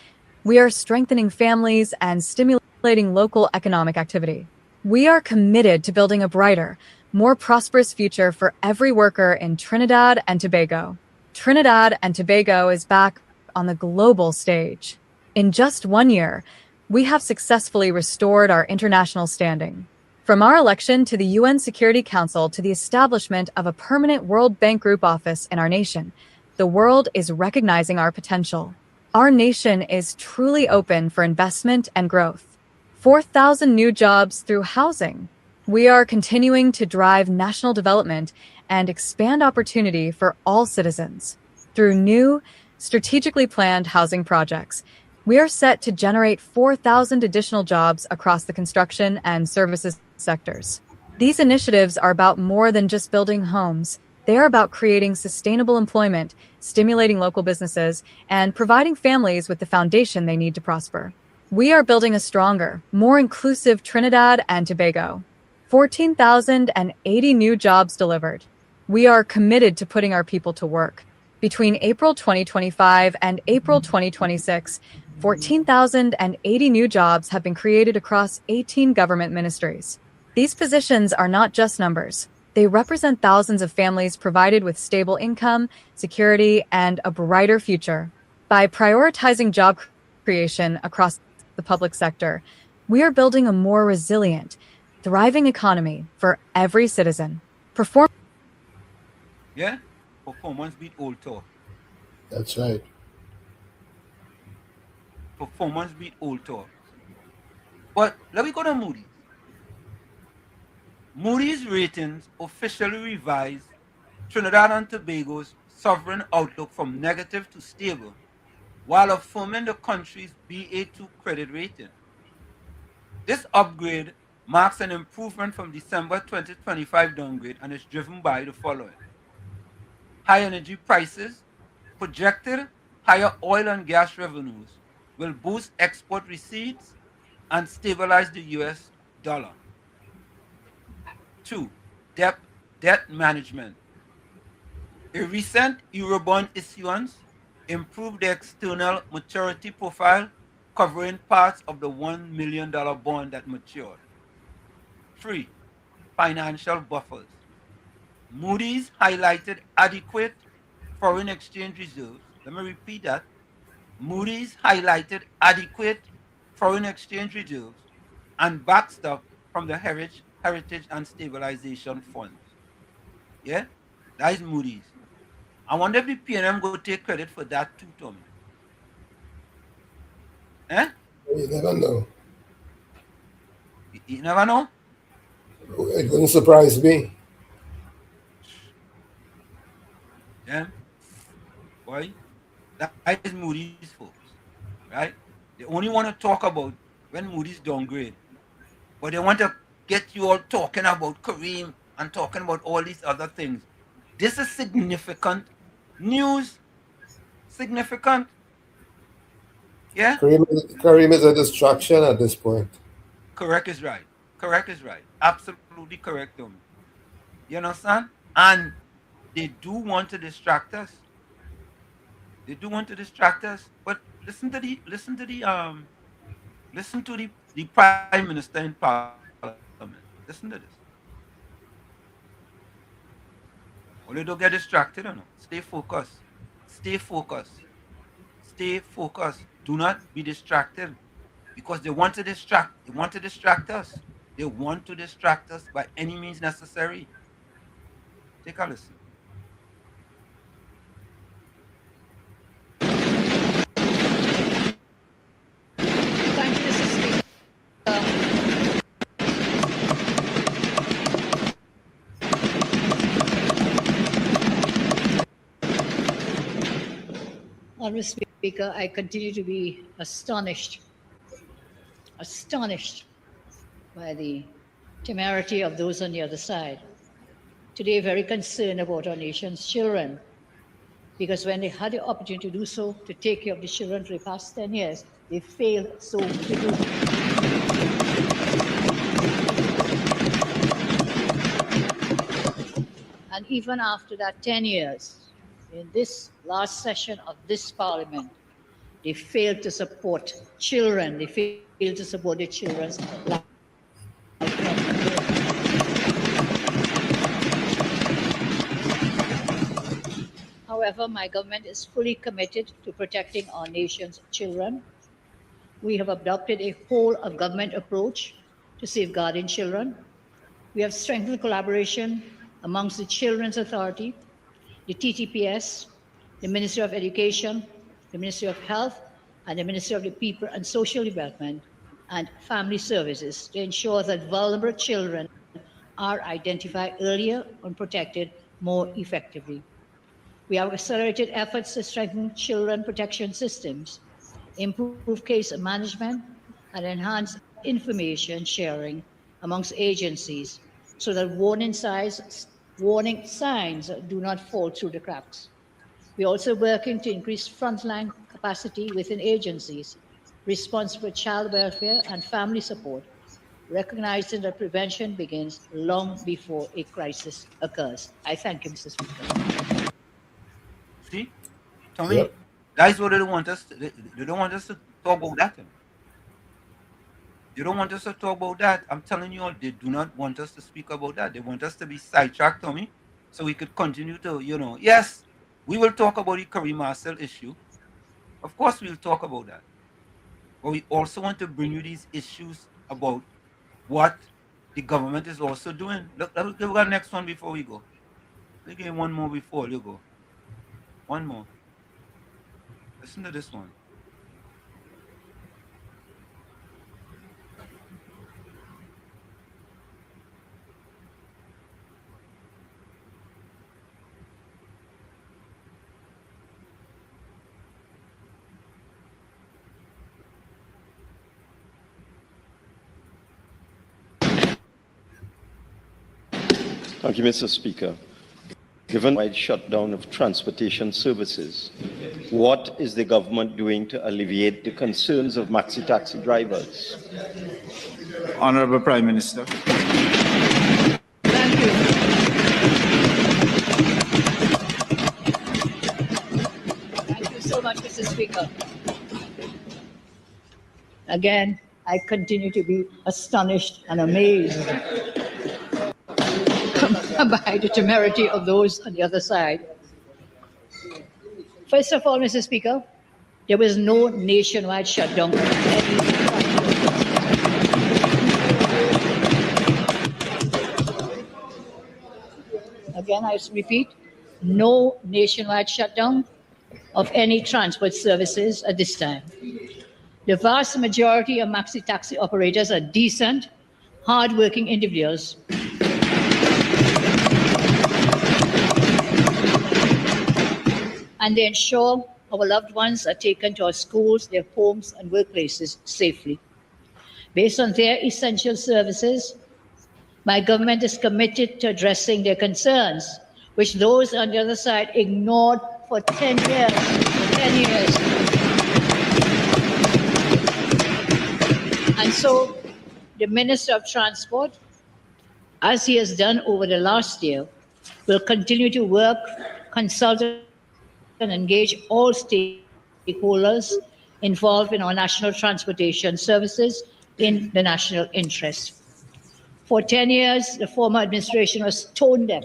we are strengthening families and stimulating local economic activity. We are committed to building a brighter, more prosperous future for every worker in Trinidad and Tobago. Trinidad and Tobago is back on the global stage. In just 1 year, we have successfully restored our international standing. From our election to the UN Security Council to the establishment of a permanent World Bank Group office in our nation, the world is recognizing our potential. Our nation is truly open for investment and growth. 4,000 new jobs through housing. We are continuing to drive national development and expand opportunity for all citizens. Through new, strategically planned housing projects, we are set to generate 4,000 additional jobs across the construction and services sectors. These initiatives are about more than just building homes. They are about creating sustainable employment, stimulating local businesses, and providing families with the foundation they need to prosper. We are building a stronger, more inclusive Trinidad and Tobago. 14,080 new jobs delivered. We are committed to putting our people to work. Between April 2025 and April 2026, 14,080 new jobs have been created across 18 government ministries. These positions are not just numbers. They represent thousands of families provided with stable income, security, and a brighter future. By prioritizing job creation across the public sector, we are building a more resilient, thriving economy for every citizen. Yeah? Performance beat old talk. That's right. Performance beat old talk. But let me go to Moody's. Moody's ratings officially revised Trinidad and Tobago's sovereign outlook from negative to stable, while affirming the country's Ba2 credit rating. This upgrade marks an improvement from December 2025 downgrade and is driven by the following: high energy prices, projected higher oil and gas revenues will boost export receipts and stabilize the US dollar. 2. Debt management. A recent Eurobond issuance improved the external maturity profile, covering parts of the $1 million bond that matured. 3. Financial buffers. Moody's highlighted adequate foreign exchange reserves. Let me repeat that. Moody's highlighted adequate foreign exchange reserves and backstop from the Heritage and Stabilization Funds. Yeah? That is Moody's. I wonder if the PNM go take credit for that too, Tommy. Eh? You never know. You never know? It wouldn't surprise me. Yeah? Boy, that is Moody's, folks. Right? They only want to talk about when Moody's downgrade. But they want to get you all talking about Kareem and talking about all these other things. This is significant news. Significant. Yeah? Kareem is a distraction at this point. Correct is right. Correct is right. Absolutely correct, Tommy. You understand? And they do want to distract us. They do want to distract us. But listen to the Prime Minister in Parliament. Listen to this. Well, you don't get distracted or no. Stay focused. Stay focused. Stay focused. Do not be distracted. Because they want to distract. They want to distract us. They want to distract us by any means necessary. Take a listen. Honourable Speaker, I continue to be astonished by the temerity of those on the other side. Today, very concerned about our nation's children, because when they had the opportunity to do so, to take care of the children for the past 10 years, they failed so to do. And even after that 10 years, in this last session of this parliament, they failed to support children. They failed to support the children's life. However, my government is fully committed to protecting our nation's children. We have adopted a whole of government approach to safeguarding children. We have strengthened collaboration amongst the Children's Authority, the TTPS, the Ministry of Education, the Ministry of Health, and the Ministry of the People and Social Development and Family Services to ensure that vulnerable children are identified earlier and protected more effectively. We have accelerated efforts to strengthen children protection systems, improve case management, and enhance information sharing amongst agencies so that warning signs do not fall through the cracks. We're also working to increase frontline capacity within agencies responsible for child welfare and family support, recognizing that prevention begins long before a crisis occurs. I thank you, Mr. Speaker. See, Tommy, that's what they don't want us. They don't want us to talk about that. They don't want us to talk about that. I'm telling you all, they do not want us to speak about that. They want us to be sidetracked, Tommy, so we could continue to, yes, we will talk about the Kareem Marcel issue. Of course, we'll talk about that. But we also want to bring you these issues about what the government is also doing. Look, let me give the next one before we go. Let me give you one more before you go. One more. Listen to this one. Thank you, Mr. Speaker. Given the wide shutdown of transportation services, what is the government doing to alleviate the concerns of maxi taxi drivers? Honorable Prime Minister. Thank you. Thank you so much, Mr. Speaker. Again, I continue to be astonished and amazed by the temerity of those on the other side. First of all, Mr. Speaker, there was no nationwide shutdown. Again, I repeat, no nationwide shutdown of any transport services at this time. The vast majority of maxi taxi operators are decent, hardworking individuals and they ensure our loved ones are taken to our schools, their homes, and workplaces safely. Based on their essential services, my government is committed to addressing their concerns, which those on the other side ignored for 10 years. And so the Minister of Transport, as he has done over the last year, will continue to work, consult, and engage all stakeholders involved in our national transportation services in the national interest. For 10 years, the former administration was tone deaf.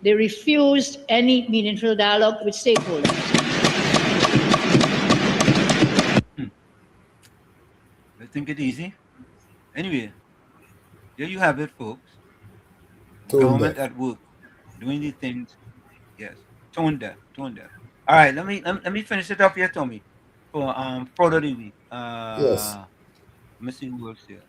They refused any meaningful dialogue with stakeholders. I think it easy. Anyway, there you have it, folks. Government at work, doing the things. Yes, tone deaf. All right, let me finish it up here, Tommy. For fraud of the week. Yes. Let me see who else here.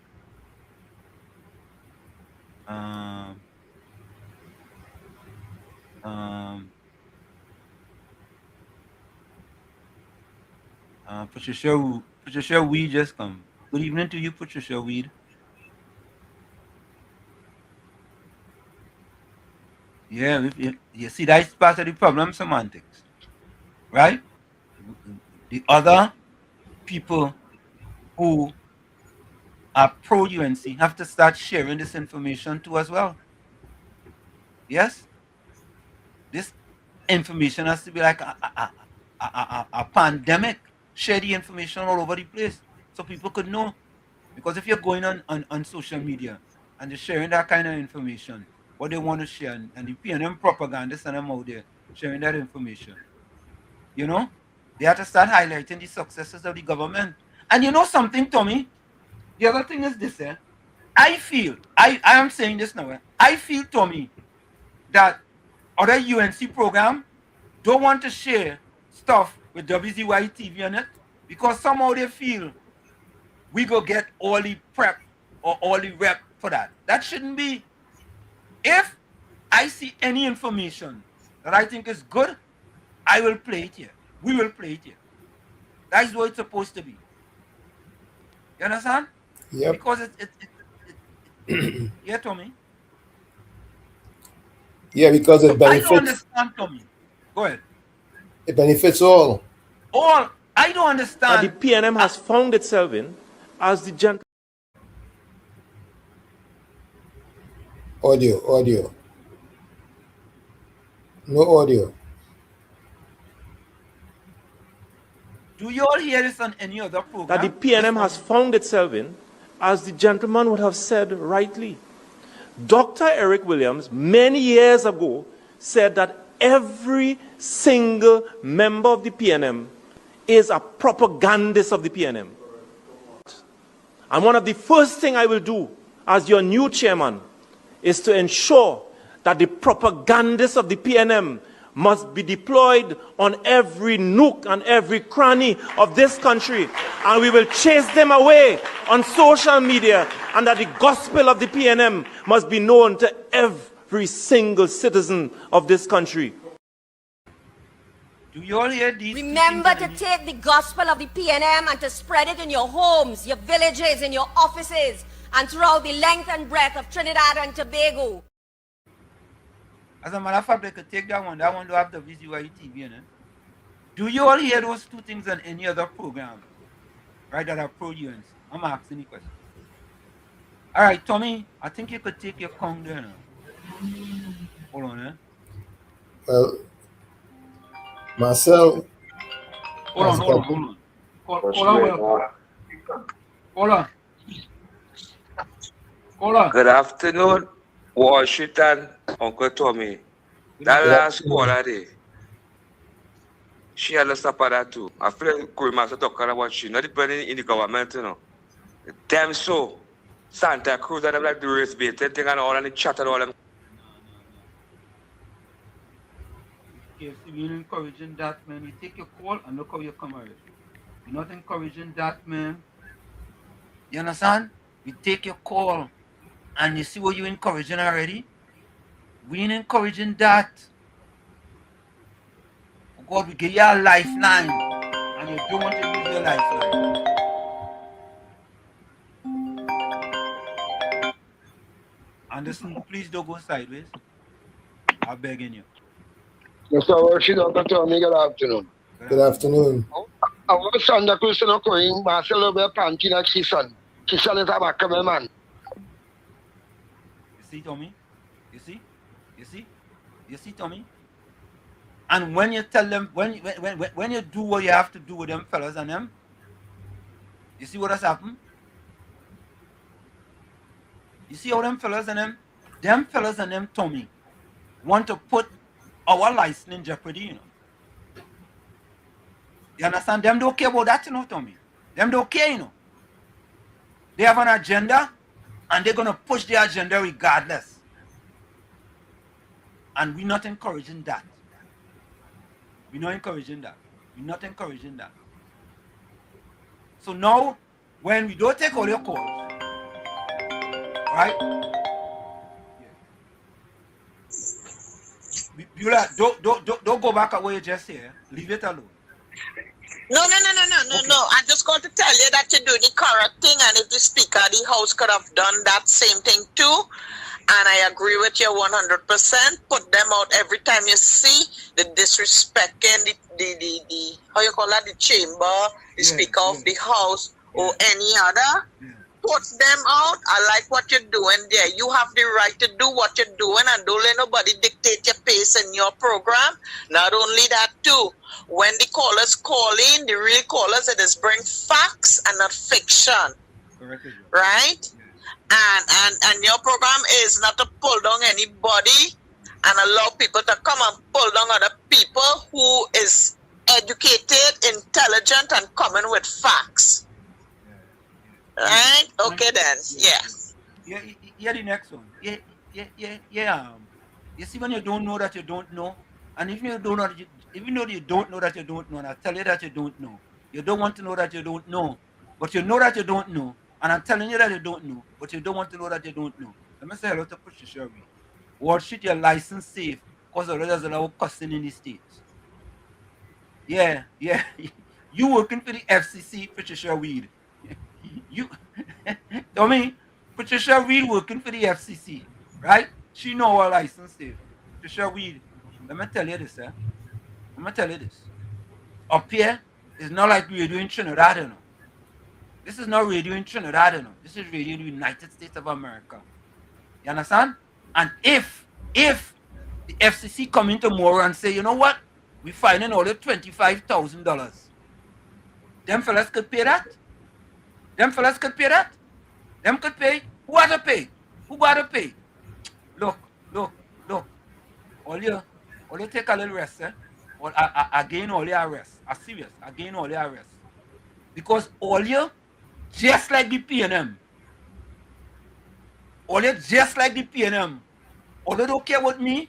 Patricia Weed just come. Good evening to you, Patricia Weed. Yeah, you see, that's part of the problem, semantics, right? The other people who are pro UNC have to start sharing this information too as well. Yes, this information has to be like a pandemic. Share the information all over the place so people could know. Because if you're going on social media and you're sharing that kind of information, what they want to share, and the PNM propaganda send them out there, sharing that information. You know, they have to start highlighting the successes of the government. And you know something, Tommy? The other thing is this, I feel, I am saying this now, I feel, Tommy, that other UNC program don't want to share stuff with WZYE TV on it because somehow they feel we go get all the prep or all the rep for that. That shouldn't be. If I see any information that I think is good, I will play it here. We will play it here. That's what it's supposed to be. You understand? Yep. Because yeah, Tommy. Yeah, because it benefits. I don't understand, Tommy. Go ahead. It benefits all. All. I don't understand. And the PNM has found itself in as the gentleman. Audio. No audio. Do you all hear this on any other program? That the PNM has found itself in, as the gentleman would have said rightly. Dr. Eric Williams, many years ago, said that every single member of the PNM is a propagandist of the PNM. And one of the first things I will do as your new chairman is to ensure that the propagandists of the PNM must be deployed on every nook and every cranny of this country, and we will chase them away on social media, and that the gospel of the PNM must be known to every single citizen of this country. Do you all hear these? Remember to take the gospel of the PNM and to spread it in your homes, your villages, in your offices, and throughout the length and breadth of Trinidad and Tobago. As a matter of fact, they could take that one. That one to have the WZYE TV in it. Do you all hear those two things on any other program? Right, that are pro-UNC? I'm asking the question. All right, Tommy, I think you could take your Kong there now. Hold on, Well, Marcel. Hold on. Hold on. Good afternoon, Washington, Uncle Tommy. That last caller there, she had to stop at that too. I feel like Kurima to talk about she not depending in the government, you know. Damn so. Santa Cruz and them like the race baited thing and all and the chat and all them. If you're encouraging that, man, you take your call and look how you come out. You're not encouraging that, man. You understand? You take your call and you see what you're encouraging already. We ain't encouraging that. Oh God, we give you a lifeline and you don't want to use your lifeline. Anderson, please don't go sideways. I'm begging you. Mr. Worship, Dr. Tommy, good afternoon. Good afternoon. I was Santa Cruz no going, Marcelo be panty na Kisan. Kisan is a back of my man. You see, Tommy? You see, Tommy? And when you tell them, when you do what you have to do with them fellas and them, you see what has happened? You see how them fellas and them, Tommy, want to put our license in jeopardy, you know. You understand? Them don't care about that, you know, Tommy. Them don't care, you know. They have an agenda, and they're going to push their agenda regardless. And we're not encouraging that. We're not encouraging that. So now, when we don't take all your calls, right? Beulah, don't go back at what you just said. Leave it alone. No. I just got to tell you that you do the correct thing, and if the Speaker of the House could have done that same thing too, and I agree with you 100%. Put them out every time you see the disrespecting the how you call that, the chamber, the Speaker of the House, or any other. Put them out. I like what you're doing there. You have the right to do what you're doing and don't let nobody dictate your pace in your program. Not only that too, when the callers call in, the real callers, it is bring facts and not fiction. Right? And your program is not to pull down anybody and allow people to come and pull down other people who is educated, intelligent, and coming with facts. Right? Okay then. Yeah. Yeah, the next one. Yeah. You see, when you don't know that you don't know, and even though you don't know that you don't know, and I tell you that you don't know, you don't want to know that you don't know, but you know that you don't know, and I'm telling you that you don't know, but you don't want to know that you don't know. Let me say hello to Patricia Reed. Wall Street, your license safe, because already there's a lot of cussing in the States. Yeah. You working for the FCC, Patricia Reed. You, Tommy, Patricia Reed working for the FCC, right? She know her license safe. Patricia Reed, let me tell you this, Let me tell you this. Up here is not like radio in Trinidad, you know. This is not radio in Trinidad, you know. This is radio in the United States of America. You understand? And if the FCC come in tomorrow and say, you know what? We finding all the $25,000. Them fellas could pay that. Them fellas could pay that. Them could pay. Who got to pay? Who got to pay? Look. All you take a little rest, Or again all your arrest. I'm serious. Again all your arrest. Because all you just like the PNM. All you just like the PNM. All you don't care about me.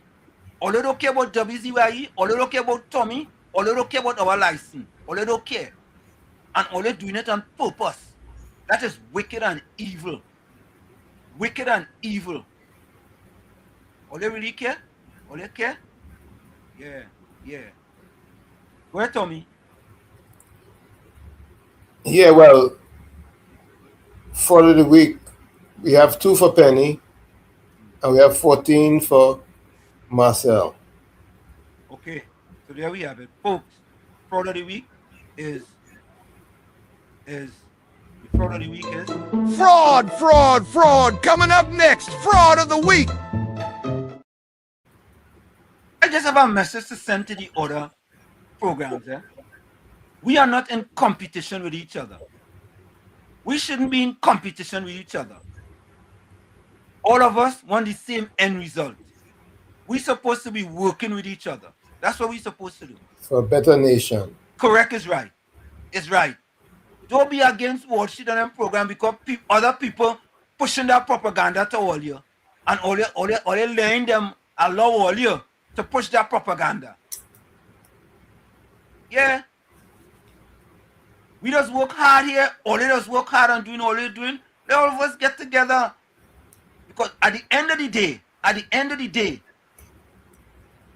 All you don't care about WZYE. All you don't care about Tommy. All you don't care about our license. All you don't care. And all you're doing it on purpose. That is wicked and evil. Wicked and evil. All you really care? All you care? Yeah. Go ahead, Tommy. Yeah, well, for the week, we have 2 for Penny, and we have 14 for Marcel. Okay, so there we have it, folks. Fraud of the week is Fraud. Coming up next, fraud of the week. I just have a message to send to the other programs. We are not in competition with each other. We shouldn't be in competition with each other. All of us want the same end result. We're supposed to be working with each other. That's what we're supposed to do. For a better nation. Correct is right. It's right. Don't be against Wall Street and them program because other people pushing that propaganda to all you. And all you letting them allow all you to push that propaganda. Yeah. We just work hard here. All you just work hard on doing all you're doing. Let all of us get together. Because at the end of the day,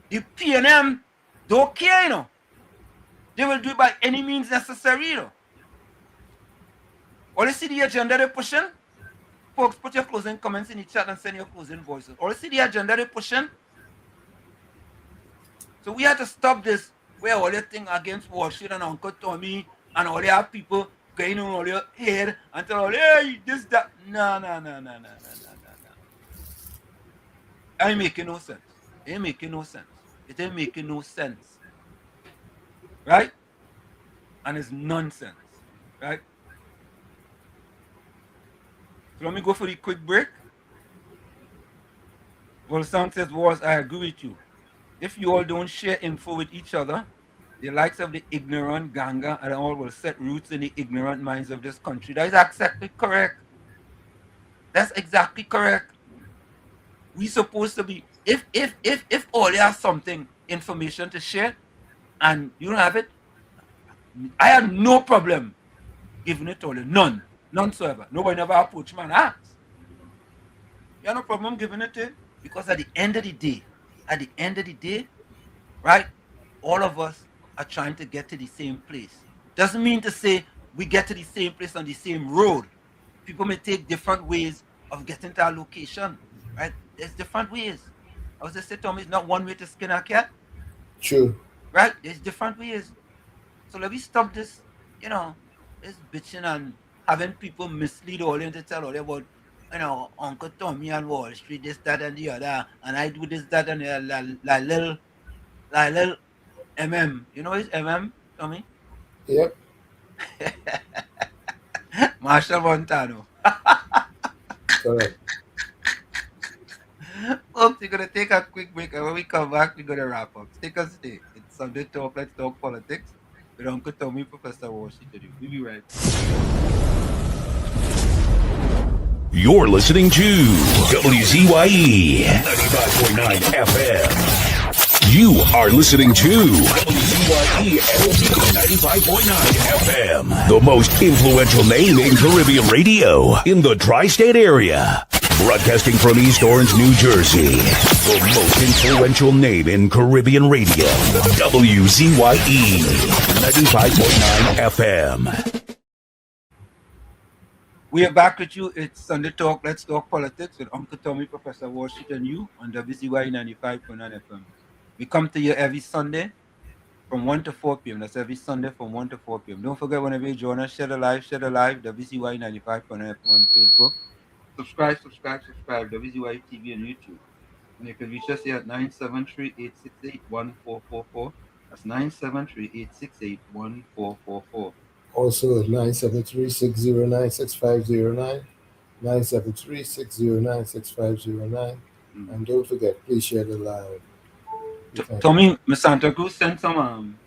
the PNM don't care, you know. They will do it by any means necessary, you know. All you see the agenda they're pushing? Folks, put your closing comments in the chat and send your closing voices. All you see the agenda they're pushing? So we have to stop this where all you think against Wall Street and Uncle Tommy and all your people going on all your head and tell all, hey, this, that. No. Ain't making no sense. It ain't making no sense. Right? And it's nonsense. Right? So let me go for the quick break. Well, sound says, Wars, I agree with you. If you all don't share info with each other, the likes of the ignorant ganga and all will set roots in the ignorant minds of this country. That is exactly correct. That's exactly correct. We supposed to be, if all you have something, information to share, and you don't have it, I have no problem giving it to all you. None whatsoever. Nobody never approached me and asked. You have no problem giving it to him, because at the end of the day, right, all of us are trying to get to the same place. Doesn't mean to say we get to the same place on the same road. People may take different ways of getting to our location, right? There's different ways. I was just saying, Tommy, it's not one way to skin a cat. True. Right? There's different ways. So let me stop this, this bitching and having people mislead all into tell all about, Uncle Tommy and Wall Street, this, that, and the other, and I do this, that, and the other, like little MM. You know it's MM, Tommy? Yep. Marshall Montano. Correct. Folks, we're going to take a quick break, and when we come back, we're going to wrap up. Stick and stay. It's Sunday Talk. Let's talk politics with Uncle Tommy, Professor Washington. We'll be right back. You're listening to WZYE 95.9 FM. You are listening to WZYE 95.9 FM, the most influential name in Caribbean radio in the tri-state area. Broadcasting from East Orange, New Jersey, the most influential name in Caribbean radio, WZYE 95.9 FM. We are back with you. It's Sunday Talk. Let's talk politics with Uncle Tommy, Professor Washington, you on WZYE 95.9 FM. We come to you every Sunday from 1 to 4 p.m. That's every Sunday from 1 to 4 p.m. Don't forget, whenever you join us, share the live, WZYE 95.9 FM on Facebook. Subscribe, WZYE TV on YouTube. And you can reach us here at 973-868-1444. That's 973-868-1444. Also at 973-609-6509, 973-609-6509. And don't forget, please share the live. Tommy, Miss Santa Cruz sent some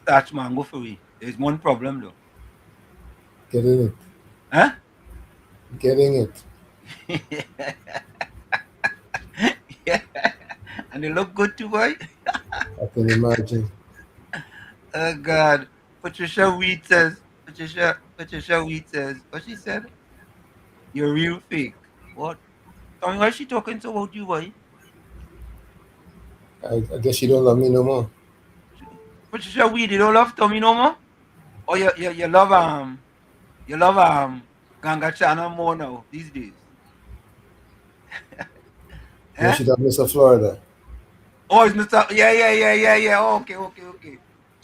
starch mango for me. There's one problem though. Getting it. Huh? Getting it. Yeah. And they look good too, boy. I can imagine. Oh God. Patricia Wheat says, what she said? You're real fake. What? Tommy, why is she talking so about you, boy? I guess you don't love me no more. Patricia Wheat, you don't love Tommy no more? Or you love Ganga Channel more now these days? You should have Mr. Florida. Oh, it's Mr. Yeah. Oh, okay.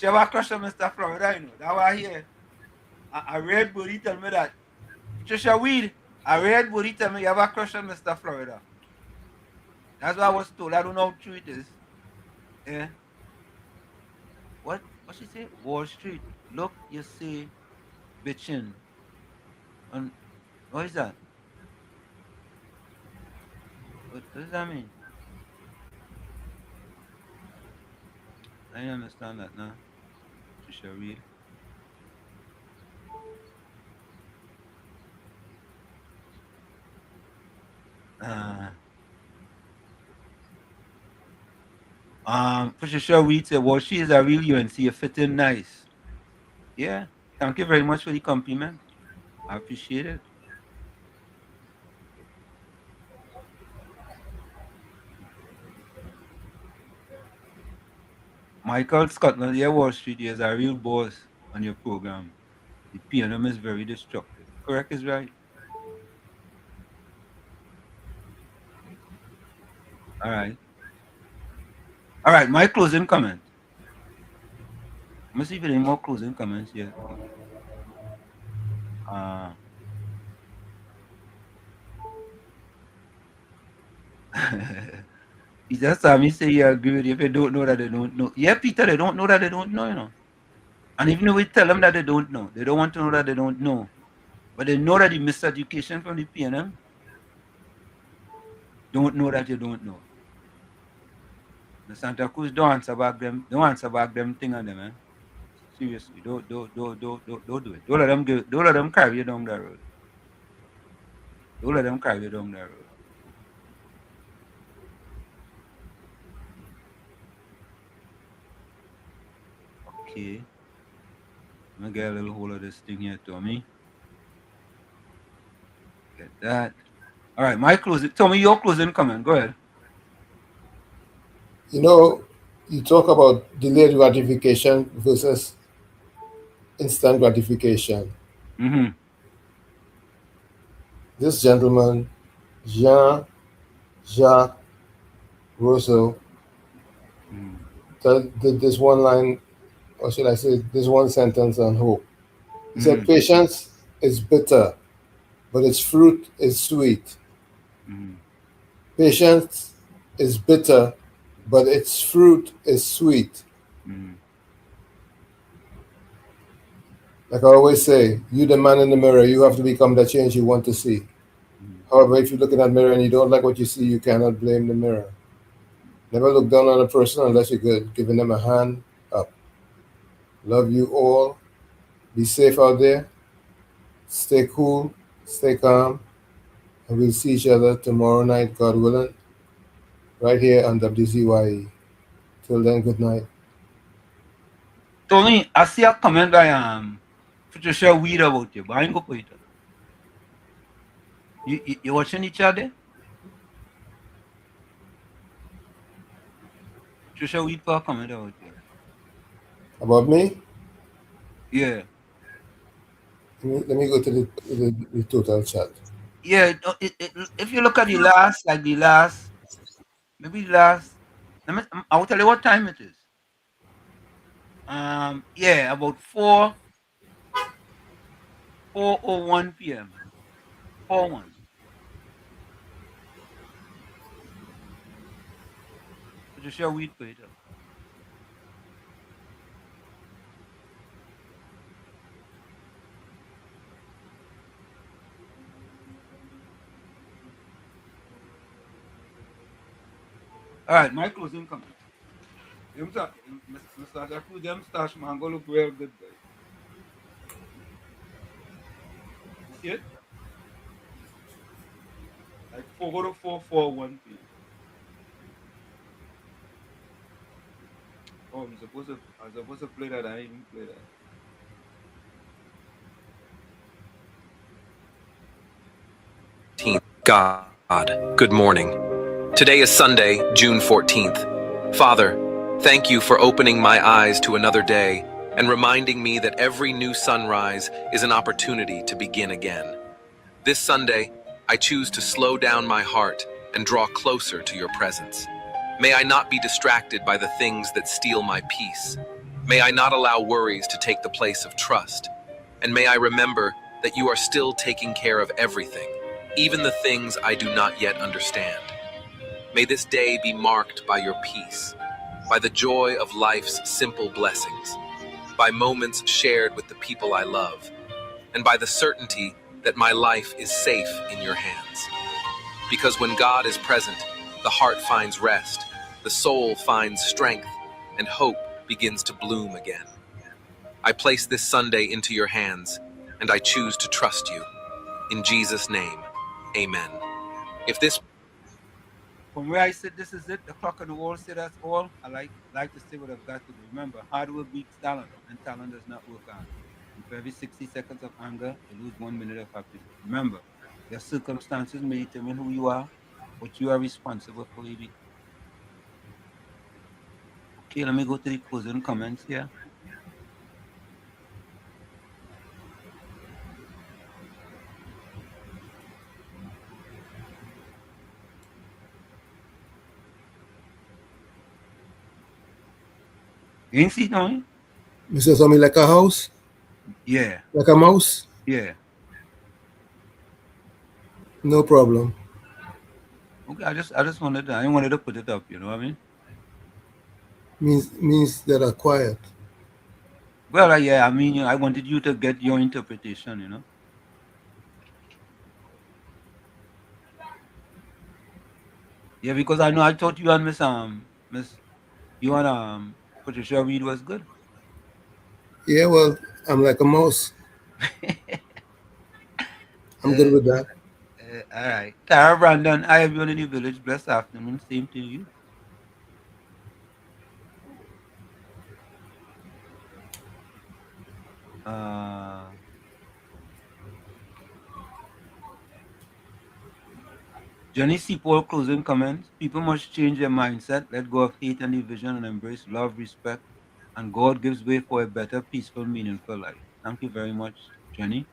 Do you have a crush on Mr. Florida? You know, that was I hear. I read Buddy tell me that. Patricia Weed, I read Buddy tell me you have a crush on Mr. Florida. That's what I was told. I don't know how true it is. Yeah. What she say? Wall Street. Look, you see, bitchin'. And what is that? What does that mean? I don't understand that now. Patricia Weed. Patricia Weed said, well, she is a real UNC, you fit in nice. Yeah, thank you very much for the compliment. I appreciate it. Michael Scotland, yeah, Wall Street is a real boss on your program. The PNM is very destructive. Correct is right. All right, my closing comment. Let me see if there are any more closing comments here. He just saw me say you agree with you if they don't know that they don't know. Yeah, Peter, they don't know that they don't know, you know. And even if we tell them that they don't know, they don't want to know that they don't know. But they know that the miseducation from the PNM don't know that you don't know. The Santa Cruz don't answer back them thing on them, man. Seriously, don't do it. Don't let them carry you down that road. Don't let them carry you down that road. Okay. Let me get a little hold of this thing here, Tommy. Get that. All right, my closing. Tommy, your closing comment. Go ahead. You know, you talk about delayed gratification versus instant gratification. Mm-hmm. This gentleman, Jean-Jacques Rousseau, did this one line, or should I say this one sentence on hope. He said, patience is bitter, but its fruit is sweet. Patience is bitter, but its fruit is sweet. Like I always say, you the man in the mirror, you have to become the change you want to see. However, if you look in that mirror and you don't like what you see, you cannot blame the mirror. Never look down on a person unless you're good, giving them a hand up. Love you all. Be safe out there. Stay cool. Stay calm. And we'll see each other tomorrow night, God willing, right here on WZYE. Till then, good night. Tommy, I see a comment by Patricia Weed about you, but I ain't go for it. You watching each other? Patricia Weed for a comment about you. About me? Yeah. Let me go to the total chat. Yeah, if you look at the last, maybe the last, I'll tell you what time it is. Yeah, about 4:01 p.m. 4:01. Patricia Weed for it. All right, my closing comment. Mr. Jaku, them stash mango look real good, guys. You see it? Like 4:41 p.m. Oh, I'm supposed to play that. I didn't play that. God, good morning. Today is Sunday, June 14th. Father, thank you for opening my eyes to another day and reminding me that every new sunrise is an opportunity to begin again. This Sunday, I choose to slow down my heart and draw closer to your presence. May I not be distracted by the things that steal my peace. May I not allow worries to take the place of trust. And may I remember that you are still taking care of everything, even the things I do not yet understand. May this day be marked by your peace, by the joy of life's simple blessings, by moments shared with the people I love, and by the certainty that my life is safe in your hands. Because when God is present, the heart finds rest, the soul finds strength, and hope begins to bloom again. I place this Sunday into your hands, and I choose to trust you. In Jesus' name, amen. If this From where I said this is it, the clock on the wall said that's all. I like to say what I've got to do. Remember, hard work beats talent, and talent does not work hard. And for every 60 seconds of anger, you lose 1 minute of happiness. Remember, your circumstances may determine who you are, but you are responsible for who you become. Okay, let me go to the closing comments here. You ain't see it, no? Mr. Tommy, like a house? Yeah. Like a mouse? Yeah. No problem. Okay, I just wanted to put it up, you know what I mean? Means that are quiet. Well, yeah, I mean, I wanted you to get your interpretation, you know? Yeah, because I thought you and you and Patricia Reed was good. Yeah, well, I'm like a mouse. I'm good with that. All right. Tara Brandon, I have you in the village. Blessed afternoon. Same to you. Johnny C. Paul closing comments. People must change their mindset, let go of hate and division, and embrace love, respect, and God gives way for a better, peaceful, meaningful life. Thank you very much, Jenny.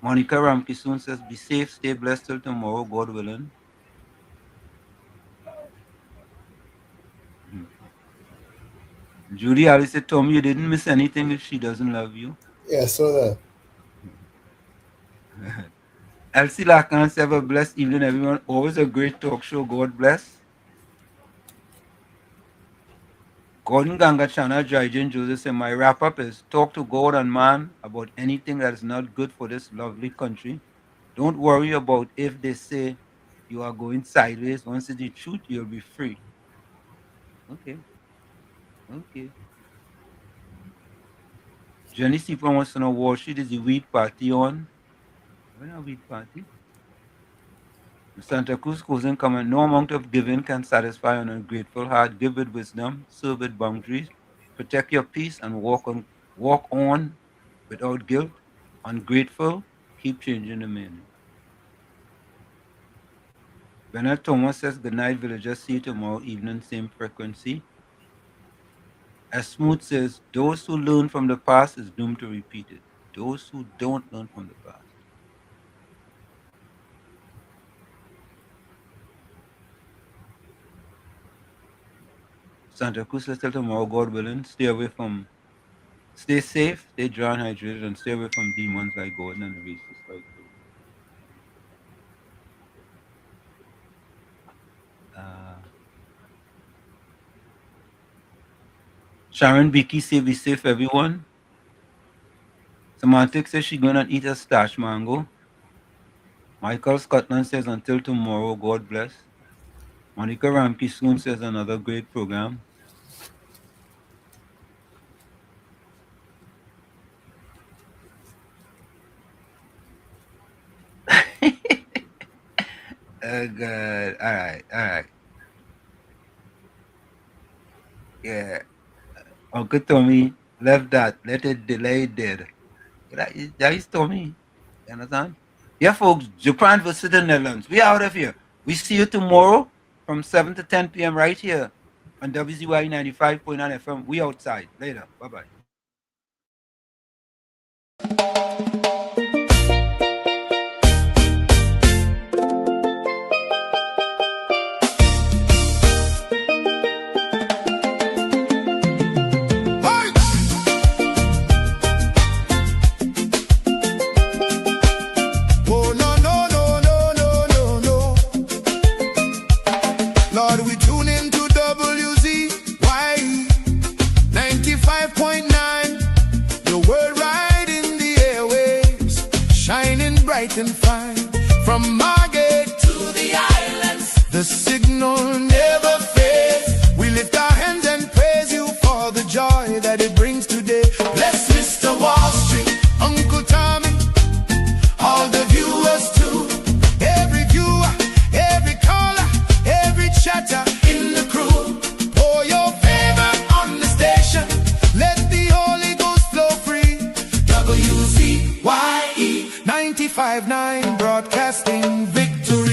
Monica Ramkisoon says, be safe, stay blessed till tomorrow, God willing. Judy Alice said, Tom, you didn't miss anything if she doesn't love you. Yeah, I saw that. Elsie Lacan said, have a blessed evening, everyone. Always a great talk show. God bless. Gordon Gangachana, Jaijan Joseph said, my wrap-up is talk to God and man about anything that is not good for this lovely country Don't worry about if they say you are going sideways. Once it's the truth, you'll be free. Okay. Okay. Jenny Stephen wants to know, Wall Street, is the weed party on? When a weed party? Santa Cruz closing comment, no amount of giving can satisfy an ungrateful heart. Give with wisdom, serve with boundaries, protect your peace, and walk on without guilt. Ungrateful, keep changing the meaning. Bernard Thomas says, good night, villagers. See you tomorrow evening, same frequency. As Smooth says, those who learn from the past is doomed to repeat it. Those who don't learn from the past. Santa Cruz, let's tell tomorrow, God willing, stay safe, stay dry and hydrated, and stay away from demons like Gordon and racists like you. Sharon Beakey say be safe, everyone. Semantic says she's gonna eat a stash mango. Michael Scotland says until tomorrow, God bless. Monica Ramke soon says another great program. Oh God. All right. Yeah. Uncle Tommy left that. Let it delay dead. That is Tommy. You understand? Yeah, folks, Japan versus the Netherlands. We out of here. We see you tomorrow from 7 to 10 p.m. right here on WZYE 95.9 FM. We outside. Later. Bye-bye. Lord, we tune into WZYE 95.9, the world right in the airwaves, shining bright and fine. From Margate to the islands, the signal never fades. We lift our hands and praise you for the joy that it brings today. Bless Mr. Wall Street, Uncle Tommy, all the viewers too. Every viewer, every caller, every chatter in the crew. Pour your favor on the station. Let the Holy Ghost flow free. WZYE 95.9 broadcasting victory.